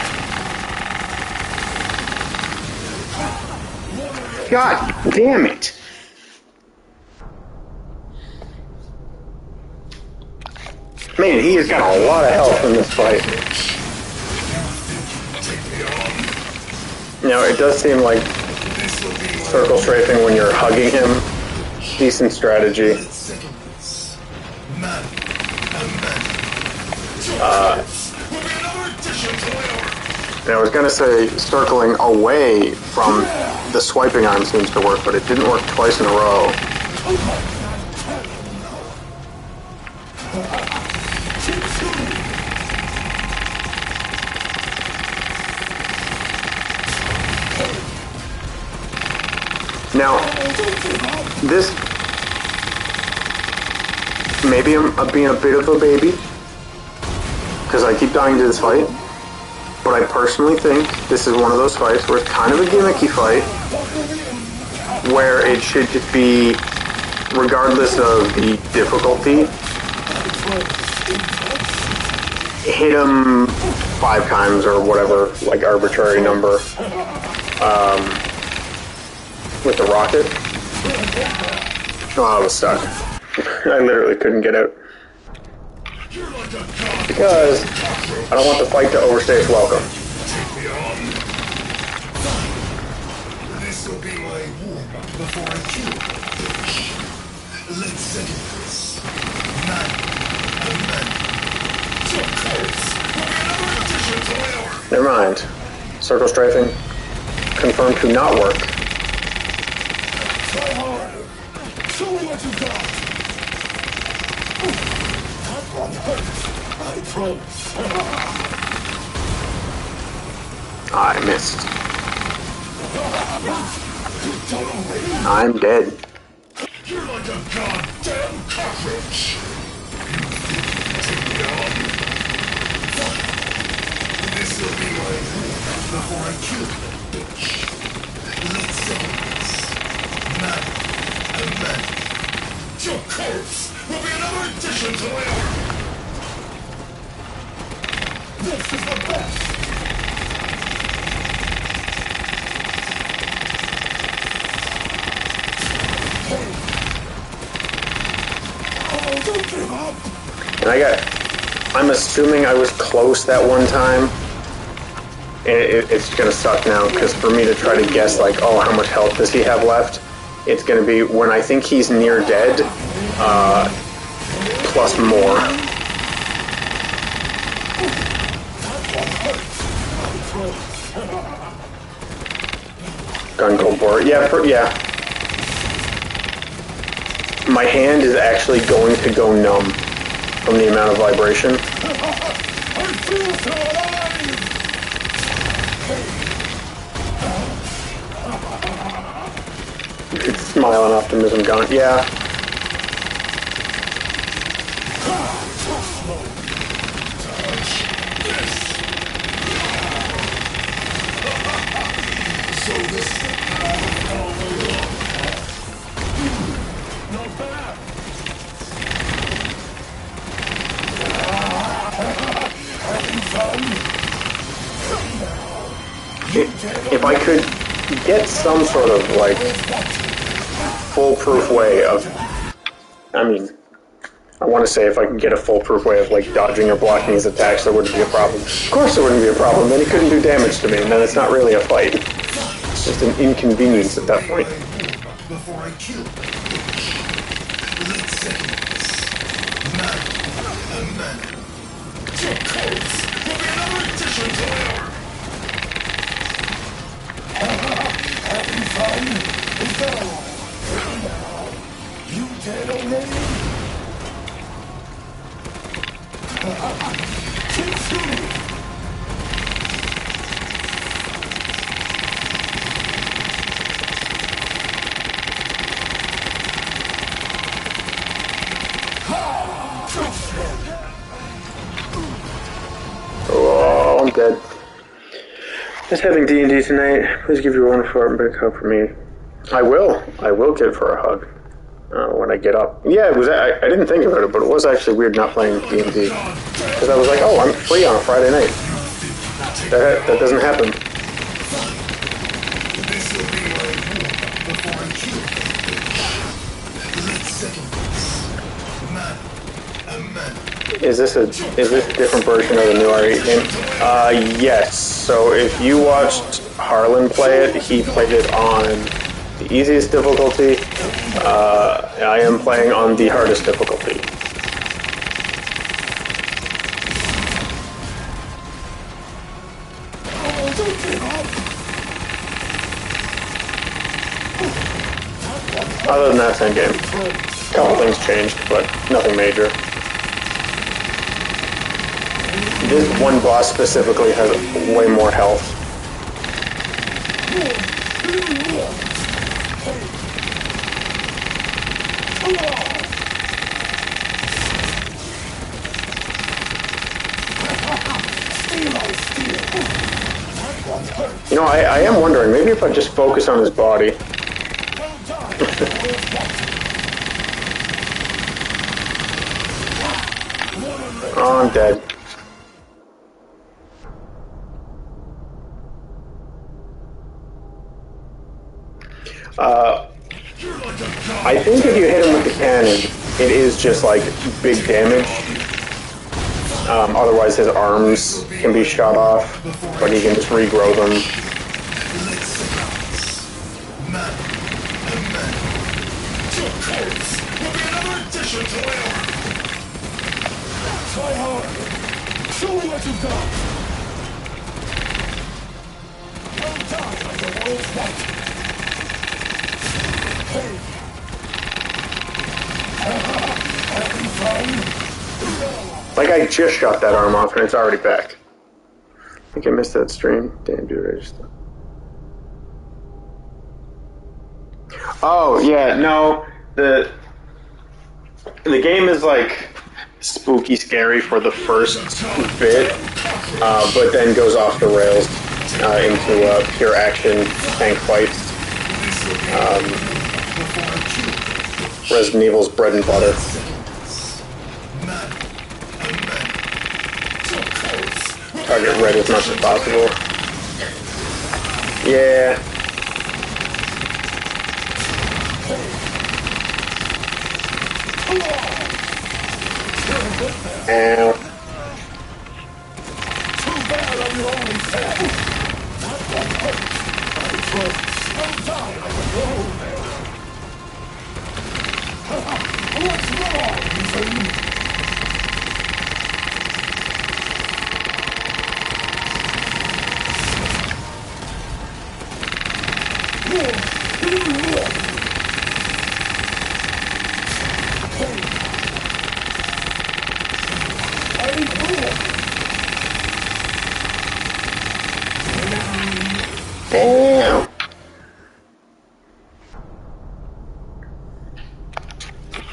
God damn it! Man, he has got a lot of health in this fight. Now, it does seem like circle strafing when you're hugging him, decent strategy. And I was going to say circling away from the swiping arm seems to work, but it didn't work twice in a row. Now, this, maybe I'm being a bit of a baby, because I keep dying to this fight, but I personally think this is one of those fights where it's kind of a gimmicky fight, where it should just be, regardless of the difficulty, hit him 5 times or whatever, like arbitrary number. With the rocket. Oh, I was stuck. I literally couldn't get out. Because I don't want the fight to overstay its welcome. This will be my warm-up before I kill you. Let's settle this. Man. So close. Another addition to my order. Never mind. Circle strafing confirmed to not work. Try harder. Show me what you got. That one hurts. I promise. I missed. I'm dead. You're like a goddamn cockroach. Take me on. This will be my rule before I kill you, bitch. Let's settle this. Man. Your corpse will be another addition to my order. This is the best. Oh, don't give up. And I'm assuming I was close that one time. And it's gonna suck now, because for me to try to guess, like, oh, how much health does he have left? It's going to be when I think he's near dead, plus more. Gun cold bore. Yeah, yeah. My hand is actually going to go numb from the amount of vibration. Smile and optimism gone. Yeah. So this is the power of the law. Not bad. Having fun? If I could get some sort of, like, foolproof way of, I mean, I want to say if I could get a foolproof way of, like, dodging or blocking his attacks, there wouldn't be a problem. Of course there wouldn't be a problem, then he couldn't do damage to me, and then it's not really a fight. It's just an inconvenience at that point. Before I kill you, let's settle this. Man. Your corpse will be another addition to my order. Having fun? Is that all? You dead already? Keep shooting! Oh, I'm dead. Just having D&D tonight. Please give your one a fart and big hug for me. I will give her a hug when I get up. Yeah, it was. I didn't think about it, but it was actually weird not playing D&D because I was like, oh, I'm free on a Friday night. That doesn't happen. Is this a different version of the new RE game? Yes. So if you watched Harlan play it, he played it on the easiest difficulty. I am playing on the hardest difficulty. Other than that, same game. A couple things changed, but nothing major. This one boss specifically has way more health. You know, I am wondering, maybe if I just focus on his body. Oh, I'm dead. I think if you hit him with the cannon, it is just like big damage. Otherwise his arms can be shot off, but he can just regrow them. Try hard. Show me what you've got. Don't die like the world's fight. Hey. Having fun? Like I just shot that arm off and it's already back. I think I missed that stream. Damn, dude, I just... Oh, yeah, no. The game is like spooky scary for the first bit, but then goes off the rails into pure action tank fights. Resident Evil's bread and butter. Target red as much as possible. Yeah. Ow. Too bad I'm your only fan. That one hurt. Don't die like a grown man. What's wrong, Ethan? Damn.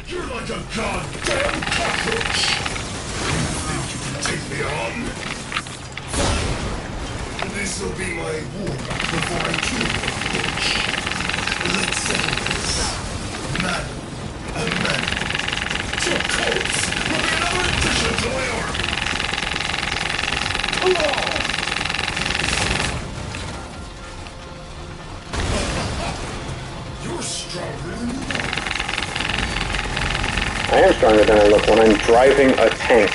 You're like a goddamn cockroach. You think you can take me on? This'll be my war before I kill you, bitch. Let's settle this. Man, a man. Your coats will be another addition to my army. Come on! You're stronger than you are. I am stronger than I look when I'm driving a tank.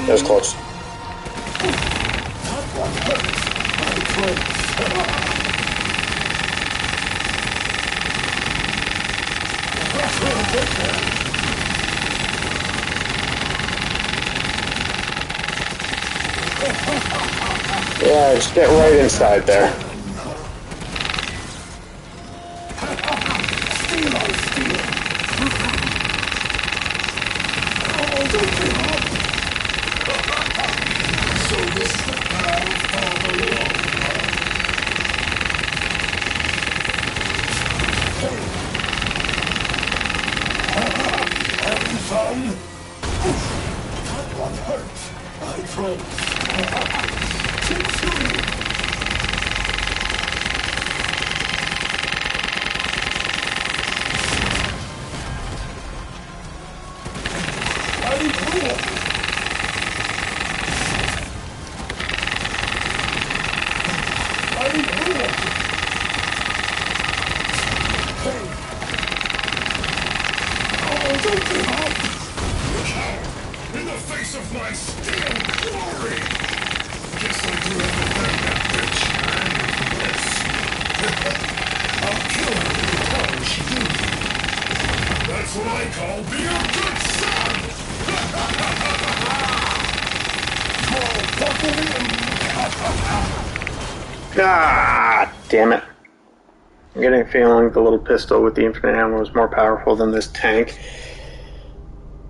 That was close. Yeah, just get right inside there. That's what I call being a good son! Ah, damn it. I'm getting a feeling the little pistol with the infinite ammo is more powerful than this tank.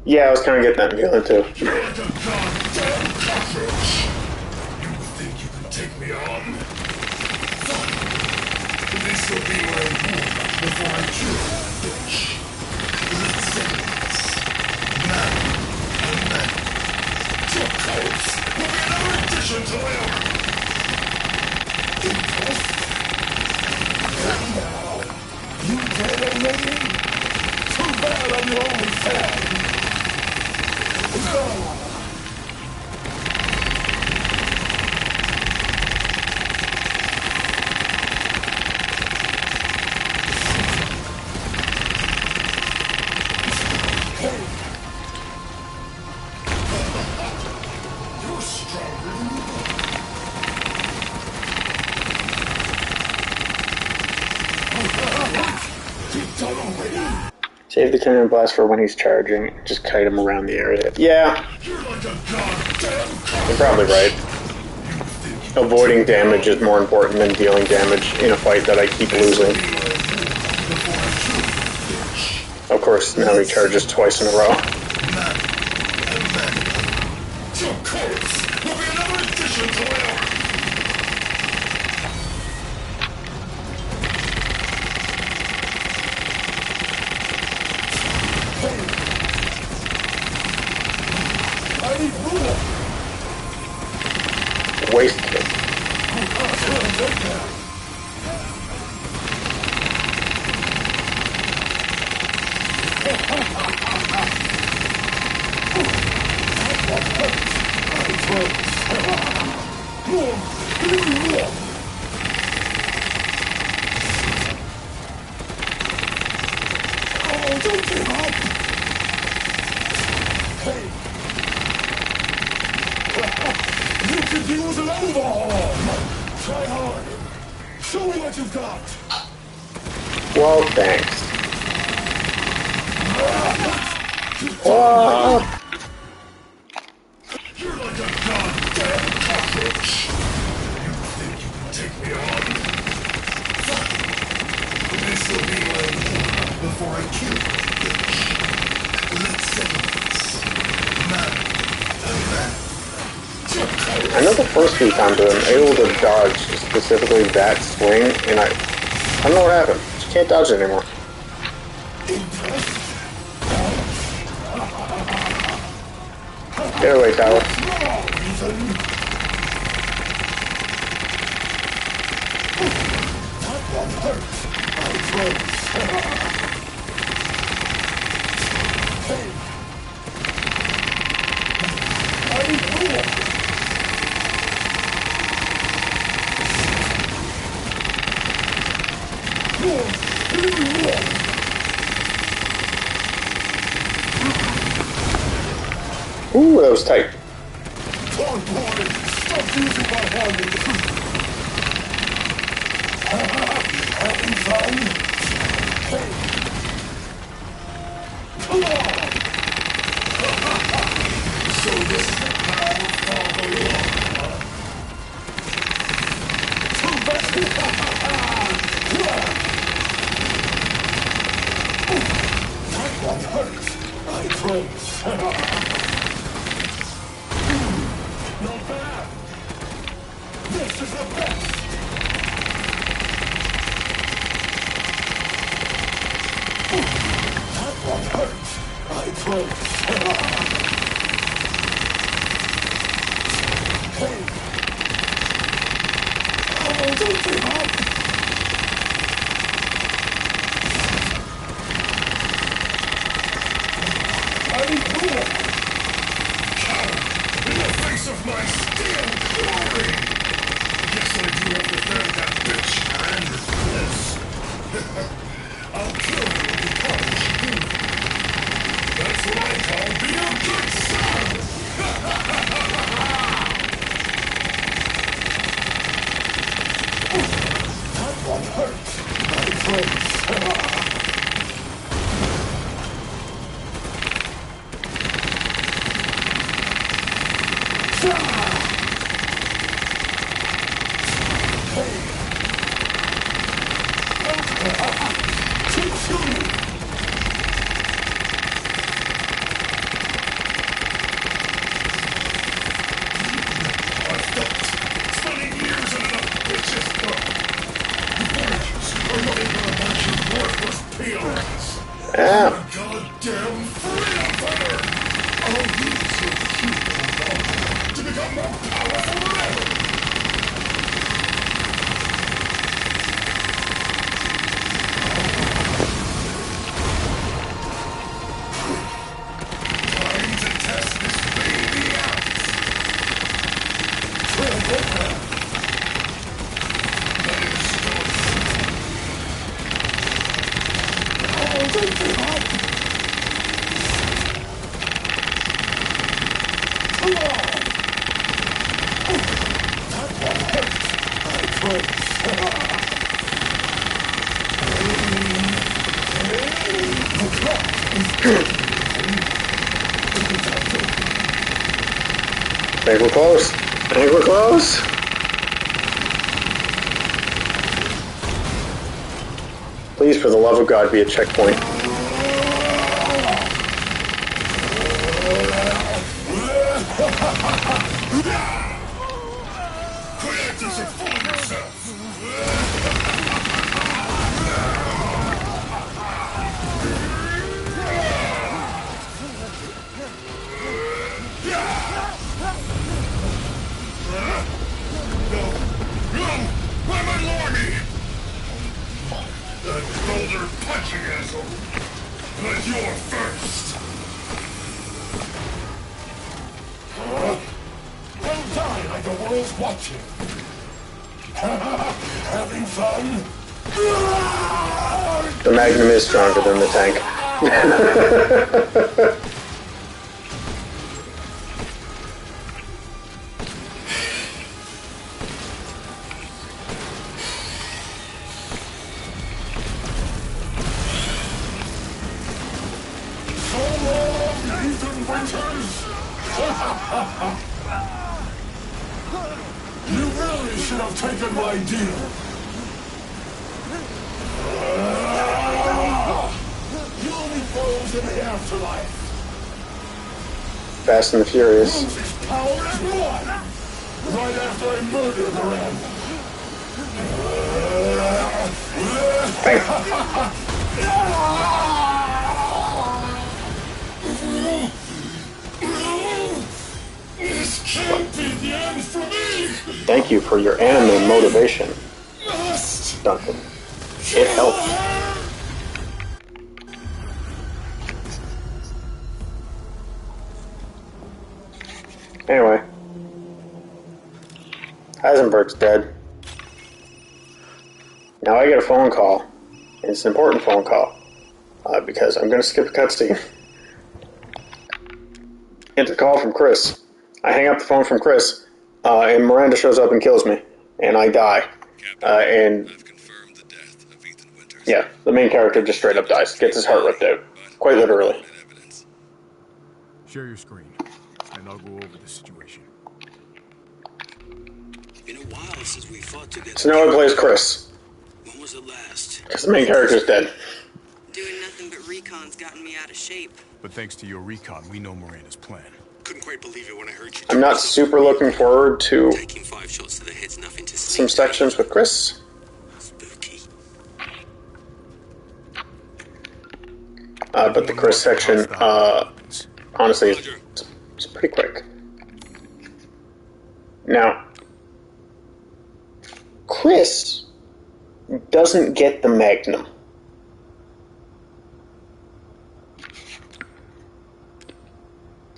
Yeah, I was kind of getting that feeling too. You're like a goddamn cockroach! You think you can take me on? Fine. This will be my war before I kill that bitch. Let's settle this. Man and man. Your corpse will be another addition to my armor. Impressed? And now, you dead already? Too bad I'm your only fan. Go! You're stronger than you. You're done already? Save the cannon blast for when he's charging. Just kite him around the area. Yeah. You're like a goddamn You're probably right. Avoiding damage is more important than dealing damage in a fight that I keep losing. Of course, now he charges twice in a row. Your corpse will be another addition to my armor. I need rule. Wasted it. Oh, don't give up. Hey. You could use an overhaul. Try hard. Show me what you've got. Well, thanks. Whoa. You're like a goddamn cockroach. You think you can take me on? Fine. This will be my war before I kill you, bitch. Let's settle this. Man and man. I know the first few times I'm able to dodge specifically that swing, and I don't know what happened. Just can't dodge it anymore. Get away, Tyler. Ooh, that was tight. Stop using my hand in the having fun? Hey. Come on! So this is the power of Father Love, huh? Too bad! That one hurt, I promise. Not bad. This is the best. That one hurt, I promise. Hey. Oh, don't give up. I need more. Coward, in the face of my steel glory. Guess I do have to thank that bitch and this. I'll kill you because you. That's what I call being a good son. Too soon! I've felt spending years in enough bitches throat. You boys are nothing but a bunch of worthless peons. Yeah. You're a goddamn freedom fighter! I'll use your cute little dog to become more powerful than ever! Time to test this baby out! That is still oh, don't be hot! Come on! That one hurt! I quit! The clock is I think we're close. I think we're close. Please, for the love of God, be a checkpoint. Quit acting full of yourself! No! Why my lordy? That boulder punching asshole! But you're first! Well done, like the world's watching! Having fun? The Magnum is stronger than the tank. So long, Ethan Winters! You really should have taken my deal. You only foes in the afterlife. Fast and the Furious. His power is one. Right after I murdered Moran. This can't be the end for me. Thank you for your anime motivation, Duncan. It helps. Anyway, Heisenberg's dead. Now I get a phone call. It's an important phone call because I'm going to skip a cutscene. It's a call from Chris. I hang up the phone from Chris, and Miranda shows up and kills me, and I die. And I've confirmed the death of Ethan Winters. Yeah, the main character just straight up dies, gets his heart ripped out, quite literally. Share your screen, and I'll go over the situation. Been a while since we fought together. So now I plays Chris. When was it last? Because the main character's dead. Doing nothing but recon's gotten me out of shape. But thanks to your recon, we know Miranda's plan. Couldn't quite believe it when I heard you. I'm not super looking forward to Taking 5 shots to the head's nothing to some sections with Chris. Spooky. But the Chris section, honestly, it's pretty quick. Now, Chris doesn't get the Magnum.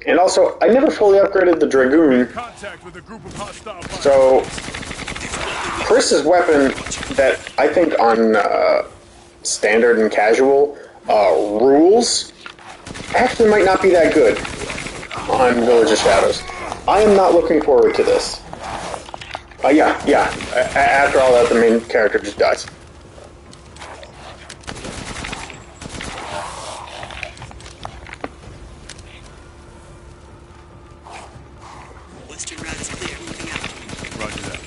And also, I never fully upgraded the Dragoon, so Chris's weapon that I think on standard and casual rules actually might not be that good on Village of Shadows. I am not looking forward to this. Yeah. After all that, the main character just dies. Western route is clear. Moving out. Roger that.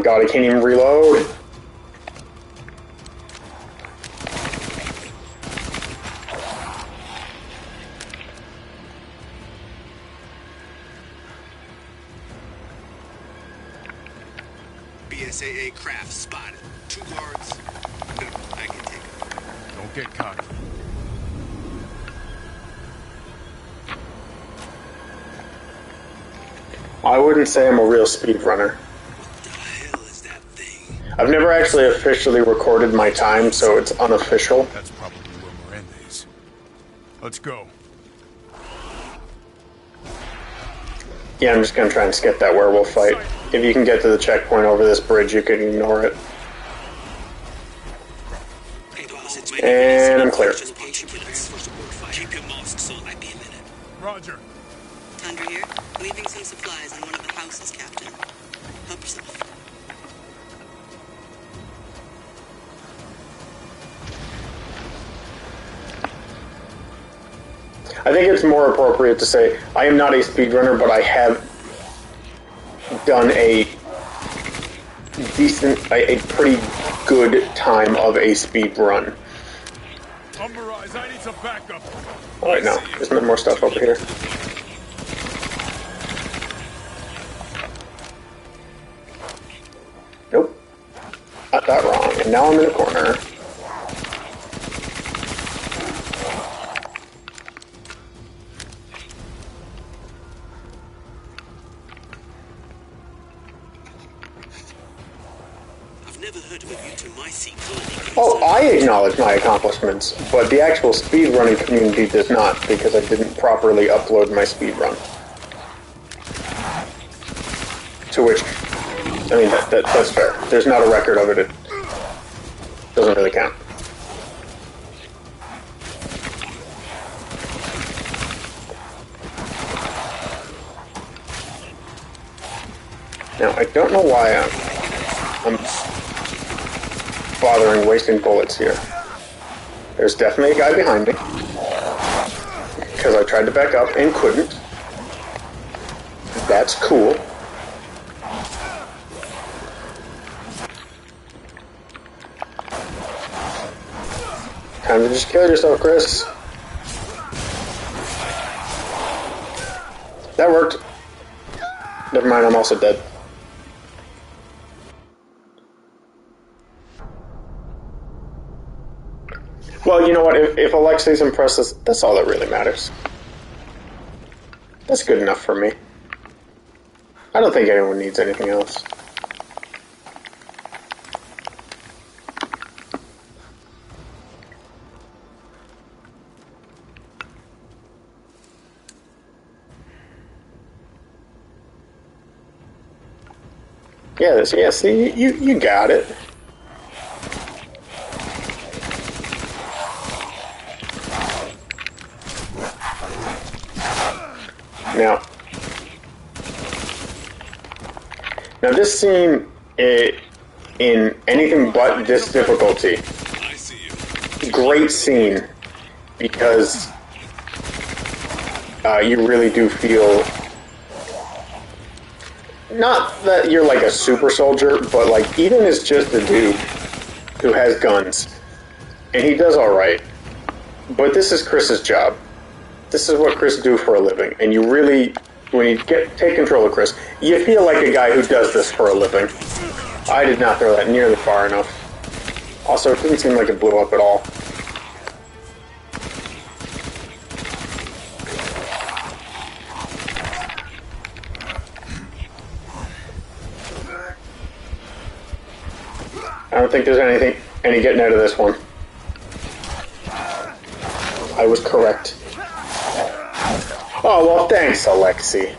god, I can't even reload. BSAA craft spotted. 2 guards. I can take it. Don't get cocky. I wouldn't say I'm a real speedrunner. I've never actually officially recorded my time, so it's unofficial. That's probably where Miranda is. Let's go. Yeah, I'm just gonna try and skip that werewolf fight. If you can get to the checkpoint over this bridge, you can ignore it. And I'm clear. Keep your masks on. Might be a minute. Roger. Tundra here. Leaving some supplies in one of the houses, Captain. Help yourself. I think it's more appropriate to say I am not a speedrunner, but I have done a decent, a pretty good time of a speed run. Umberise, I need some backup. Alright, now, there's no more stuff over here. Nope. Got that wrong, and now I'm in a corner. Oh, I acknowledge my accomplishments, but the actual speedrunning community does not, because I didn't properly upload my speedrun. To which, I mean, that's fair. There's not a record of it. It doesn't really count. Now, I don't know why I'm bothering wasting bullets here. There's definitely a guy behind me, because I tried to back up and couldn't. That's cool. Time to just kill yourself, Chris. That worked. Never mind, I'm also dead. Well, you know what? If Alexei's impressed, that's all that really matters. That's good enough for me. I don't think anyone needs anything else. Yeah, see, you got it. Now this scene, in anything but this difficulty, great scene, because you really do feel, not that you're like a super soldier, but like Ethan is just a dude who has guns, and he does alright, but this is Chris's job. This is what Chris do for a living, and you really, when you take control of Chris, you feel like a guy who does this for a living. I did not throw that nearly far enough. Also, it didn't seem like it blew up at all. I don't think there's any getting out of this one. I was correct. Oh, well, thanks, Alexei.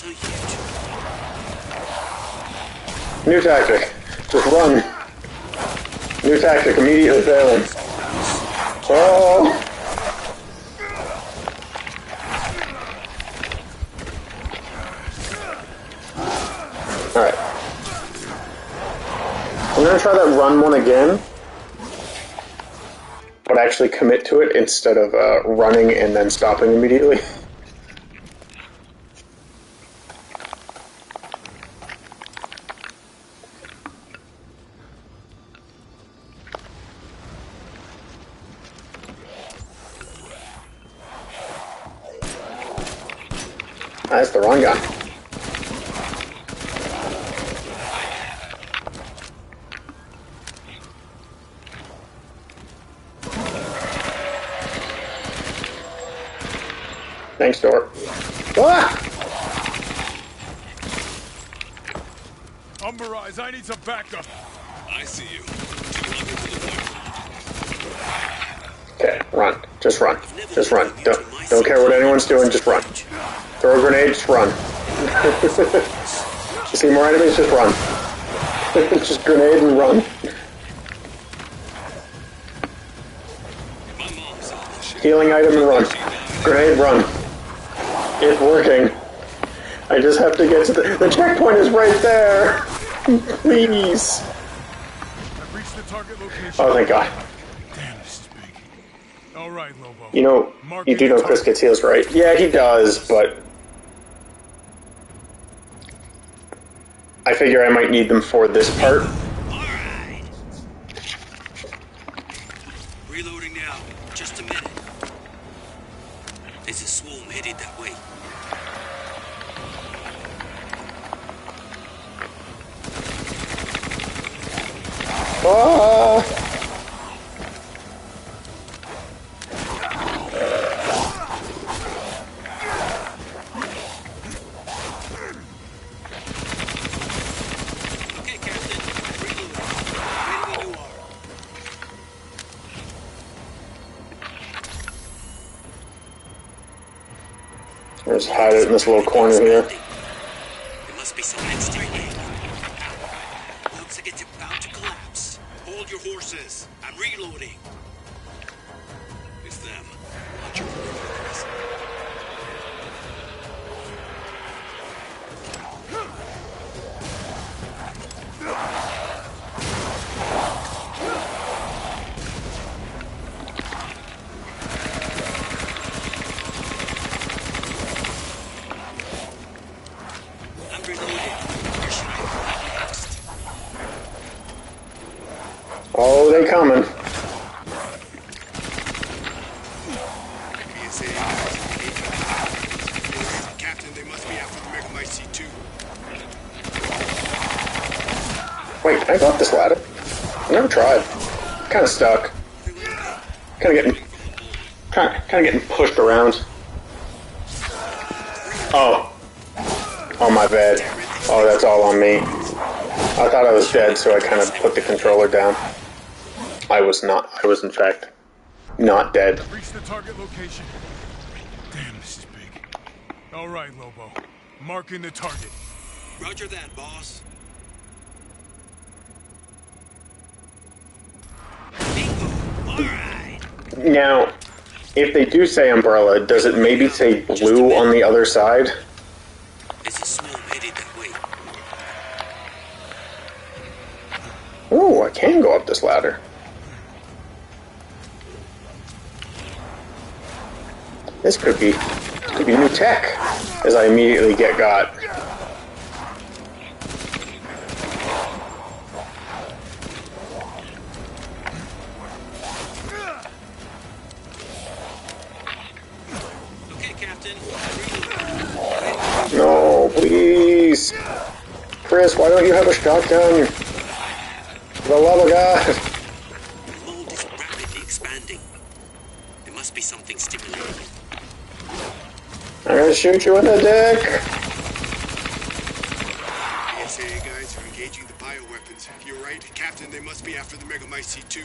so huge. New tactic. Just run. New tactic, immediately failing. Oh! Alright. I'm gonna try that run one again, but actually commit to it instead of running and then stopping immediately. That's the wrong guy. Thanks, door. Ah! Umber Eyes, I need some backup. I see you. Okay, run. Just run. Just run. Don't care what anyone's doing, just run. Throw a grenade, just run. You see more enemies, just run. Just grenade and run. Healing item and run. Grenade, run. It's working. I just have to get to the checkpoint is right there. Please. I've reached the target location. Oh, thank God. Damn, this is big. All right, Lobo. You know, you do know Chris gets heals, right? Yeah, he does, but I figure I might need them for this part. Alright. Reloading now. Just a minute. There's a swarm headed that way. Ah! Okay, Captain. Reloading. Ready when you are. I'll just hide it in this little corner here. There must be something sticking. Looks like it's about to collapse. Hold your horses. I'm reloading. It's them. Watch your progress. I'm reloading. Where should I go next? Oh, they coming. PSA Captain, they must be after the Megamite C2. Wait, can I go up this ladder? I never tried. Kind of stuck. Kind of getting pushed around. Oh. Oh, my bad. Oh, that's all on me. I thought I was dead, so I kind of put the controller down. I was not. I was, in fact, not dead. Reach the target location. Damn, this is big. All right, Lobo. Marking the target. Roger that, boss. Bingo. All right. Now, if they do say umbrella, does it maybe say blue on the other side? There's a swarm headed that way. Ooh, I can go up this ladder. This could be new tech, as I immediately get got. Okay, Captain. No, please. Chris, why don't you have a shotgun? For the love of God. The mold is rapidly expanding. There must be something stimulating. I'm gonna shoot you in the dick. PSA guys are engaging the bioweapons. You're right, Captain, they must be after the Megamite C2.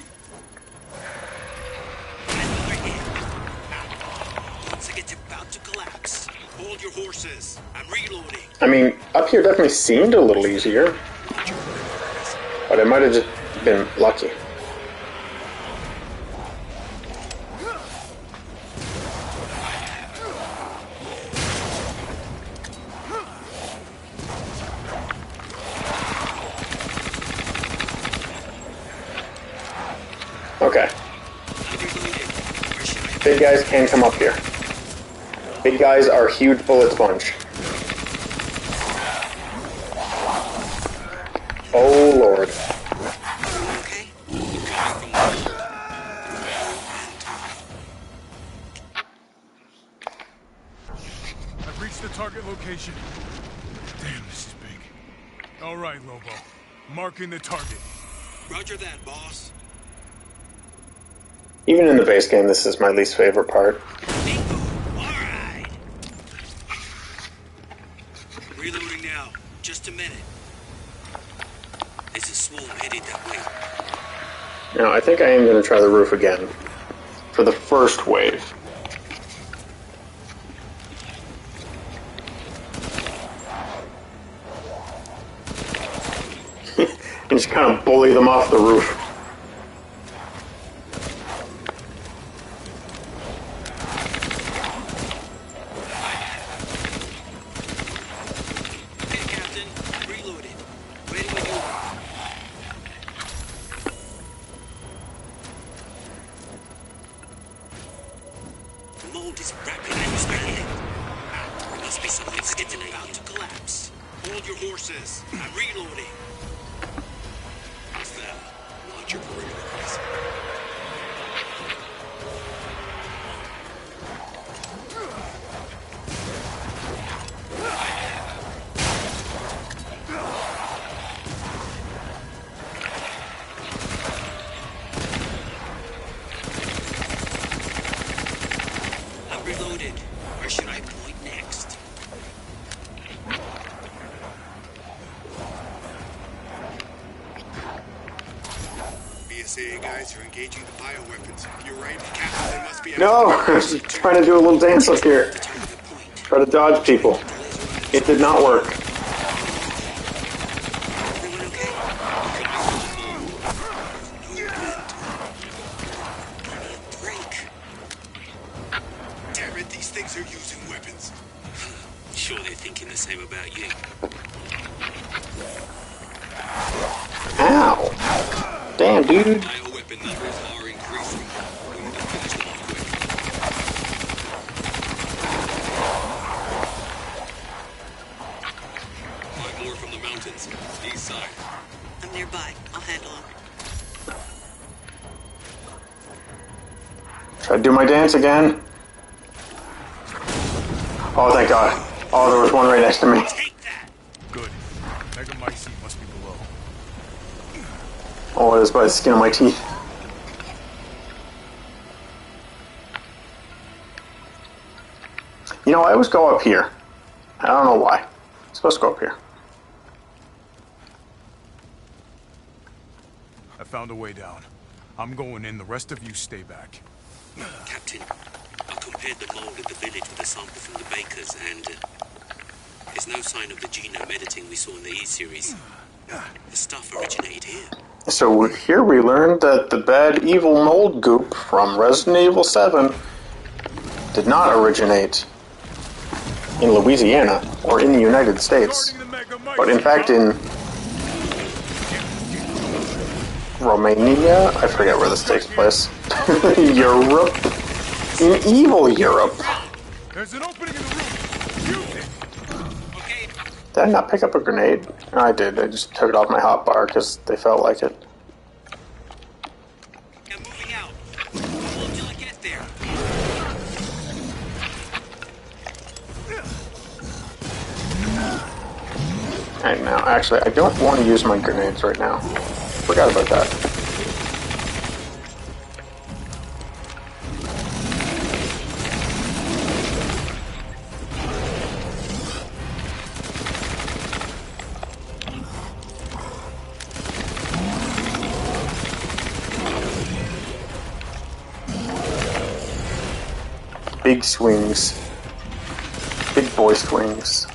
Once Target's about to collapse. Hold your horses. I'm reloading. I mean, up here definitely seemed a little easier. But I might have just been lucky. Okay. Big guys can come up here. Big guys are huge bullet sponge. Oh Lord. I've reached the target location. Damn, this is big. All right, Lobo. Marking the target. Roger that, boss. Even in the base game, this is my least favorite part. Reloading now. Just a minute. There's a swarm headed that way. Now, I think I am going to try the roof again. For the first wave. And just kind of bully them off the roof. No, I was trying to do a little dance up here. Try to dodge people. It did not work. Damn it, these things are using weapons. Sure they're thinking the same about you. Ow. Damn, dude. Bioweapon levels are increasing. More from the mountains, east side. I'm nearby. I'll handle them. Try to do my dance again. Oh, thank God. Oh, there was one right next to me. Good. Megamycete must be below. Oh, it is by the skin of my teeth. You know, I always go up here. I don't know why. I'm supposed to go up here. I found a way down. I'm going in. The rest of you stay back. Captain, I compared the mold at the village with a sample from the bakers, and there's no sign of the genome editing we saw in the E-series. The stuff originated here. So here we learned that the bad evil mold goop from Resident Evil 7 did not originate in Louisiana or in the United States, but in fact in Romania. I forget where this takes place. Europe. In evil Europe. There's an opening in the roof. Okay. Did I not pick up a grenade? I did. I just took it off my hotbar because they felt like it. I'm moving out. Hold till I get there. Alright, now, actually, I don't want to use my grenades right now. Forgot about that. big swings. Big boy swings.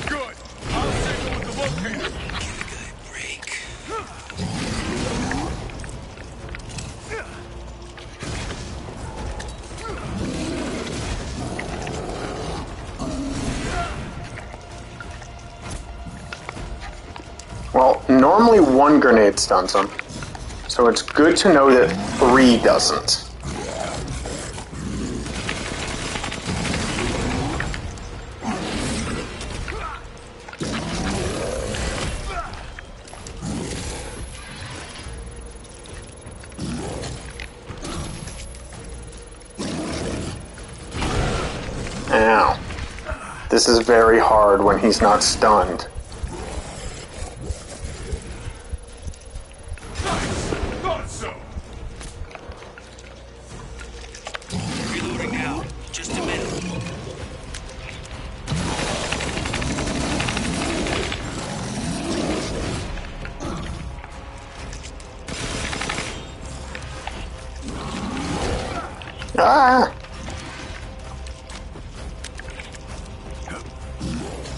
Good. I'll signal with the locator. Well, normally 1 grenade stuns him, so it's good to know that 3 doesn't. Ow. This is very hard when he's not stunned. Reloading now. Just a minute. Ah!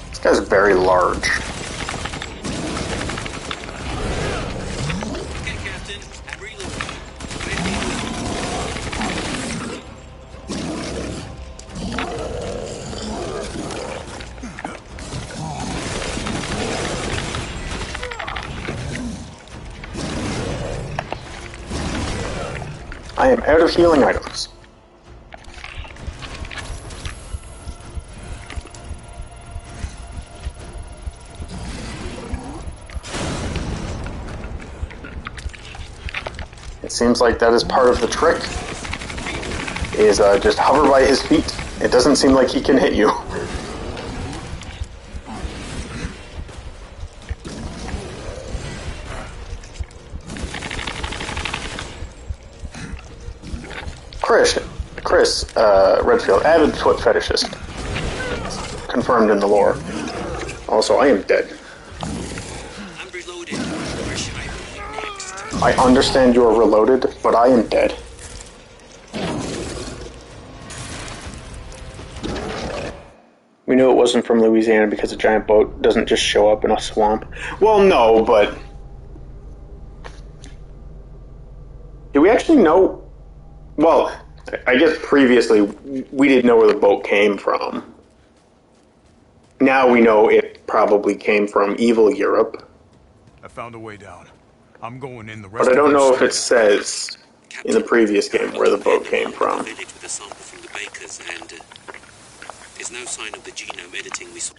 This guy's very large. Okay, Captain. I'm reloading. I am out of healing items. It seems like that is part of the trick, is just hover by his feet. It doesn't seem like he can hit you. Chris Redfield, avid foot fetishist. Confirmed in the lore. Also, I am dead. I'm reloaded. Where should I move next? I understand you are reloaded, but I am dead. We knew it wasn't from Louisiana because a giant boat doesn't just show up in a swamp. Well, no, but... Do we actually know... Well, I guess previously we didn't know where the boat came from. Now we know it probably came from evil Europe. I found a way down. I'm going in the rest. But I don't know if it says in the previous game where the boat came from. Village with a sample from the bakers, and there's no sign of the genome editing we saw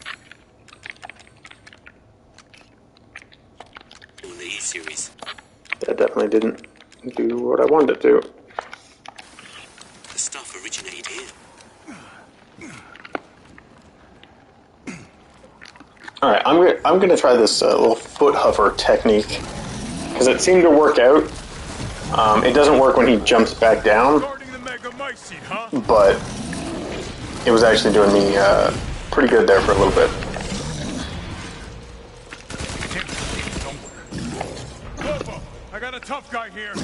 in the E-series. That definitely didn't do what I wanted it to. The stuff originated here. Alright, I'm gonna try this little foot hover technique, because it seemed to work out. It doesn't work when he jumps back down, but it was actually doing me pretty good there for a little bit. Lobo, I got a tough guy here.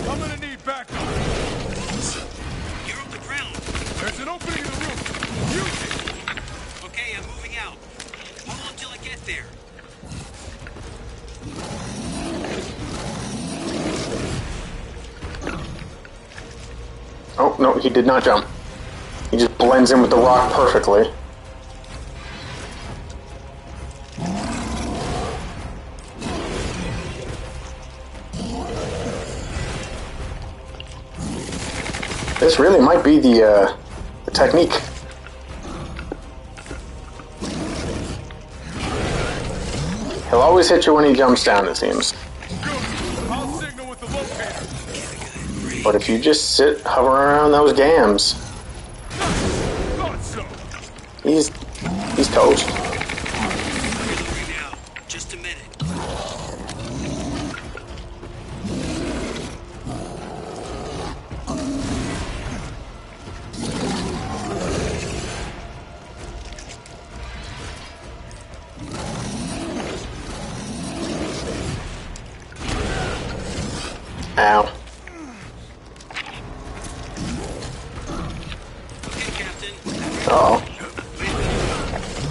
I'm gonna need backup. You're on the ground. There's an opening in the roof. Use it. Okay, I'm moving out. Hold on till I get there. Oh, no, he did not jump. He just blends in with the rock perfectly. This really might be the technique. He'll always hit you when he jumps down, it seems. I'll signal with the locator. But if you just sit hovering around those gams, he's toast. Just a minute. Ow.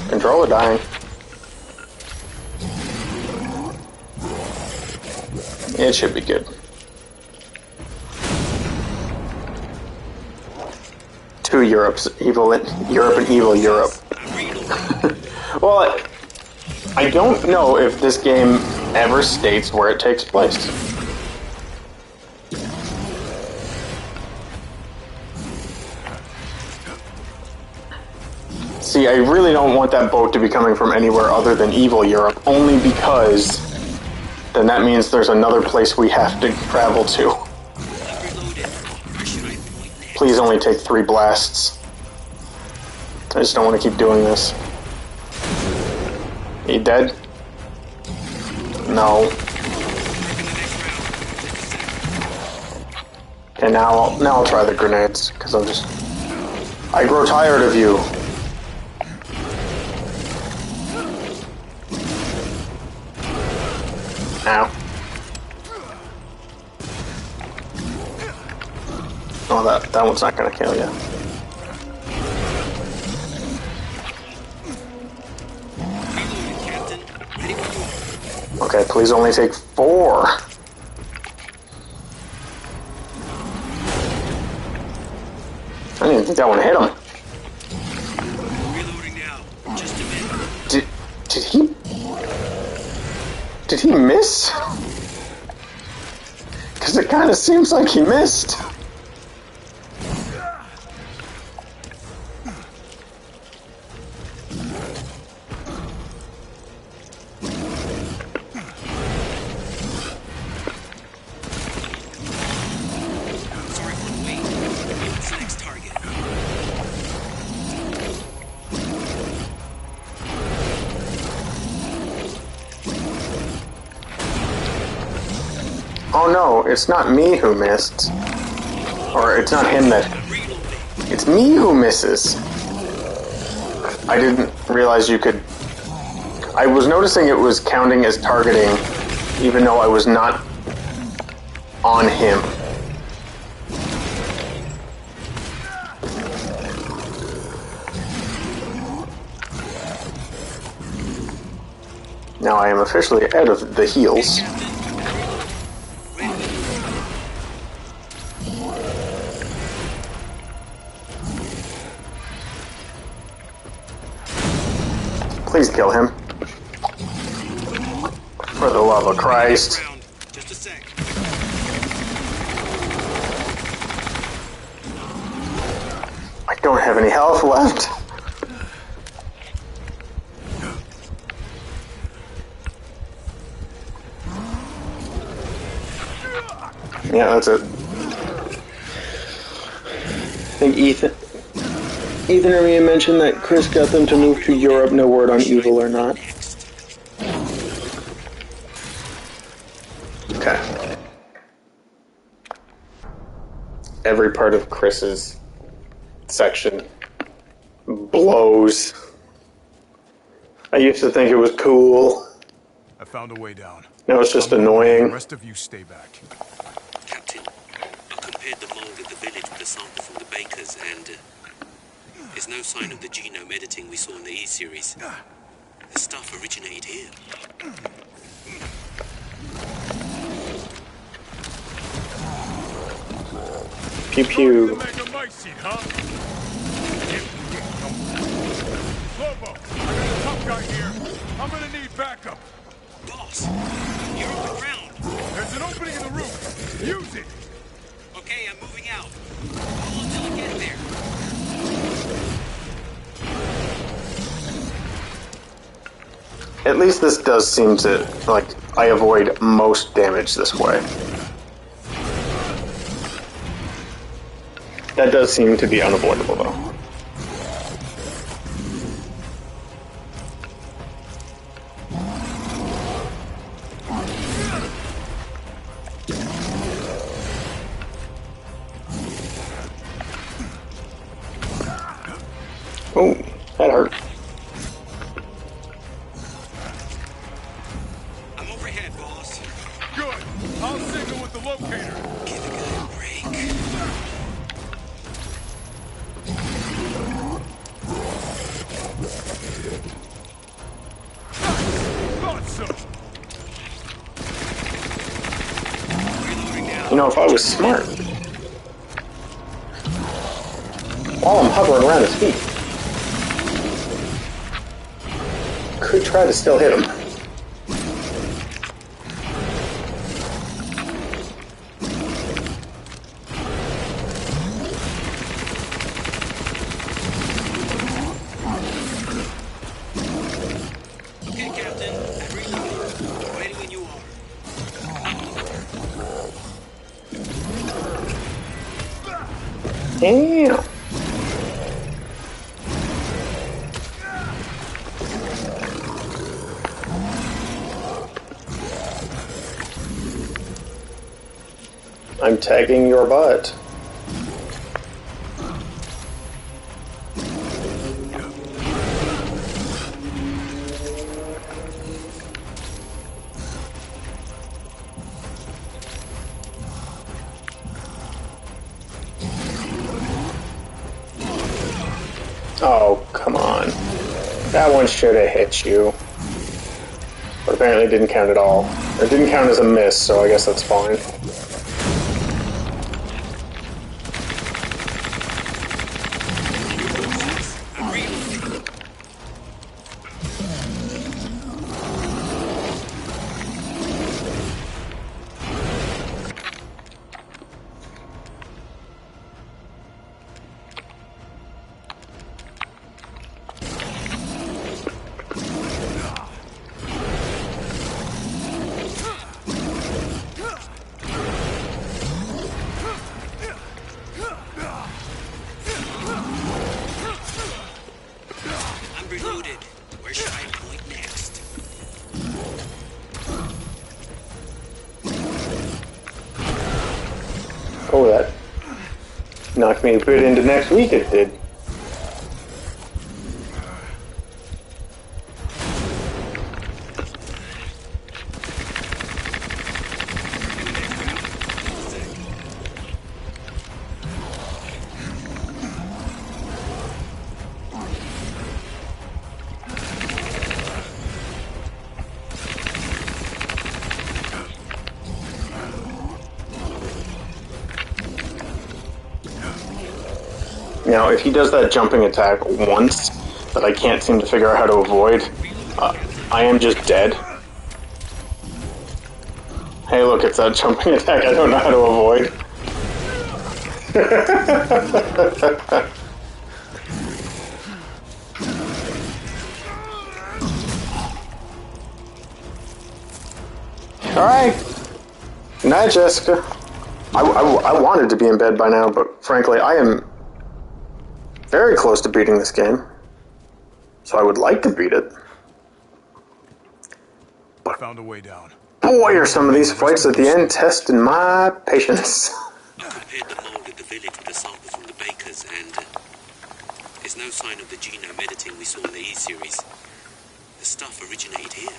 Controller dying. It should be good. Two Europes, Europe and evil Europe. Well, I don't know if this game ever states where it takes place. See, I really don't want that boat to be coming from anywhere other than evil Europe, only because then that means there's another place we have to travel to. Please only take 3 blasts. I just don't want to keep doing this. He dead? No. Okay, now I'll try the grenades, because I grow tired of you. Ow. Oh, that one's not gonna kill you. Okay, please only take 4. I didn't think that one hit him. Reloading now. Just a minute. Did he miss? Because it kind of seems like he missed. Oh no, it's not me who missed. Or it's not him that... It's me who misses. I didn't realize you could... I was noticing it was counting as targeting, even though I was not on him. Now I am officially out of the heals. Please kill him. For the love of Christ. Just a sec. I don't have any health left. Yeah, that's it. I think Ethan or me mentioned that Chris got them to move to Europe. No word on evil or not. Okay. Every part of Chris's section blows. I used to think it was cool. I found a way down. Now it's just annoying. The rest of you stay back. Captain, I compared the mold at the village with a sample from the bakers, and there's no sign of the genome editing we saw in the E-series. The stuff originated here. Pew pew. Lobo, I got a tough guy here. I'm gonna need backup. Boss, you're on the ground. There's an opening in the roof. Use it. Okay, I'm moving out. Hold until I get there. At least this does seem to, like, I avoid most damage this way. That does seem to be unavoidable, though. Oh, that hurt. I'm overhead, boss. Good. I'll signal with the locator. Give the guy a break. You know, if I was smart, while I'm hovering around his feet, could try to still hit him. Okay, Captain. I'm reloading. Ready when you are. Damn. I'm tagging your butt. Oh, come on. That one should have hit you. But apparently it didn't count at all. It didn't count as a miss, so I guess that's fine. I'm reloaded. Where should I point next? Oh, that knocked me a bit into next week, it did. Now, if he does that jumping attack once that I can't seem to figure out how to avoid, I am just dead. Hey, look, it's that jumping attack I don't know how to avoid. Alright. Good night, Jessica. I wanted to be in bed by now, but frankly, I am very close to beating this game. So I would like to beat it. But found a way down. Boy, are some of these fights at the end testing my patience. I compared the mold at the village with the sample from the bakers, and there's no sign of the genome editing we saw in the E-series. The stuff originated here.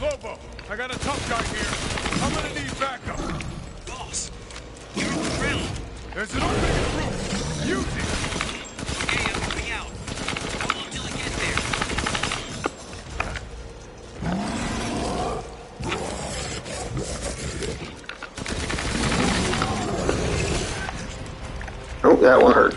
Lobo, I got a tough guy here. I'm gonna need backup. Boss, you're on the ground. There's an opening in the roof. Use it. Okay, I'm moving out. Hold on till I get there. Oh, that one hurt.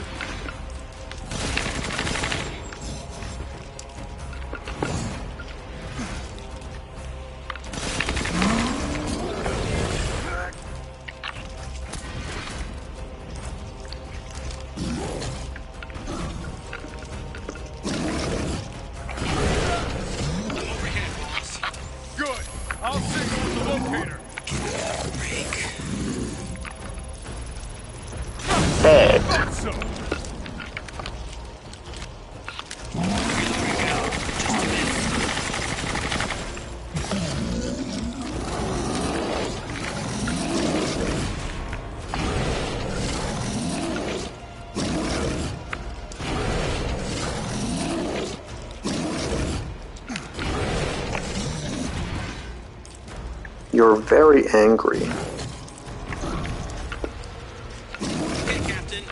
Good. I'll signal with the locator. Bad. So, You're very angry. Hey, Captain.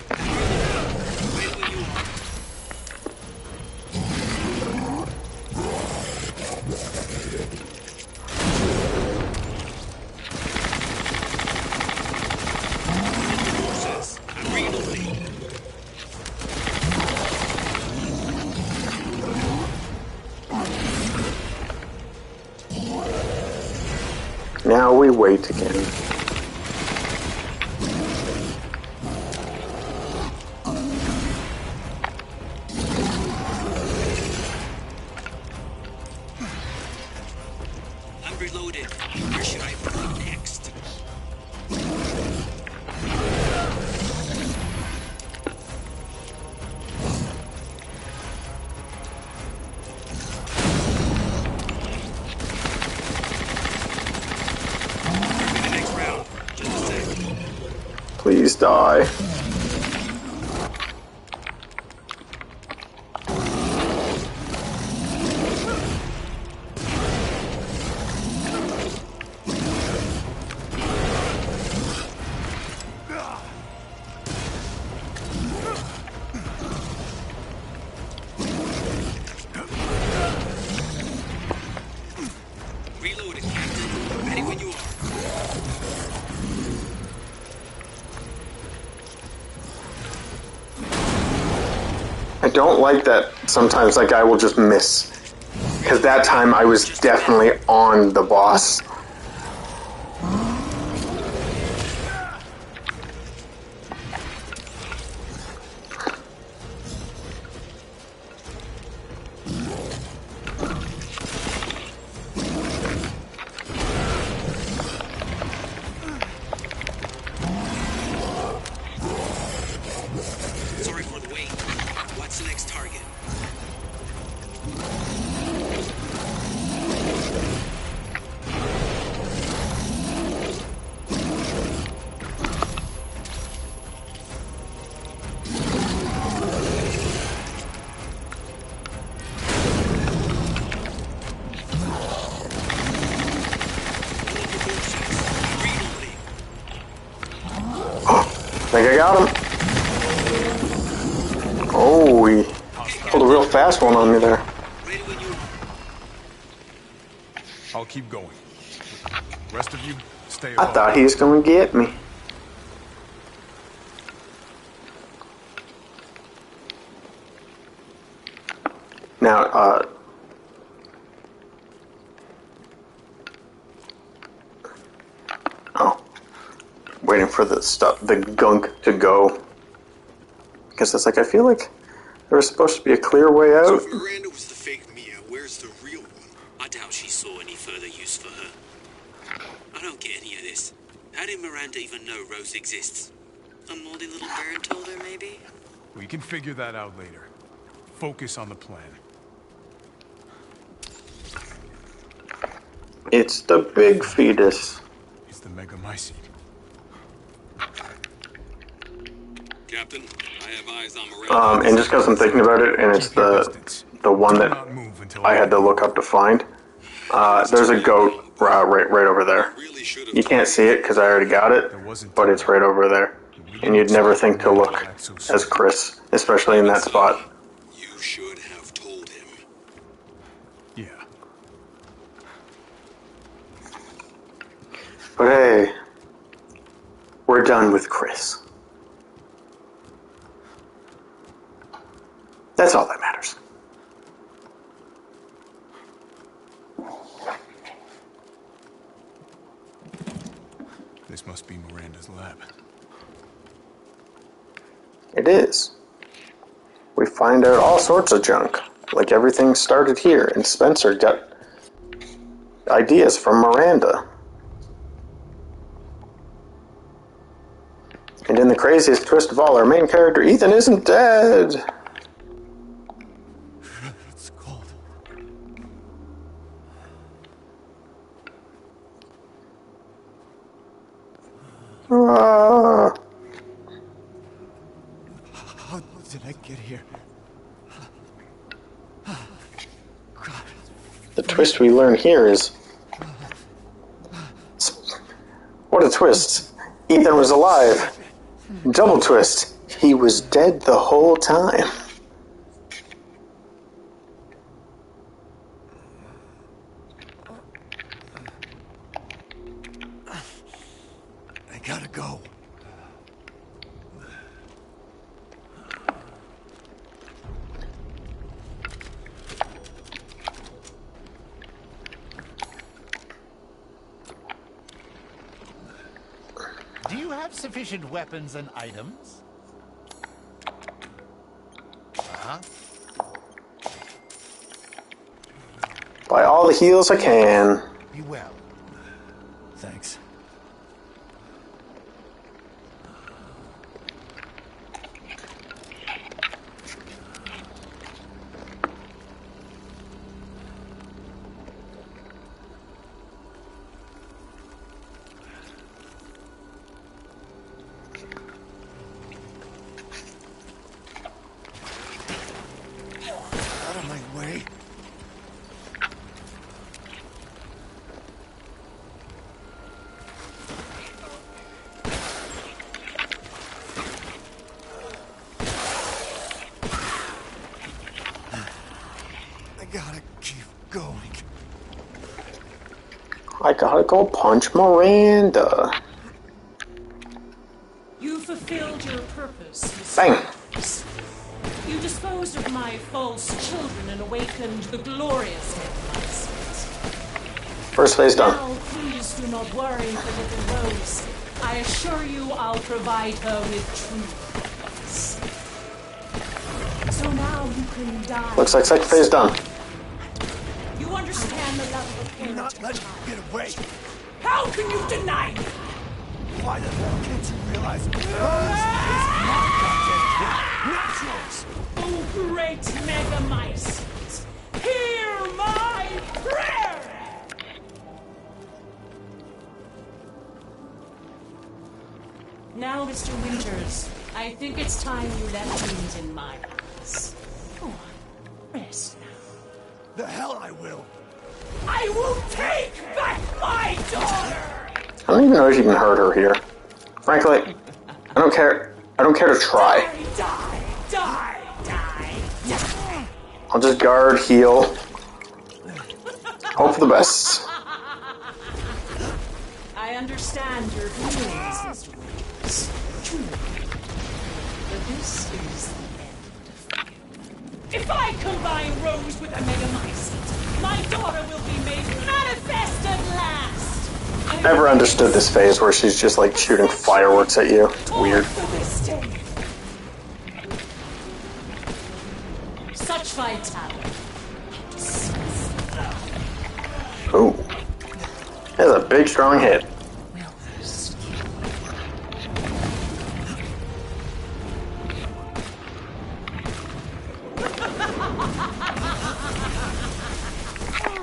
Wait where you are. Forces, I'm reloading. Now we wait again. I'm reloaded. Where should I move next? The next round. Just a sec. Please die. Reloaded, Captain. Ready when you are. I don't like that sometimes that guy will just miss. Because that time I was definitely on the boss. Sorry for the wait. What's the next target? I think I got him. Oh, he pulled a real fast one on me there. I'll keep going. Rest of you, stay I alone. thought he was going to get me. Now, oh, waiting for the gunk to go. Because it's like, I feel like there was supposed to be a clear way So out. if Miranda was the fake Mia, where's the real one? I doubt she saw any further use for her. I don't get any of this. How did Miranda even know Rose exists? A moldy little bird told her, maybe? We can figure that out later. Focus on the plan. It's the big fetus. It's the Megamycete. Captain, I have eyes on Miranda. And just because I'm thinking about it, and it's the one that I had to look up to find. There's a goat right over there. You can't see it because I already got it, but it's right over there. And you'd never think to look as Chris, especially in that spot. You should have told him. Yeah. But hey, we're done with Chris. That's all that matters. This must be Miranda's lab. It is. We find out all sorts of junk. Like everything started here, and Spencer got ideas from Miranda. And in the craziest twist of all, our main character, Ethan, isn't dead. It's cold. Ah. How did I get here? The twist we learn here is What a twist. Ethan was alive. Double twist. He was dead the whole time. I gotta go. Do you have sufficient weapons and items? Uh-huh. Buy all the heals I can. Be well. Thanks. Out of my way. I gotta keep going. I gotta go punch Miranda. You fulfilled your purpose, Mr. Bang. Winters. You disposed of my false children and awakened the glorious Megamites. First phase done. Now, please do not worry for little Rose. I assure you I'll provide her with true peace. So now you can die. Looks like second phase done. You understand the level of You're not letting me get away. How can you deny me? Why the hell can't you realize Rose is my goddamn kid, not yours? Oh, great Megamycete, hear my prayer! Now, Mr. Winters, I think it's time you left things in my hands. Go on, rest now. The hell I will. I will take back my daughter! I don't even know if you can hurt her here. Frankly, I don't care. I don't care to try. Die! I'll just guard, heal. Hope for the best. I understand your feelings, Mr. Winters. Truly. But this is the end for you. If I combine Rose with a Megamycete, my daughter will be made manifest at last! Never understood this phase where she's just like shooting fireworks at you. It's weird. Such vitality. Ooh. That's a big, strong hit.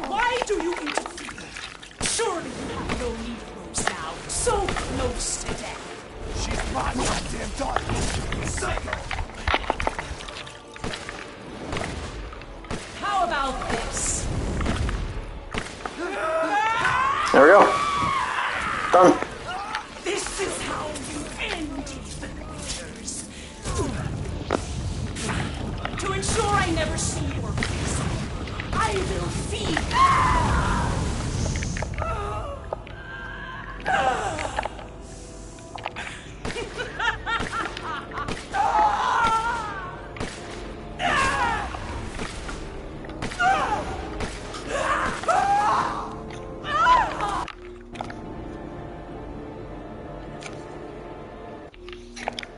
Why do you interfere? Surely you have no need of Rose now. So close to death. She's my goddamn daughter. Psycho. How about this? There we go. Done. This is how you end Ethan Winters. To ensure I never see your face, I will feed.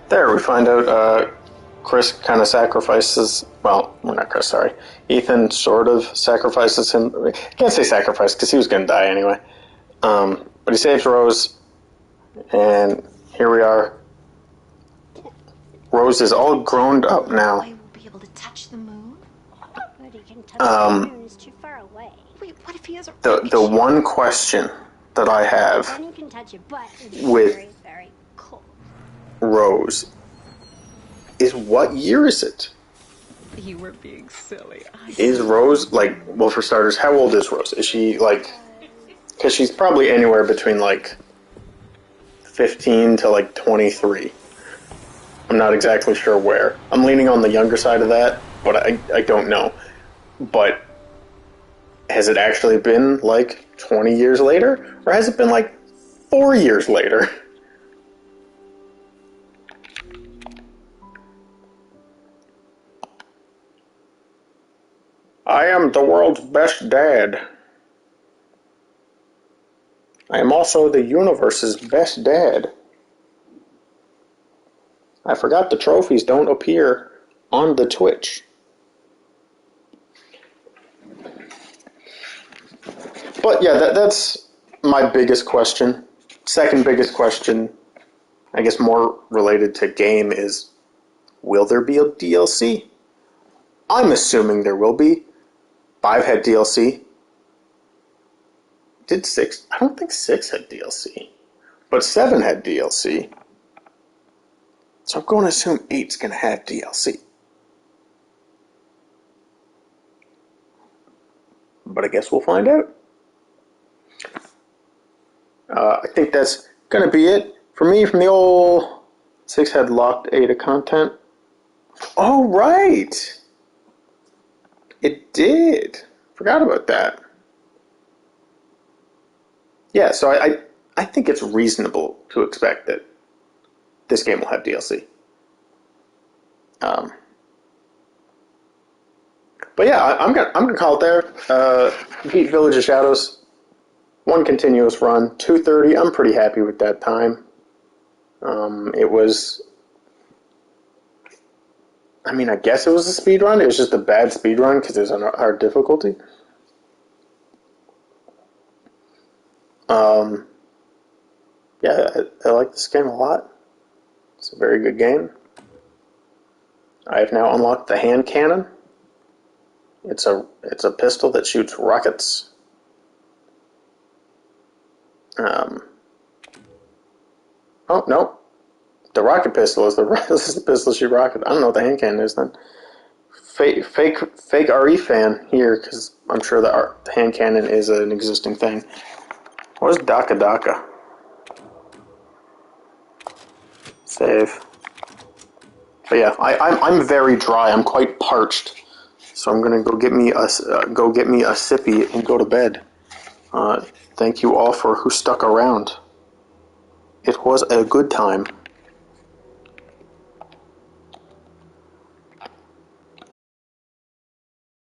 There, we find out Chris kind of sacrifices, well, not Chris, sorry. Ethan sort of sacrifices him. I can't say sacrifice because he was going to die anyway. But he saves Rose, and here we are. Rose is all grown up now. I will be able to touch the moon? But he can touch the moon, is too far away. Wait, what if he has a The one question that I have Then he can touch it, but it's with very, very cold. Rose is, what year is it? You were being silly. Is Rose, like, well, for starters, how old is Rose? Is she, like, because she's probably anywhere between, like, 15 to like 23. I'm not exactly sure where. I'm leaning on the younger side of that, but I don't know. But has it actually been like 20 years later? Or has it been like 4 years later? I am the world's best dad. I am also the universe's best dad. I forgot the trophies don't appear on the Twitch. But yeah, that's my biggest question. Second biggest question, I guess more related to game, is will there be a DLC? I'm assuming there will be. 5 had DLC. Did 6? I don't think 6 had DLC. But 7 had DLC. So I'm going to assume 8's going to have DLC. But I guess we'll find out. I think that's going to be it for me from the old 6 had locked Ada content. Oh, right! It did. Forgot about that. Yeah, so I think it's reasonable to expect that this game will have DLC. But yeah, I'm gonna call it there. Beat Village of Shadows. 1 continuous run, 2:30. I'm pretty happy with that time. It was. I mean, I guess it was a speed run. It was just a bad speed run because it was on hard difficulty. Yeah, I like this game a lot. It's a very good game. I have now unlocked the hand cannon. It's a pistol that shoots rockets. Oh no, the rocket pistol is the pistol shoot rocket. I don't know what the hand cannon is then. Fake RE fan here because I'm sure the hand cannon is an existing thing. What is Daka Daka? Save. But yeah, I'm very dry. I'm quite parched, so I'm gonna go get me a sippy and go to bed. Thank you all for who stuck around. It was a good time.